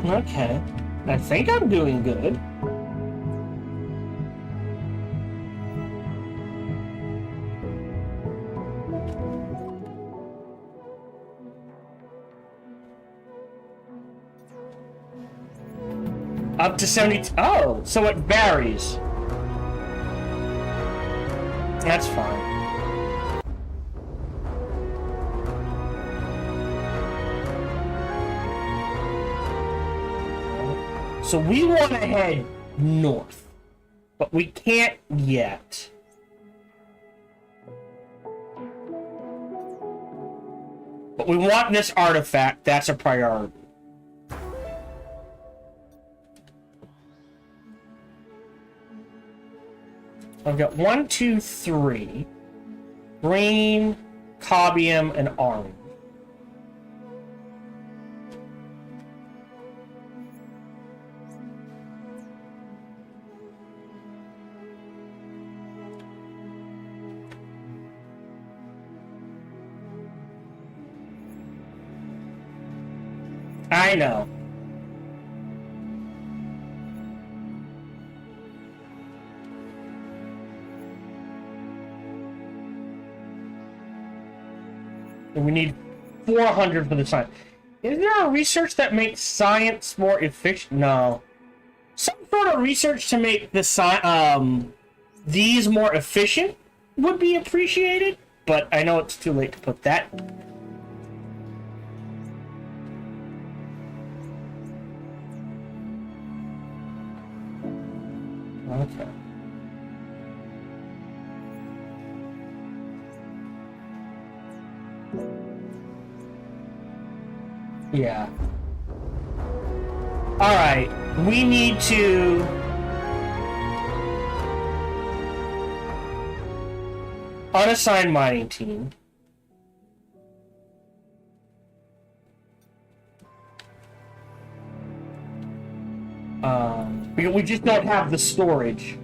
Okay. I think I'm doing good. Up to 70. Oh, so it varies. That's fine. So we want to head north, but we can't yet. But we want this artifact. That's a priority. I've got 1, 2, 3. Green, cadmium, and orange. I know. And we need 400 for the science. Is there a research that makes science more efficient? No. Some sort of research to make the these more efficient would be appreciated, but I know it's too late to put that. Okay. Yeah. Alright, we need to... unassign mining team. Because we just don't have the storage.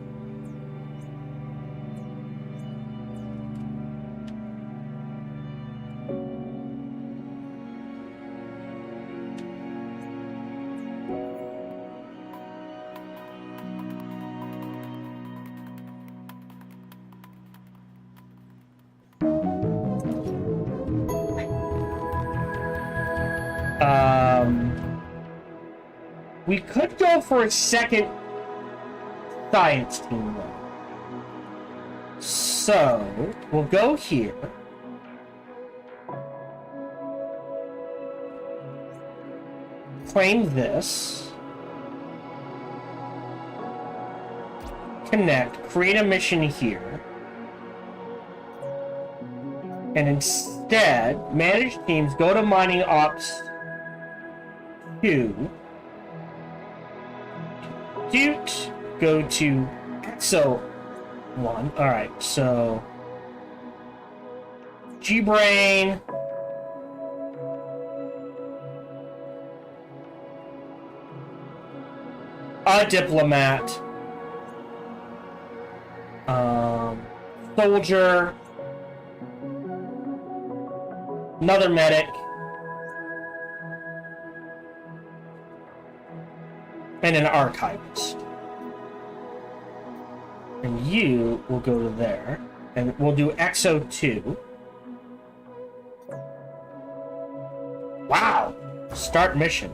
We could go for a second science team, though. So, we'll go here. Claim this. Connect. Create a mission here. And instead, manage teams, go to mining ops 2. Dude, go to Exo 1. Alright, so G-Brain. A diplomat. Soldier. Another medic. And an archivist. And you will go to there. And we'll do Exo 2. Wow! Start mission.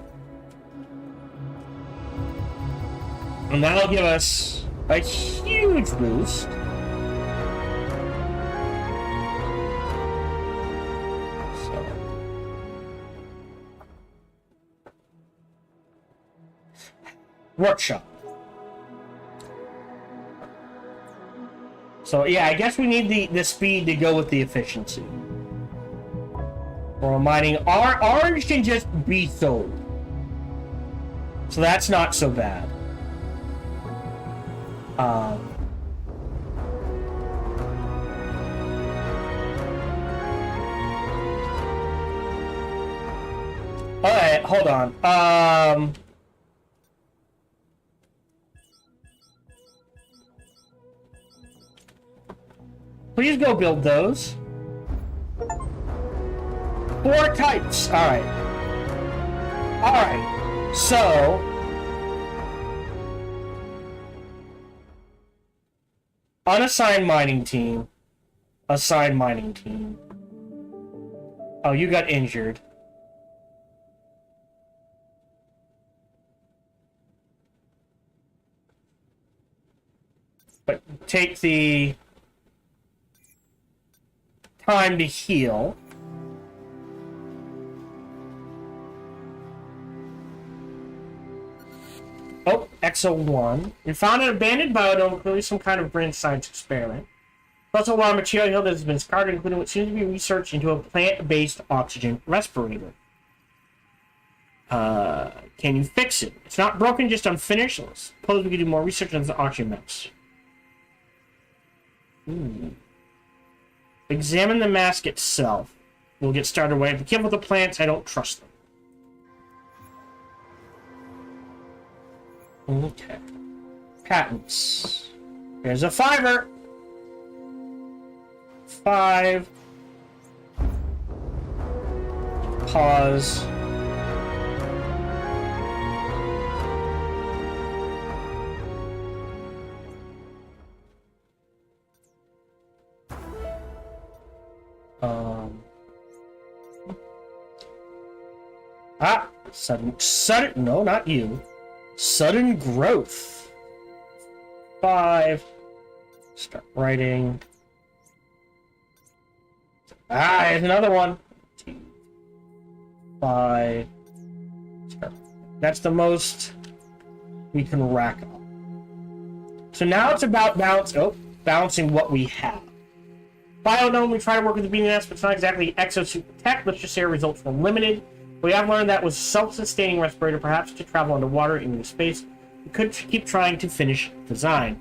And that'll give us a huge boost. Workshop. So yeah, I guess we need the speed to go with the efficiency. We're mining. Orange can just be sold. So that's not so bad. Alright, hold on. Please go build those. 4 types. Alright. Alright. So. Unassigned mining team. Assigned mining team. Oh, you got injured. But take the time to heal. Oh, Exo 1. We found an abandoned biodome, clearly some kind of grand science experiment. Plus a lot of material that has been discarded, including what seems to be research into a plant-based oxygen respirator. Can you fix it? It's not broken, just unfinished. Suppose we could do more research on the oxygen maps. Examine the mask itself. We'll get started away. Be careful with the plants. I don't trust them. Okay. Patents. There's a 5er. 5. Pause. Sudden, no, not you. Sudden growth. 5. Start writing. There's another one. 2, 5. Start. That's the most we can rack up. So now it's about balancing what we have. Biodome, we try to work with the BNS, but it's not exactly exosuit tech. Let's just say our results were limited. We have learned that with self-sustaining respirator, perhaps to travel underwater into space, we could keep trying to finish design.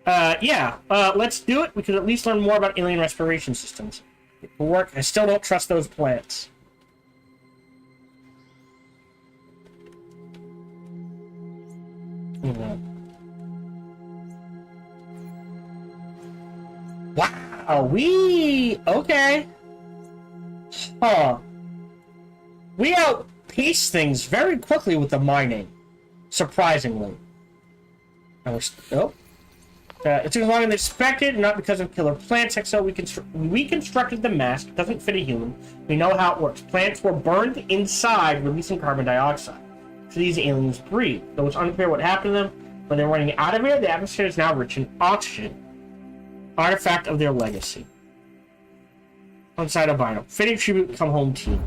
Let's do it. We could at least learn more about alien respiration systems. It will work. I still don't trust those plants. Wow, okay. Huh. We outpaced things very quickly with the mining. Surprisingly. And It took longer than expected, not because of killer plants. XO, we constructed the mask. It doesn't fit a human. We know how it works. Plants were burned inside, releasing carbon dioxide. So these aliens breathe. Though it's unclear what happened to them, when they're running out of air, the atmosphere is now rich in oxygen. Artifact of their legacy. Inside a vinyl. Fitting tribute, come home team.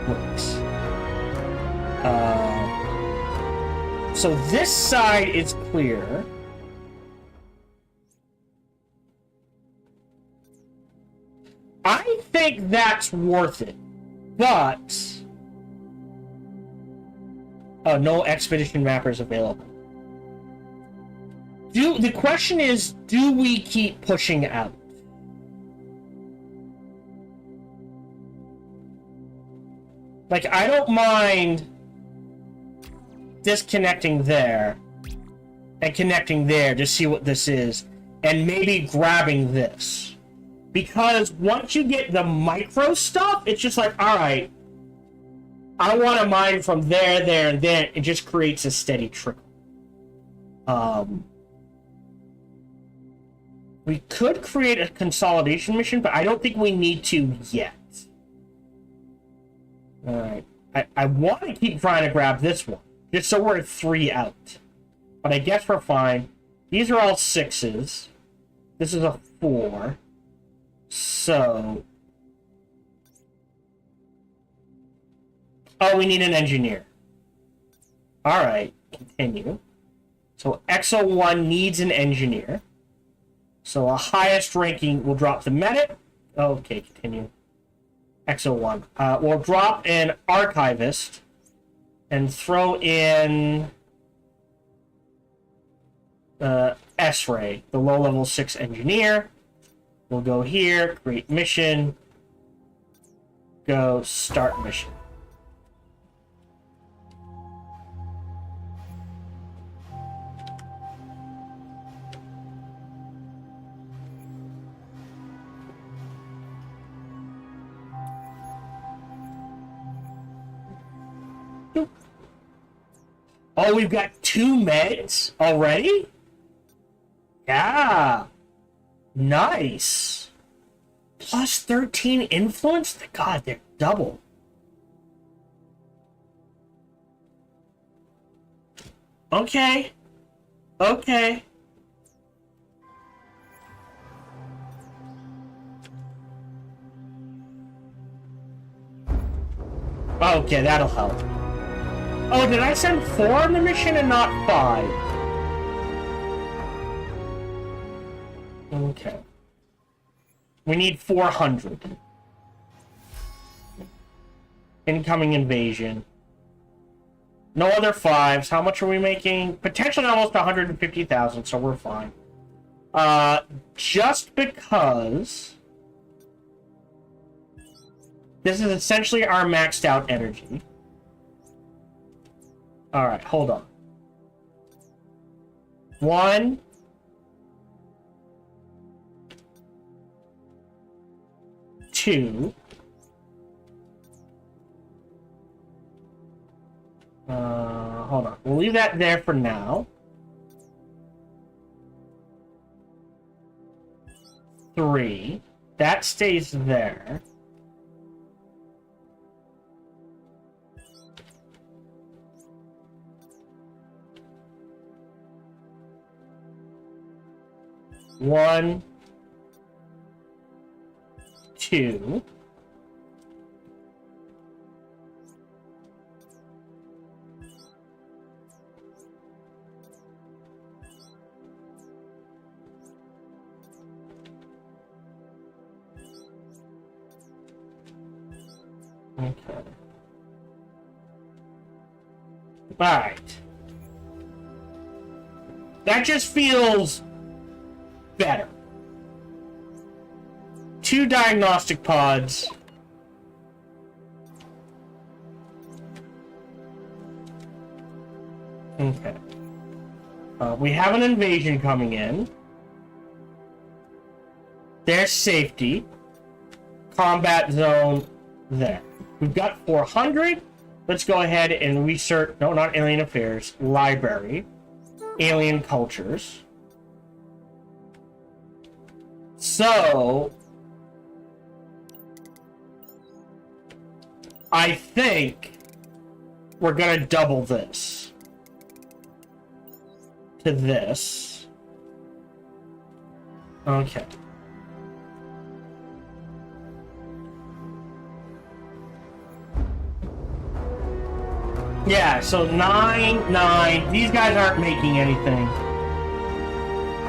Works. So this side is clear. I think that's worth it, but oh, no expedition mappers available. The question is, do we keep pushing out? Like, I don't mind disconnecting there and connecting there to see what this is, and maybe grabbing this. Because once you get the micro stuff, it's just like, alright, I want to mine from there, there, and there. It just creates a steady trickle. We could create a consolidation mission, but I don't think we need to yet. Alright. I want to keep trying to grab this one, just so we're 3 out. But I guess we're fine. These are all 6s. This is a 4. So... oh, we need an engineer. Alright, continue. So XO1 needs an engineer. So a highest ranking will drop the medic. Okay, continue. XO1. We'll drop an archivist and throw in S-Ray, the low-level 6 engineer. We'll go here, create mission, go start mission. Oh, we've got 2 meds already? Yeah. Nice. Plus 13 influence? God, they're double. Okay. Okay. Okay, that'll help. Oh, did I send 4 on the mission and not 5? Okay. We need 400. Incoming invasion. No other 5s. How much are we making? Potentially almost 150,000, so we're fine. Just because... this is essentially our maxed out energy. Alright, hold on. 1... 2... hold on. We'll leave that there for now. 3. That stays there. One, 2. Okay. Right. That just feels better. 2 diagnostic pods. Okay. We have an invasion coming in. There's safety. Combat zone there. We've got 400. Let's go ahead and research. No, not alien affairs. Library. alien cultures. So I think we're gonna double this to this. Okay. Yeah, so 9, 9. These guys aren't making anything.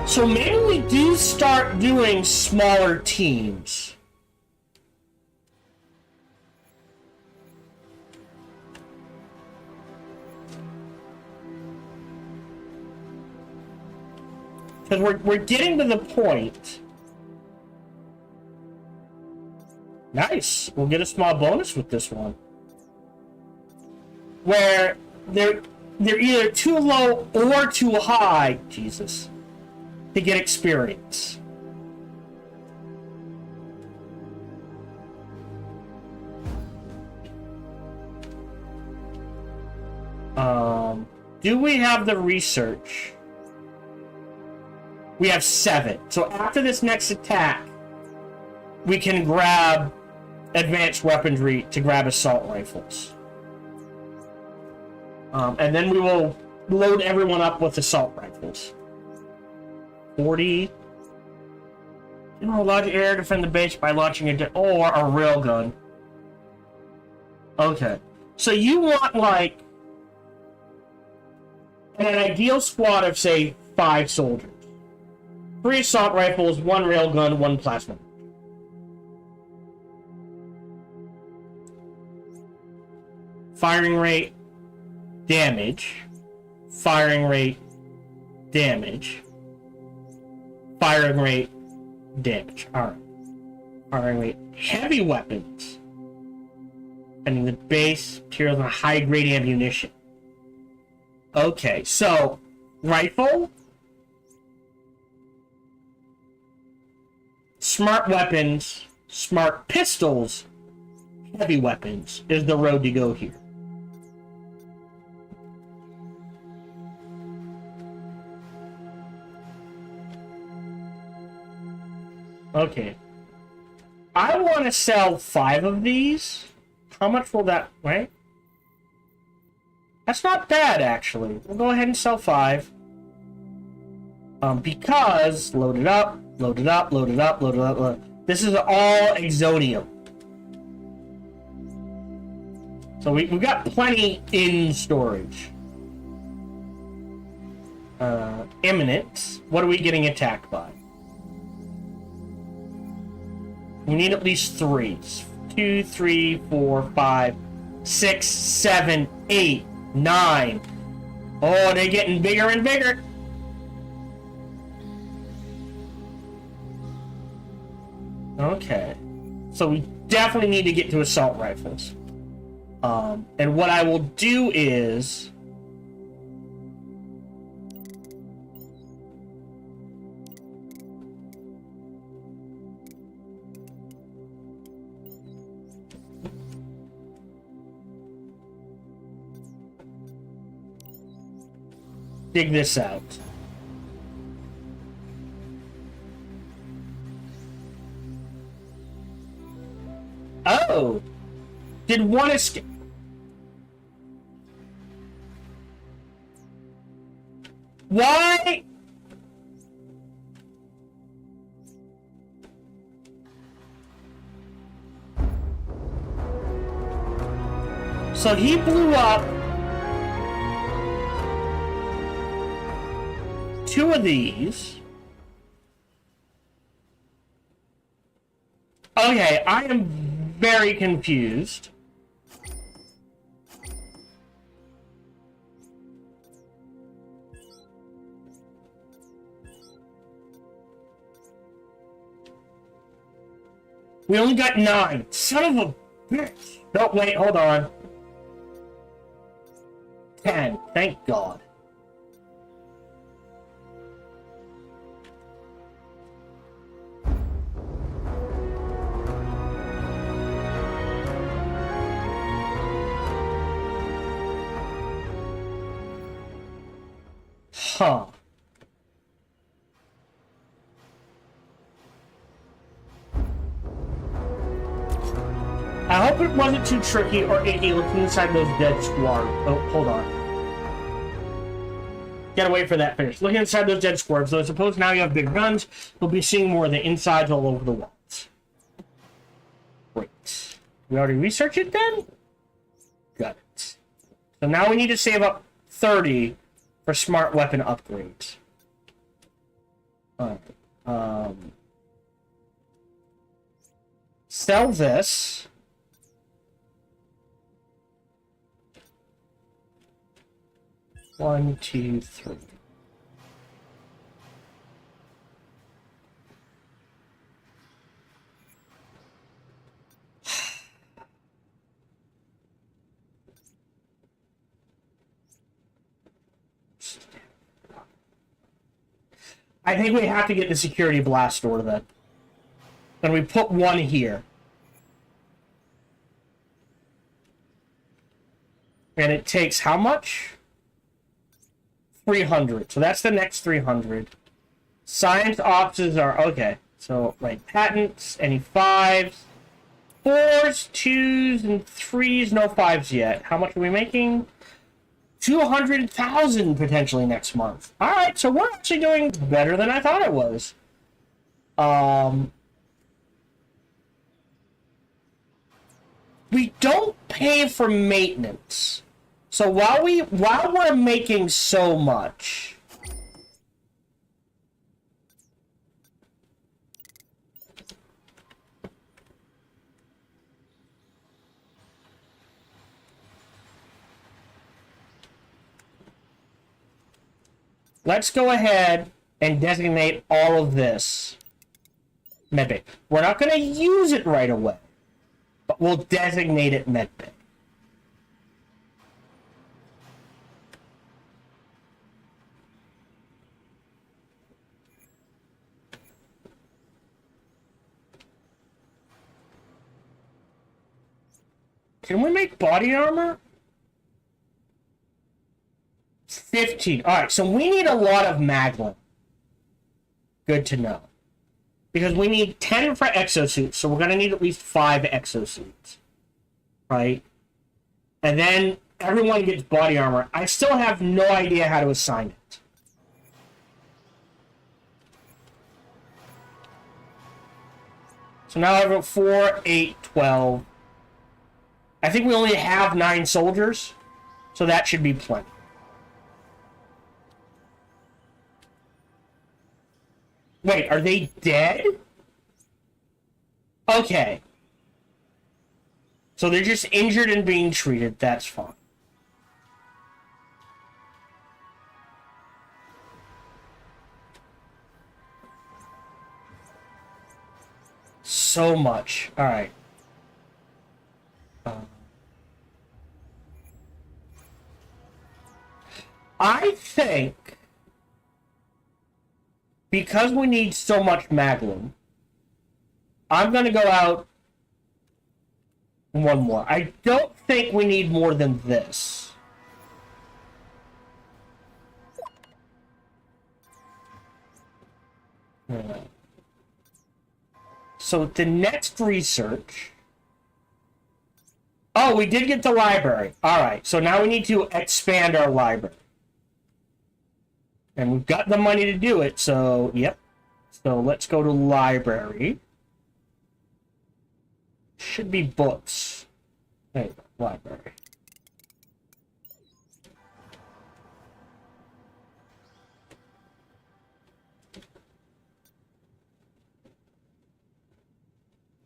So maybe we do start doing smaller teams. Because we're getting to the point. Nice. We'll get a small bonus with this one. Where they're either too low or too high, Jesus, to get experience. Do we have the research? We have 7. So after this next attack, we can grab advanced weaponry to grab assault rifles. And then we will load everyone up with assault rifles. 40. You know, launch air, defend the base by launching a railgun. Okay. So you want, like, an ideal squad of, say, 5 soldiers. 3 assault rifles, 1 railgun, 1 plasma. Firing rate, damage. Firing rate, damage. Firing rate, damage. Alright. Firing rate, heavy weapons. Spending the base, materials, and high-grade ammunition. Okay, so, rifle, smart weapons, smart pistols, heavy weapons is the road to go here. Okay. I want to sell 5 of these. How much will that, right? That's not bad, actually. We'll go ahead and sell 5. Because, load it up, load it up, load it up, load it up, load it up. This is all Exodium. So we've got plenty in storage. Imminent. What are we getting attacked by? We need at least 3. 2, 3, 4, 5, 6, 7, 8, 9. Oh, they're getting bigger and bigger. Okay. So we definitely need to get to assault rifles. And what I will do is... dig this out. Oh! Did one escape? Why? So he blew up 2 of these. Okay, I am very confused. We only got 9. Son of a bitch. No, wait, hold on. 10. Thank God. Huh. I hope it wasn't too tricky or icky looking inside those dead squads. Oh, hold on. Gotta wait for that to finish. Looking inside those dead squads, though I suppose now you have big guns, you'll be seeing more of the insides all over the walls. Great. We already researched it then? Got it. So now we need to save up 30 for smart weapon upgrades. Alright. Sell this. One, two, three. I think we have to get the security blast door then. And we put one here. And it takes how much? 300. So that's the next 300. Science offices are okay. So like patents, any 5s, 4s, 2s, and 3s, no 5s yet. How much are we making? 200,000 potentially next month. Alright, so we're actually doing better than I thought it was. We don't pay for maintenance. So while we're making so much, let's go ahead and designate all of this medbay. We're not going to use it right away, but we'll designate it medbay. Can we make body armor? 15. Alright, so we need a lot of Maglin. Good to know. Because we need 10 for exosuits, so we're going to need at least 5 exosuits. Right? And then everyone gets body armor. I still have no idea how to assign it. So now I've got 4, 8, 12. I think we only have 9 soldiers, so that should be plenty. Wait, are they dead? Okay. So they're just injured and being treated, that's fine. So much. Alright. I think because we need so much Maglum, I'm going to go out one more. I don't think we need more than this. So the next research... Oh, we did get the library. Alright, so now we need to expand our library. And we've got the money to do it, so, yep. So let's go to library. Should be books. Hey, library.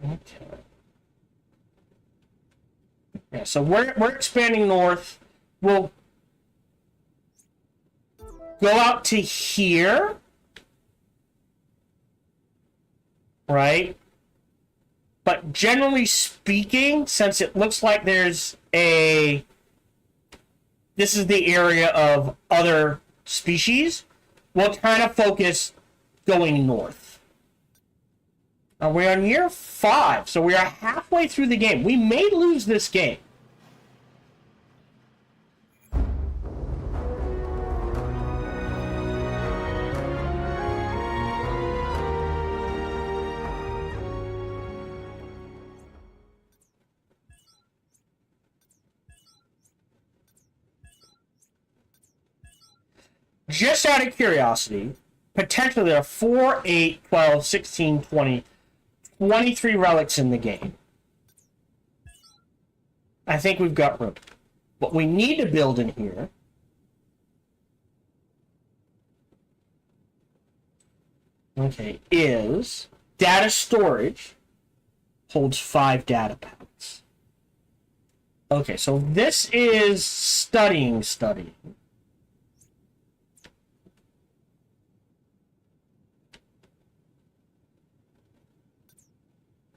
Okay. Yeah, so we're expanding north. We'll go out to here, right? But generally speaking, since it looks like there's a... This is the area of other species, we'll kind of focus going north. Now we're on year 5, so we are halfway through the game. We may lose this game. just out of curiosity, potentially there are 4, 8, 12, 16, 20, 23 relics in the game. I think we've got room. What we need to build in here is data storage holds 5 data packs. Okay, so this is studying.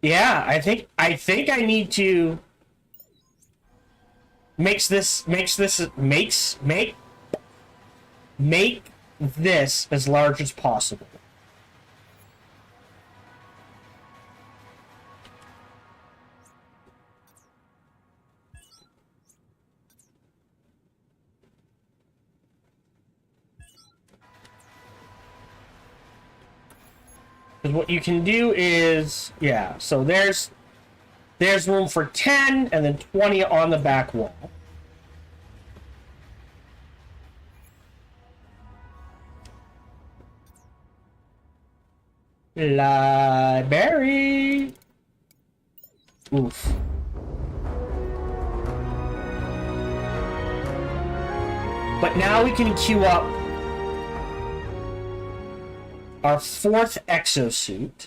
Yeah, I think I need to make this as large as possible. Because what you can do is, yeah, so there's room for 10 and then 20 on the back wall. Library. Oof. But now we can queue up our 4th exosuit.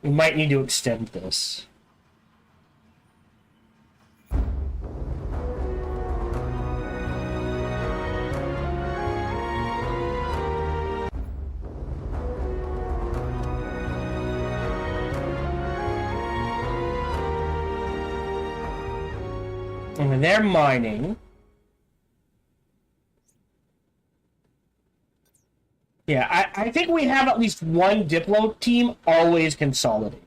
We might need to extend this. And when they're mining, yeah, I think we have at least one Diplo team always consolidate.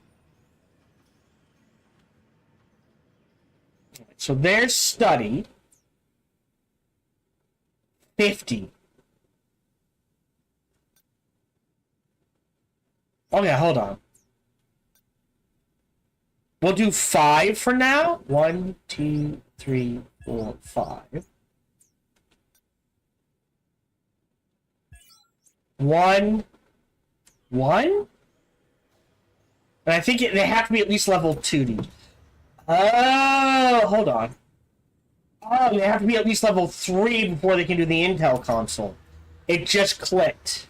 So there's study. 50. Oh yeah, hold on. We'll do 5 for now. 1, 2, 3, 4, 5. 1. And I think they have to be at least level 2. Oh, hold on. Oh, they have to be at least level 3 before they can do the Intel console. It just clicked.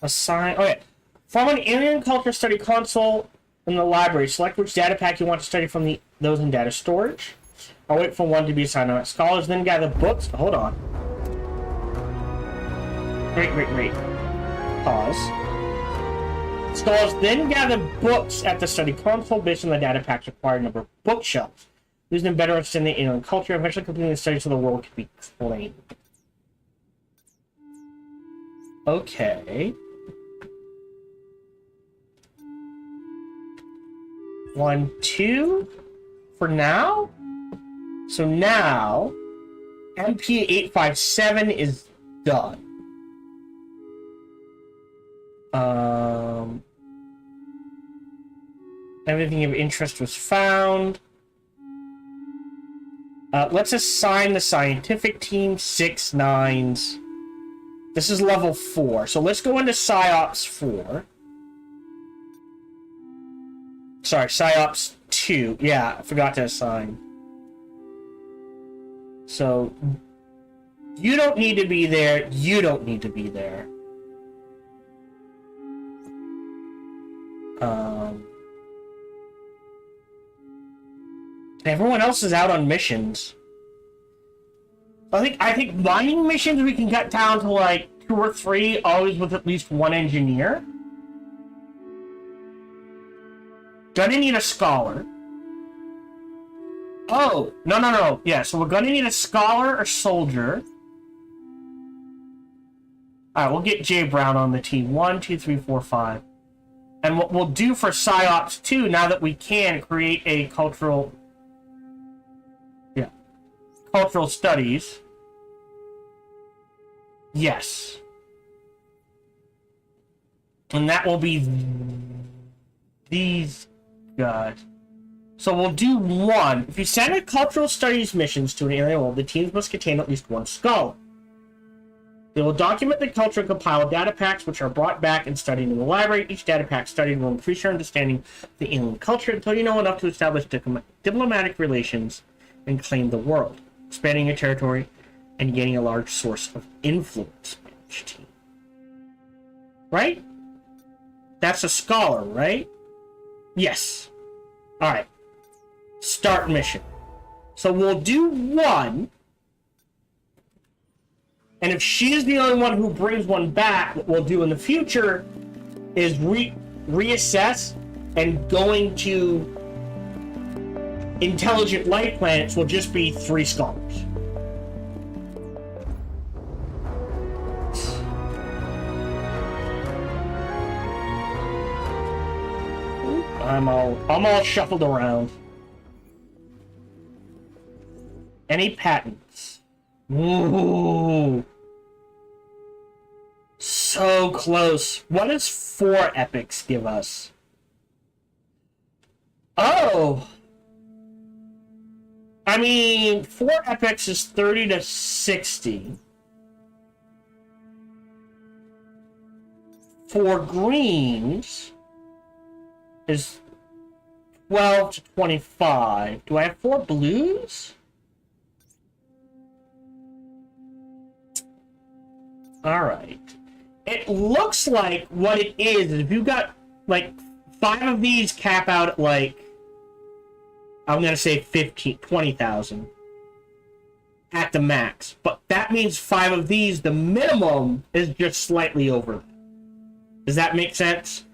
Assign. Okay. From an alien culture study console in the library, select which data pack you want to study from those in data storage. I'll wait for one to be assigned. Scholars then gather books. Hold on. Great. Pause. Scholars then gather books at the study console based on the data pack's required number of bookshelves. These them better understand the alien culture, eventually completing the study so the world can be explained. Okay. 1, 2 for now. So now MP857 is done. Everything of interest was found. Let's assign the scientific team 6 9s. This is level 4, so let's go into PsyOps 4. Sorry, PsyOps 2. Yeah, I forgot to assign. So, you don't need to be there. You don't need to be there. Everyone else is out on missions. I think mining missions we can cut down to like 2 or 3, always with at least 1 engineer. Gonna need a scholar. Oh, no. Yeah, so we're gonna need a scholar or soldier. Alright, we'll get Jay Brown on the team. 1, 2, 3, 4, 5. And what we'll do for PsyOps 2, now that we can create a cultural studies. Yes. And that will be these guys. So we'll do one. If you send a cultural studies missions to an alien world, the teams must contain at least one scholar. They will document the culture and compile data packs which are brought back and studied in the library. Each data pack studied will increase your understanding of the alien culture until you know enough to establish diplomatic relations and claim the world, expanding your territory and gaining a large source of influence. Right? That's a scholar, right? Yes. Alright. Start mission. So we'll do one. And if she's the only one who brings one back, what we'll do in the future is reassess, and going to intelligent life planets will just be 3 scholars. I'm all shuffled around. Any patents? Ooh. So close. What does 4 epics give us? Oh! I mean, 4 epics is 30 to 60. 4 greens is 12 to 25. Do I have 4 blues? Alright. It looks like what it is if you got, like, 5 of these cap out at, like, I'm gonna say 20,000 at the max. But that means 5 of these, the minimum is just slightly over. Does that make sense?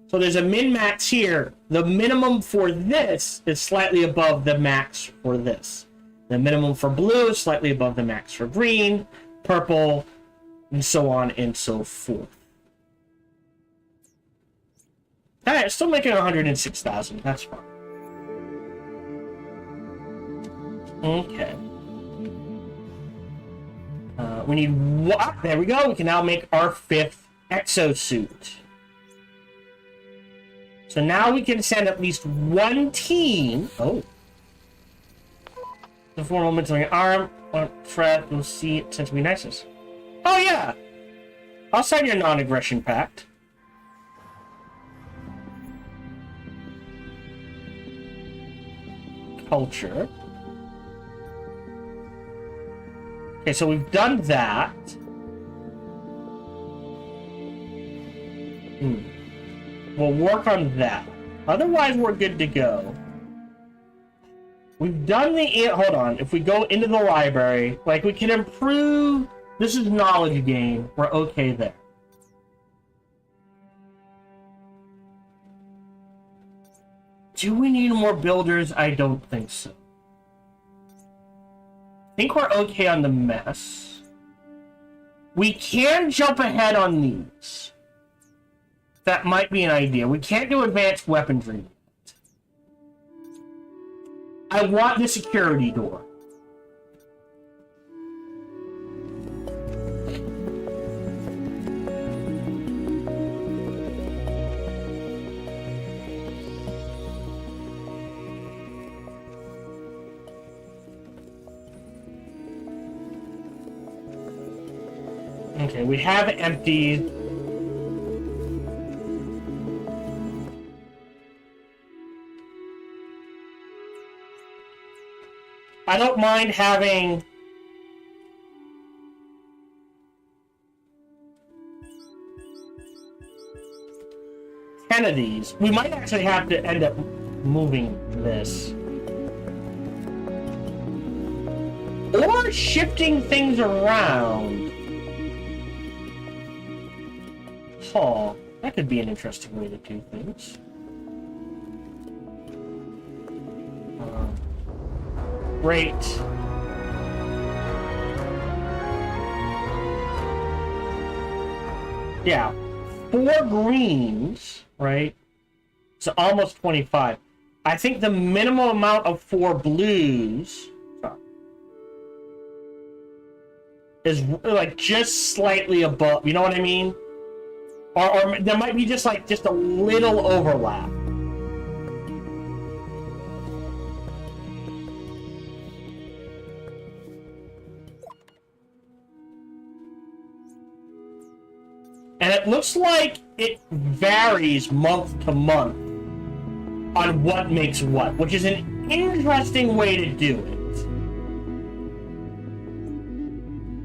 So there's a min-max here. The minimum for this is slightly above the max for this. The minimum for blue is slightly above the max for green, purple, and so on and so forth. Alright, still making 106,000. That's fine. Okay. We need what? There we go. We can now make our 5th exosuit. So now we can send at least 1 team. Oh. The form momentum on your arm. On threat, we'll see it tends to be nicest. Oh yeah! I'll sign your non-aggression pact. Culture. Okay, so we've done that. We'll work on that. Otherwise, we're good to go. We've done the... Hold on. If we go into the library, like, we can improve... This is knowledge gain. We're okay there. Do we need more builders? I don't think so. I think we're okay on the mess. We can jump ahead on these. That might be an idea. We can't do advanced weaponry. I want the security door. Okay, we have emptied. I don't mind having... ten of these. We might actually have to end up moving this. Or shifting things around. Huh. That could be an interesting way to do things. Great. Yeah. 4 greens, right? So almost 25. I think the minimum amount of 4 blues is like just slightly above. You know what I mean? Or there might be just a little overlap. And it looks like it varies month to month on what makes what, which is an interesting way to do it.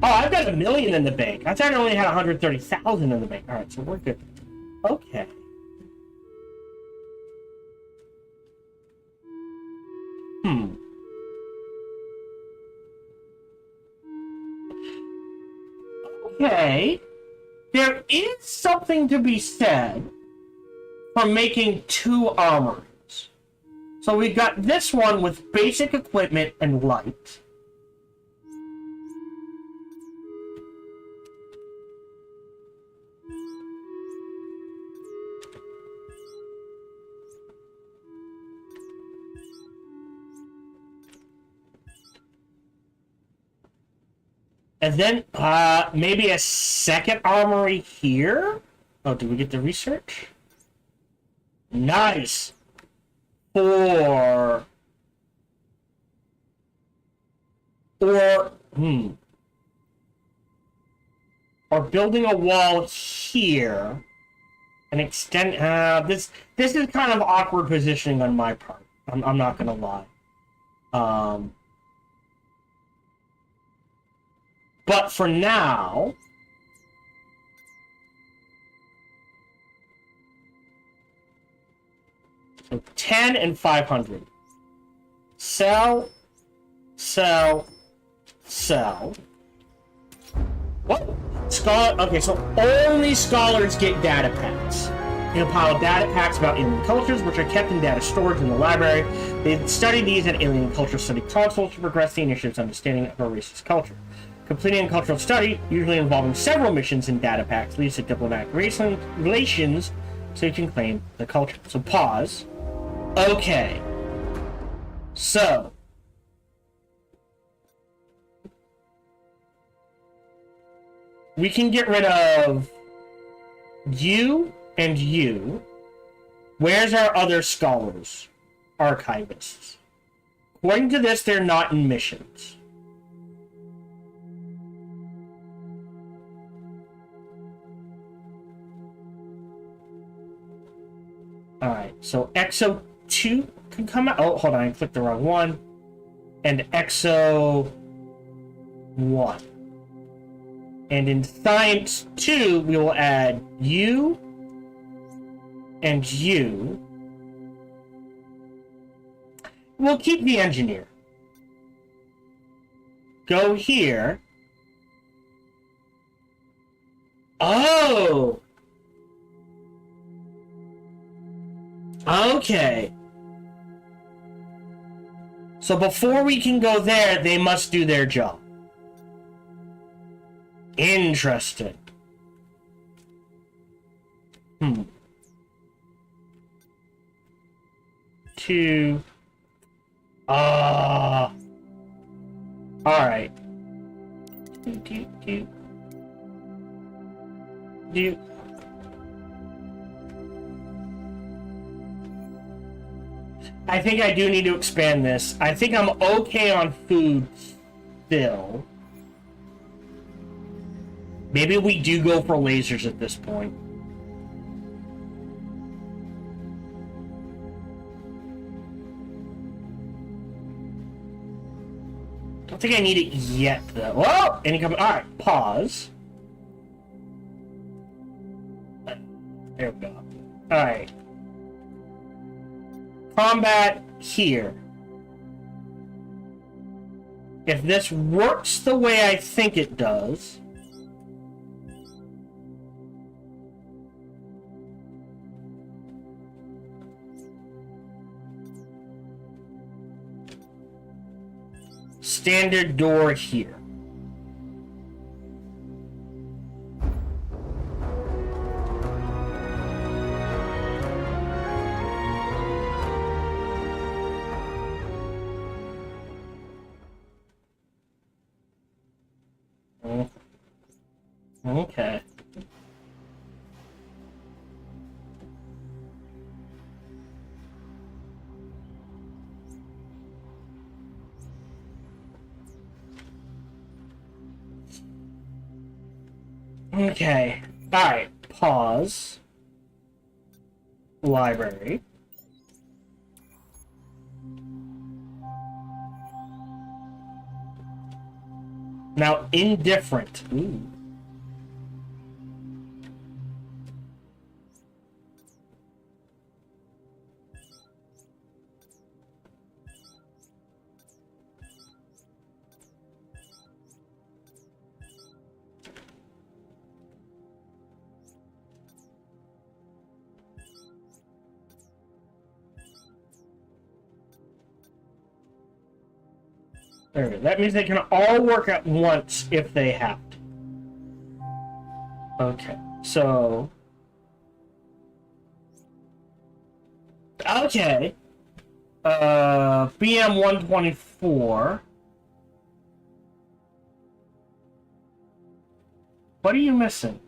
Oh, I've got $1 million in the bank. I thought I only had 130,000 in the bank. All right, so we're good. Okay. Okay. There is something to be said for making 2 armories. So we've got this one with basic equipment and light. And then, maybe a second armory here? Oh, did we get the research? Nice! Or building a wall here and extend, this is kind of awkward positioning on my part. I'm not gonna lie. But for now, so 10 and 500. Sell, sell, sell. What? Scholar. Okay, so only scholars get data packs. In a pile of data packs about alien cultures, which are kept in data storage in the library. They study these at Alien Culture Study consoles to progress the initiative's understanding of our race's culture. Completing a cultural study, usually involving several missions and data packs, leads to diplomatic relations so you can claim the culture. So pause. Okay. So. We can get rid of you and you. Where's our other scholars? Archivists. According to this, they're not in missions. Alright, so Exo 2 can come out. Oh, hold on, I clicked the wrong one. And Exo 1. And in Science 2, we will add you and you. We'll keep the engineer. Go here. Oh! Okay. So before we can go there, they must do their job. Interesting. Two. Alright. Do. I think I do need to expand this. I think I'm okay on food still. Maybe we do go for lasers at this point. Don't think I need it yet, though. Whoa! Any coming? Alright, pause. There we go. Alright. Combat here. If this works the way I think it does... Standard door here. Okay. Okay. Alright. Pause. Library. Now, indifferent. Ooh. There we go. That means they can all work at once if they have to. Okay, so... Okay. BM 124. What are you missing?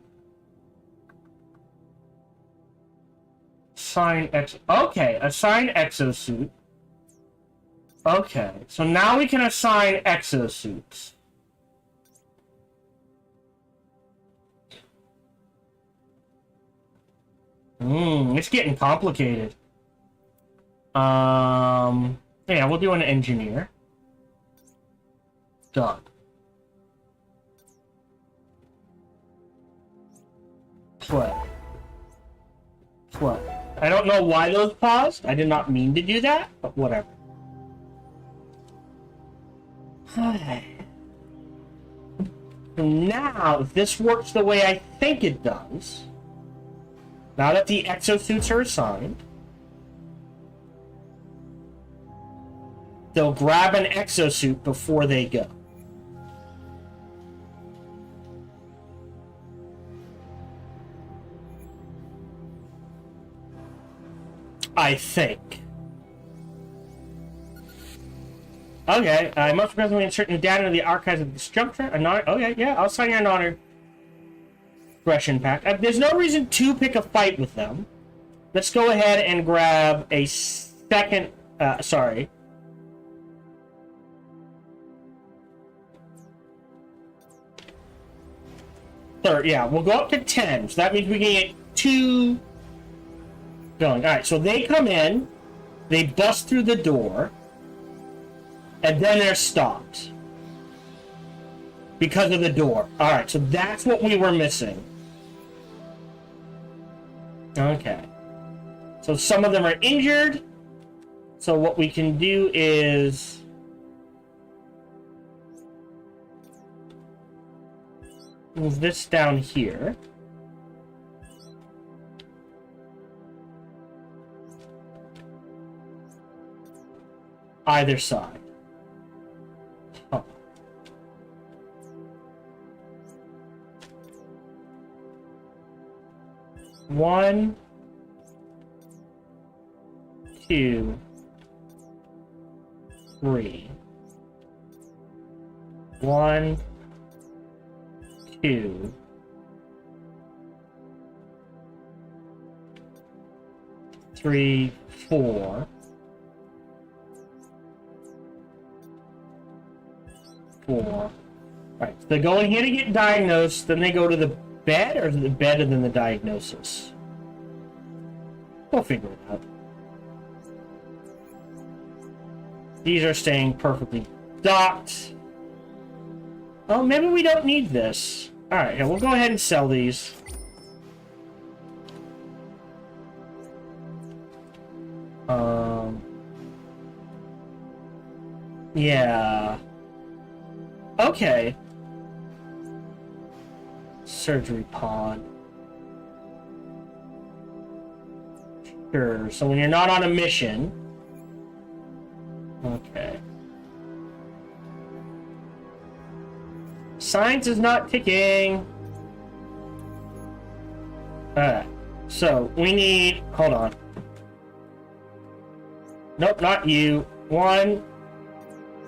Assign Okay, assign exosuit. Okay, so now we can assign exosuits. It's getting complicated. Yeah, we'll do an engineer. Done. Play. Play. I don't know why those paused. I did not mean to do that, but whatever. Now, if this works the way I think it does, now that the exosuits are assigned, they'll grab an exosuit before they go. I think. Okay, I must presently insert new data into the archives of this juncture. Okay, yeah, I'll sign your non-aggression pact. There's no reason to pick a fight with them. Let's go ahead and grab a second. Sorry. Third, yeah, we'll go up to 10. So that means we can get 2 going. Alright, so they come in, they bust through the door, and then they're stopped. Because of the door. Alright, so that's what we were missing. Okay. So some of them are injured. So what we can do is... move this down here. Either side. Huh. One, 2, 3. 1, 2. 3, 4. 4. Right, so they go in here to get diagnosed, then they go to the bed, or the bed and then the diagnosis? We'll figure it out. These are staying perfectly docked. Oh, maybe we don't need this. Alright, yeah, we'll go ahead and sell these. Yeah. Okay. Surgery pod. Sure, so when you're not on a mission... Okay. Science is not ticking. Alright. So, we need... Hold on. Nope, not you. 1,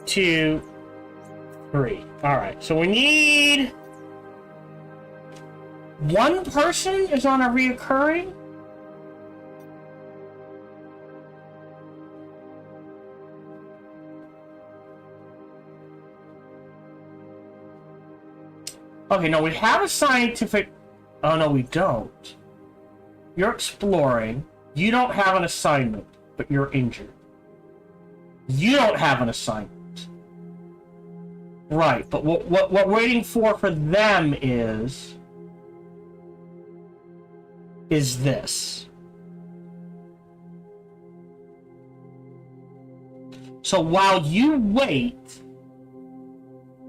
2, 3. Alright, so we need... One person is on a reoccurring? Okay, no, we have a scientific... Oh, no, we don't. You're exploring. You don't have an assignment, but you're injured. You don't have an assignment. Right, but what we're waiting for them is this. So while you wait...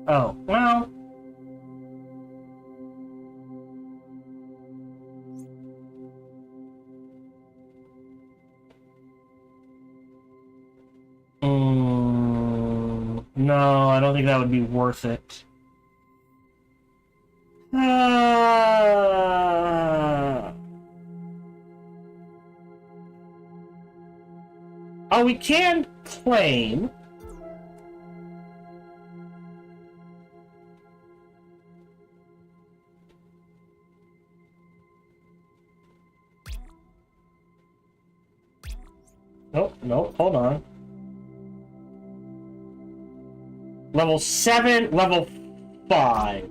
Oh, well... No, I don't think that would be worth it. Oh, we can claim. Nope, hold on. Level 7, level 5.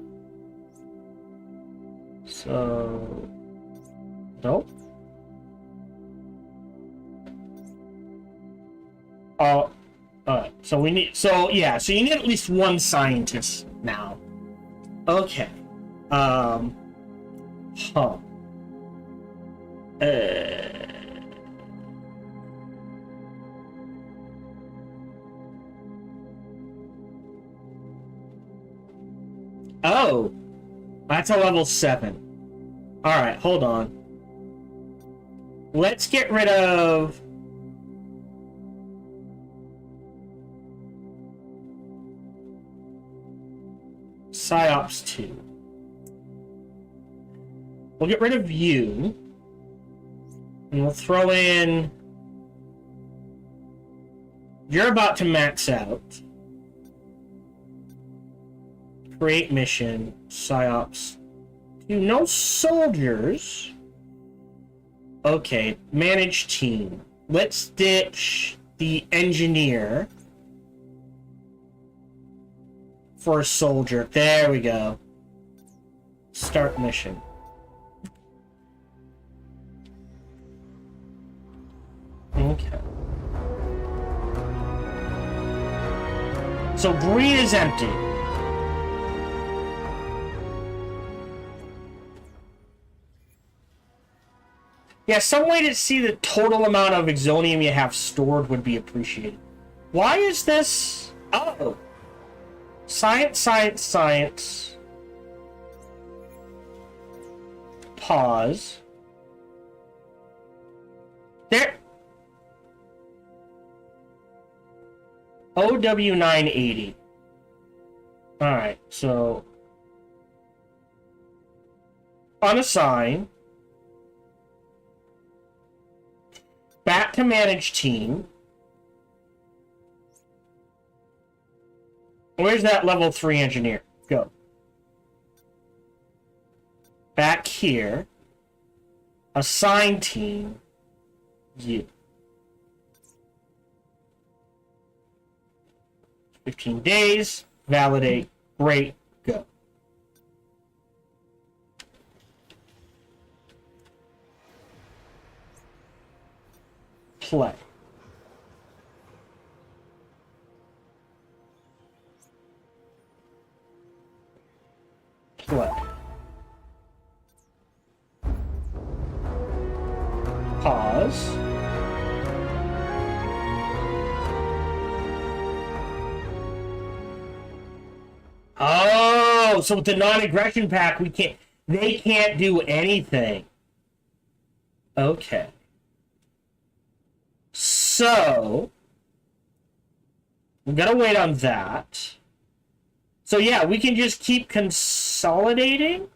So... Nope. Oh, alright. So we need... So, yeah. So you need at least one scientist now. Okay. Huh. Oh! That's a level 7. Alright, hold on. Let's get rid of... Psyops 2. We'll get rid of you. And we'll throw in... You're about to max out. Create mission. Psyops 2. No soldiers. Okay, manage team. Let's ditch the engineer for a soldier. There we go. Start mission. Okay. So green is empty. Yeah, some way to see the total amount of Exonium you have stored would be appreciated. Why is this? Oh. Science, science, science. Pause. There. OW980. Alright, so. Unassign. Back to manage team. Where's that level 3 engineer? Go. Back here. Assign team. You. 15 days. Validate. Great. Go. Play. Play. Pause. Oh, so with the non-aggression pack, they can't do anything. Okay. So, we gotta wait on that. So yeah, we can just keep consolidating.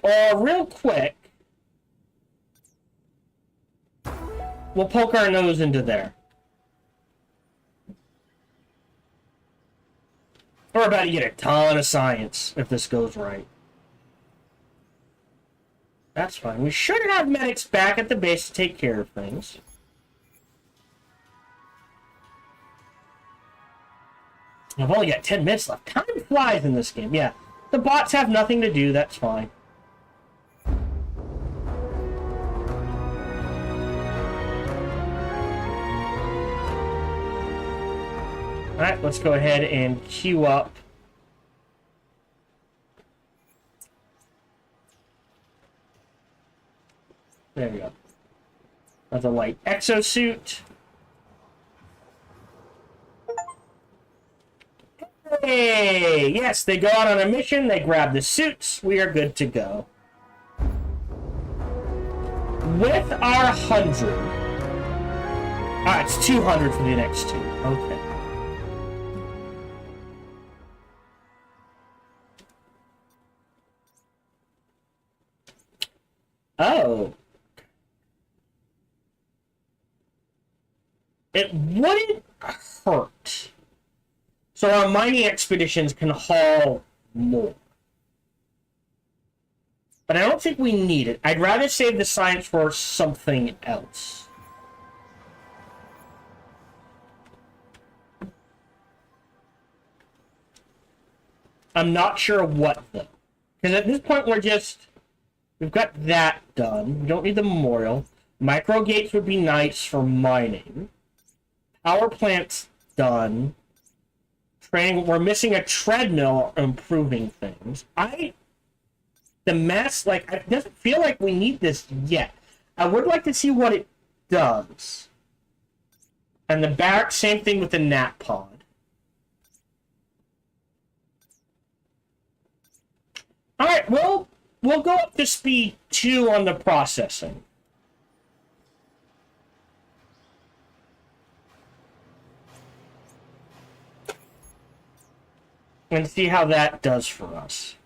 Or real quick, we'll poke our nose into there. We're about to get a ton of science if this goes right. That's fine. We should have medics back at the base to take care of things. I've only got 10 minutes left. Time flies in this game. Yeah, the bots have nothing to do. That's fine. Alright, let's go ahead and queue up. There we go. Another light exosuit. Hey! Yes, they go out on a mission, they grab the suits, we are good to go. With our 100... Ah, it's 200 for the next two. Okay. Oh. It wouldn't hurt. So our mining expeditions can haul more. But I don't think we need it. I'd rather save the science for something else. I'm not sure what, though. Because at this point, we've got that done. We don't need the memorial. Micro gates would be nice for mining. Power plant's done. Training, we're missing a treadmill improving things. The mess, like, it doesn't feel like we need this yet. I would like to see what it does. And the barracks, same thing with the nap pod. Alright, we'll go up to speed 2 on the processing. And see how that does for us.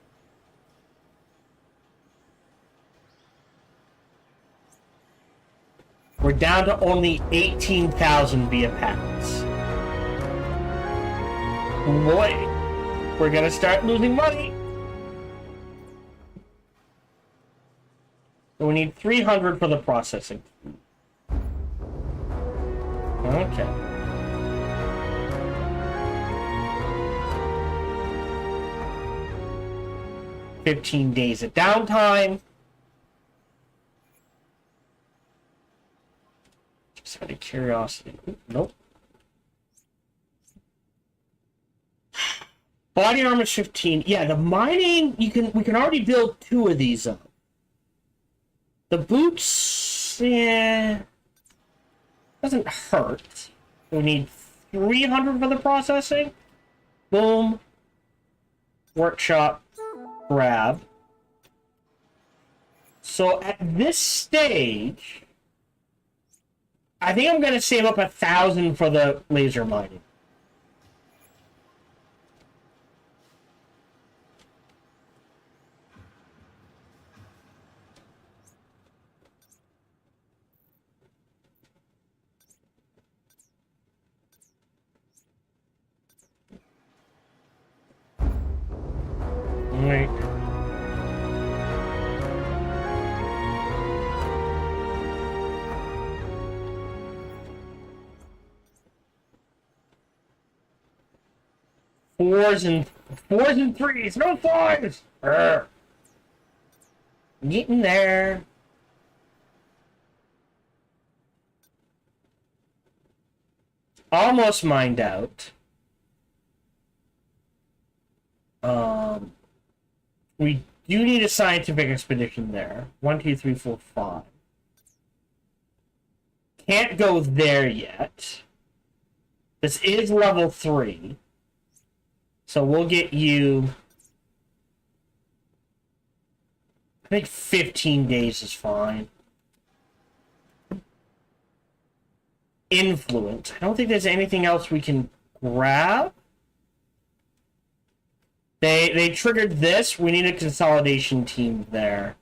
We're down to only 18,000 via patents. Boy, we're gonna start losing money. So we need 300 for the processing. Okay. $15 days of downtime. Just out of curiosity. Nope. Body armor 15. Yeah, the mining we can already build 2 of these up. The boots, yeah, doesn't hurt. We need 300 for the processing. Boom. Workshop. Grab. So at this stage, I think I'm going to save up 1,000 for the laser mining. Right. Fours and threes, no fives. Getting there. Almost mined out. We do need a scientific expedition there. 1, 2, 3, 4, 5. Can't go there yet. This is level 3. So we'll get you... I think 15 days is fine. Influence. I don't think there's anything else we can grab. They triggered this. We need a consolidation team there.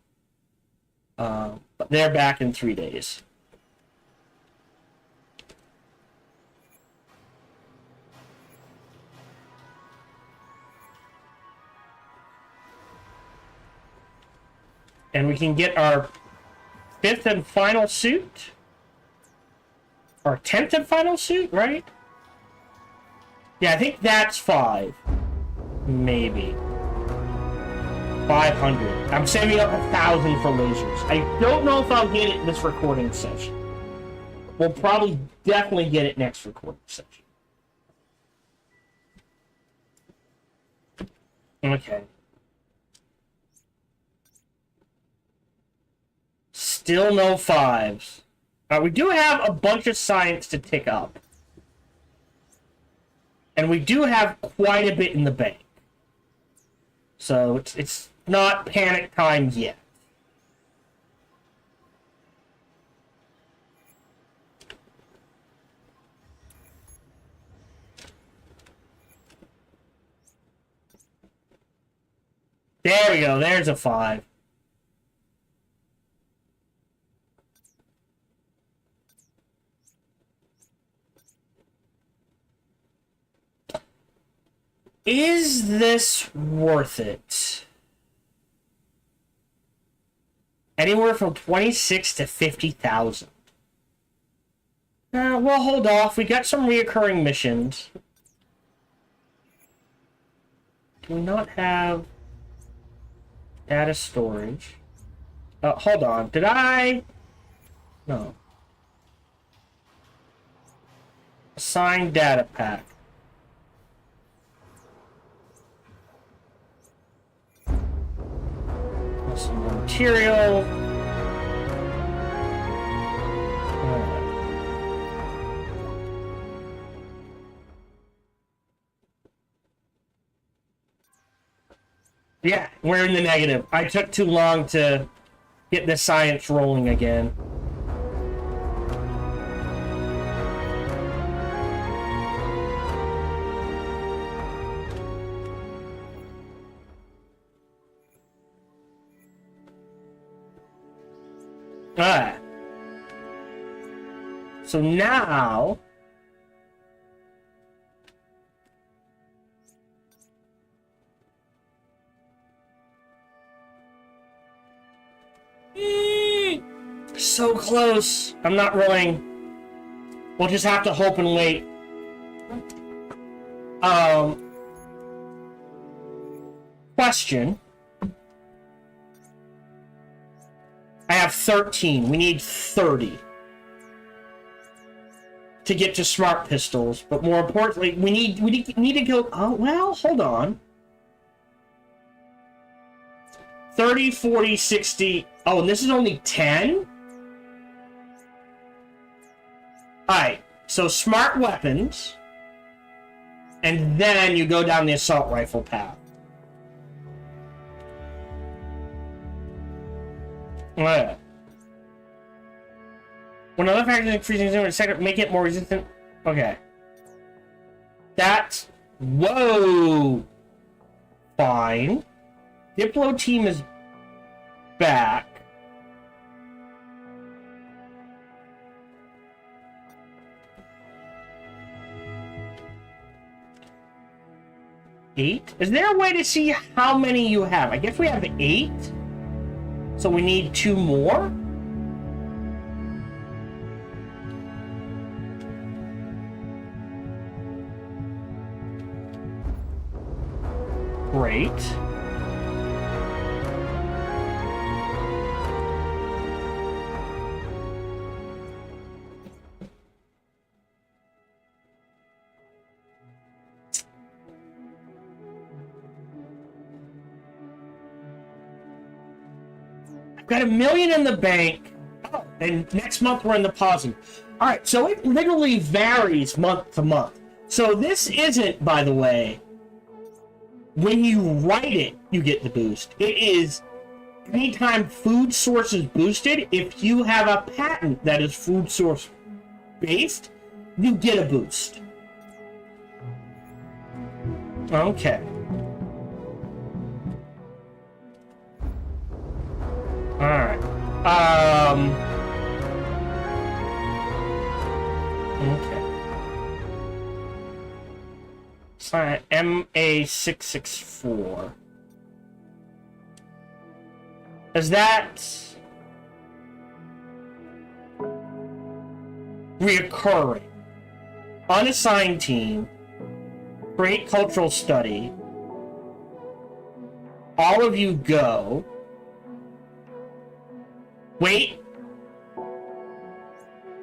But they're back in 3 days. And we can get our 5th and final suit. Our 10th and final suit, right? Yeah, I think that's 5. Maybe. 500. I'm saving up 1,000 for lasers. I don't know if I'll get it this recording session. We'll probably definitely get it next recording session. Okay. Still no 5s. We do have a bunch of science to tick up. And we do have quite a bit in the bank. So it's not panic time yet. There we go. There's a 5. Is this worth it? Anywhere from 26 to 50,000. We'll hold off. We got some reoccurring missions. Do we not have data storage? Hold on. Did I? No. Assign data pack. Some more material. Yeah, we're in the negative. I took too long to get the science rolling again. Alright. So now... So close. I'm not rolling. We'll just have to hope and wait. Question. I have 13. We need 30 to get to smart pistols, but more importantly, we need to go. Oh well, hold on. 30, 40, 60. Oh, and this is only 10? Alright, so smart weapons. And then you go down the assault rifle path. Alright. When other factors increasing in the sector make it more resistant. Okay. That's. Whoa! Fine. Diplo team is back. Eight? Is there a way to see how many you have? I guess we have 8. So we need 2 more? Great. Got $1 million in the bank. Oh, and next month we're in the positive. All right, so it literally varies month to month. So this isn't, by the way, when you write it, you get the boost. It is anytime food source is boosted. If you have a patent that is food source based, you get a boost. Okay. Alright. Okay. Sign MA664. Is that reoccurring? Unassigned team. create cultural study. All of you go. Wait.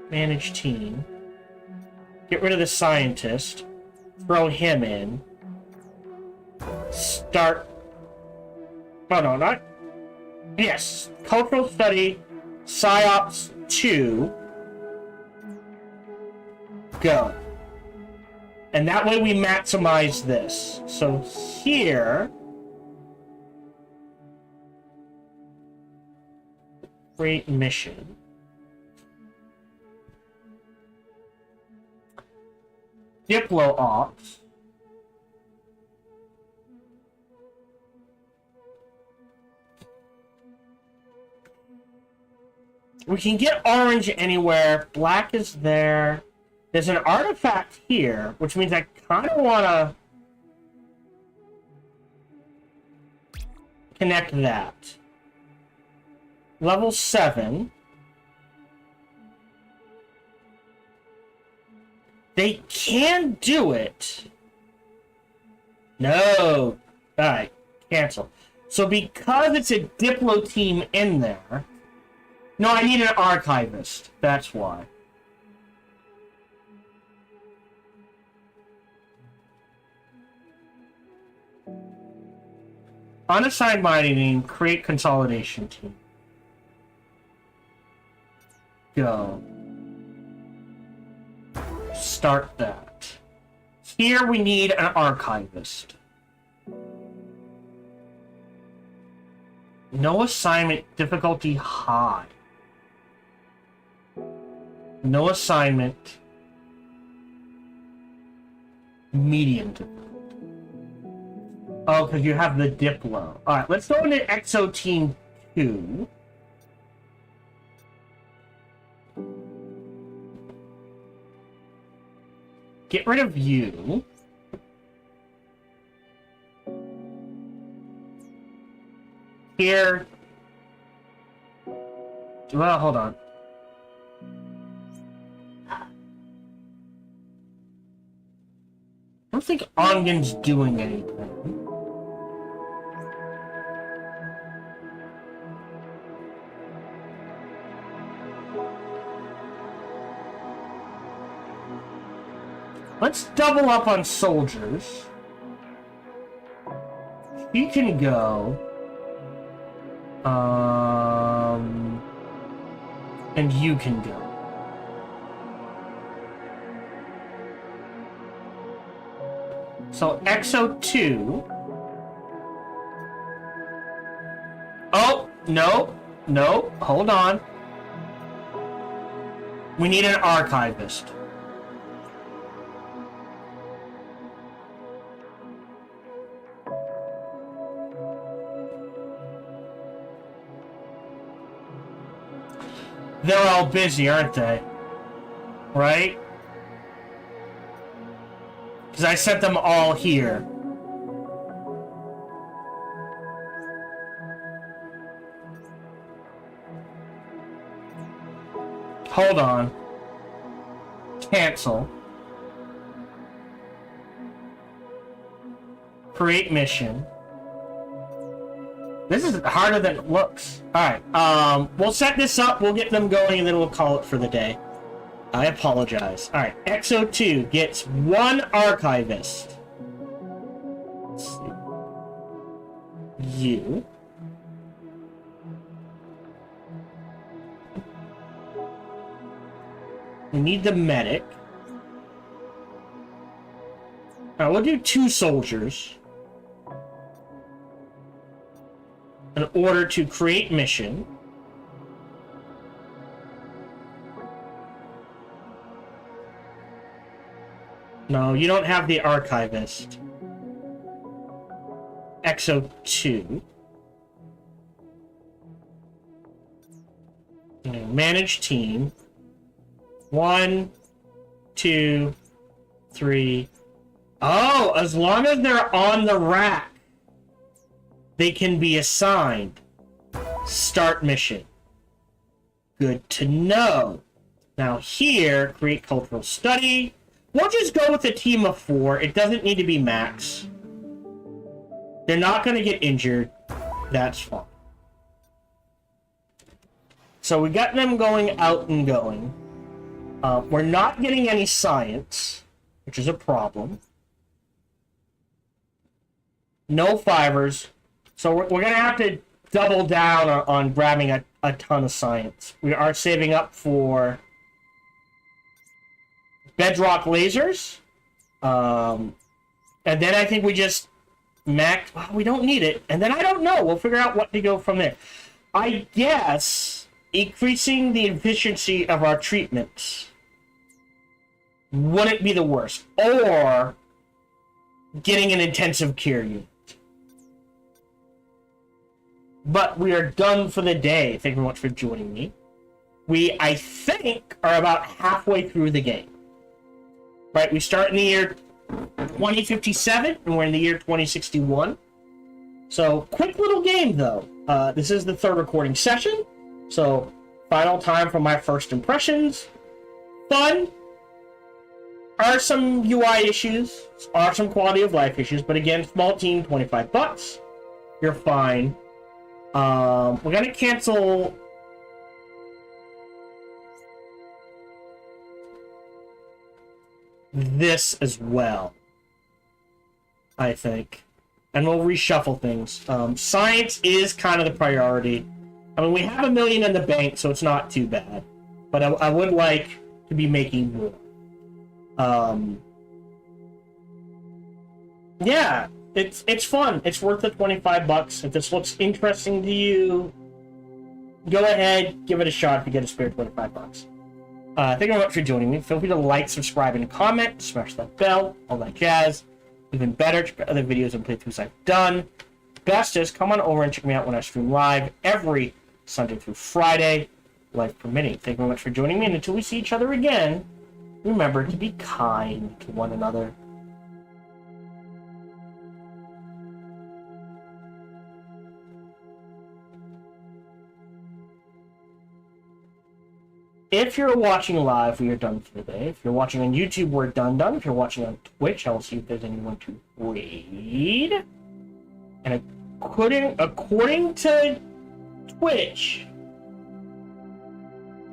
Manage team. Get rid of the scientist. Throw him in. Start. Oh no, not. Yes. Cultural study. PsyOps 2. Go. And that way we maximize this. So here. Create mission. Diplo Ops. We can get orange anywhere. Black is there. There's an artifact here, which means I kind of want to connect that. Level 7. They can do it. No. Alright, cancel. So because it's a Diplo team in there... No, I need an archivist. That's why. Unassigned mining, create consolidation team. Go. Start that. Here we need an archivist. No assignment, difficulty high. No assignment, medium difficulty. Oh, because you have the Diplo. Alright, let's go into Exo Team 2. Get rid of you. Here. Well, hold on. I don't think Ongen's doing anything. Let's double up on soldiers. You can go. And you can go. So Exo 2. Oh, no, no, hold on. We need an archivist. They're all busy, aren't they? Right? Because I sent them all here. Hold on. Cancel. Create mission. This is harder than it looks. Alright, we'll set this up, we'll get them going, and then we'll call it for the day. I apologize. Alright, Exo 2 gets one archivist. Let's see. You. We need the medic. Alright, we'll do 2 soldiers. In order to create mission. No, you don't have the archivist. Exo 2. Manage team. 1, 2, 3. Oh, as long as they're on the rack, they can be assigned. Start mission. Good to know. Now here, create cultural study. We'll just go with a team of 4. It doesn't need to be max. They're not going to get injured. That's fine. So we got them going out and going. We're not getting any science, which is a problem. No fibers. So we're going to have to double down on grabbing a ton of science. We are saving up for bedrock lasers. And then I think we just max. Well, we don't need it. And then I don't know. We'll figure out what to go from there. I guess increasing the efficiency of our treatments wouldn't be the worst. Or getting an intensive care unit. But we are done for the day. Thank you very much for joining me. We, I think, are about halfway through the game. Right, we start in the year 2057, and we're in the year 2061. So, quick little game, though. This is the 3rd recording session. So, final time for my first impressions. Fun. Are some UI issues. Are some quality of life issues. But again, small team, $25. You're fine. We're going to cancel... this as well, I think. And we'll reshuffle things. Science is kind of the priority. I mean, we have $1 million in the bank, so it's not too bad. But I would like to be making more. Yeah, it's fun. It's worth the $25. If this looks interesting to you, go ahead, give it a shot if you get a spare $25. Thank you very much for joining me. Feel free to like, subscribe, and comment. Smash that bell, all that jazz. Even better, check out other videos and playthroughs I've done. Best is, come on over and check me out when I stream live every Sunday through Friday, life permitting. Thank you very much for joining me, and until we see each other again, remember to be kind to one another. If you're watching live, we are done for the day. If you're watching on YouTube, we're done. If you're watching on Twitch, I'll see if there's anyone to raid. And according to Twitch,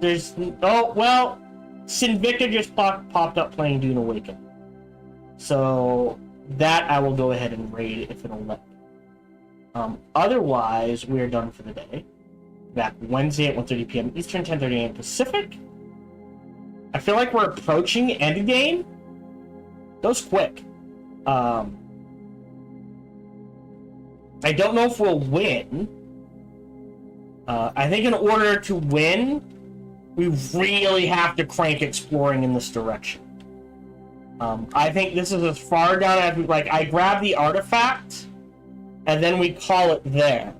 there's... oh, well, Sinvicta just popped up playing Dune Awaken. So, that I will go ahead and raid if it'll let me. Otherwise, we are done for the day. Back Wednesday at 1:30 p.m. Eastern, 10:30 a.m. Pacific. I feel like we're approaching endgame. Goes quick. I don't know if we'll win. I think in order to win, we really have to crank exploring in this direction. I think this is as far down as we, like, I grab the artifact, and then we call it there.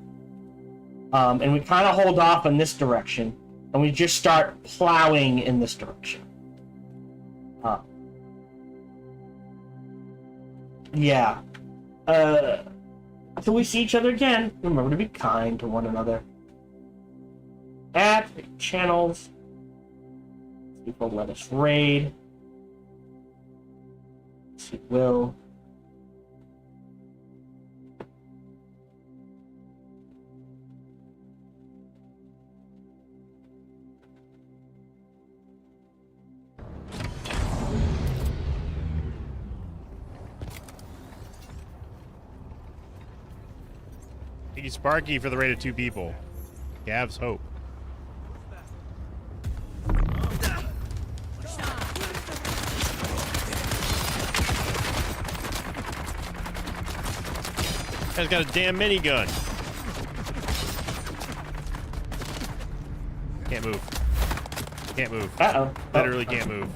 And we kind of hold off in this direction, and we just start plowing in this direction. Yeah. Until we see each other again, remember to be kind to one another. Add channels. People let us raid. Yes, it will. He's Sparky for the rate of 2 people. Gav's hope. Guy's got a damn minigun. Can't move. Can't move. Uh-oh. Literally can't move.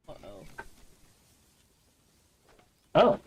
Uh-oh. Oh.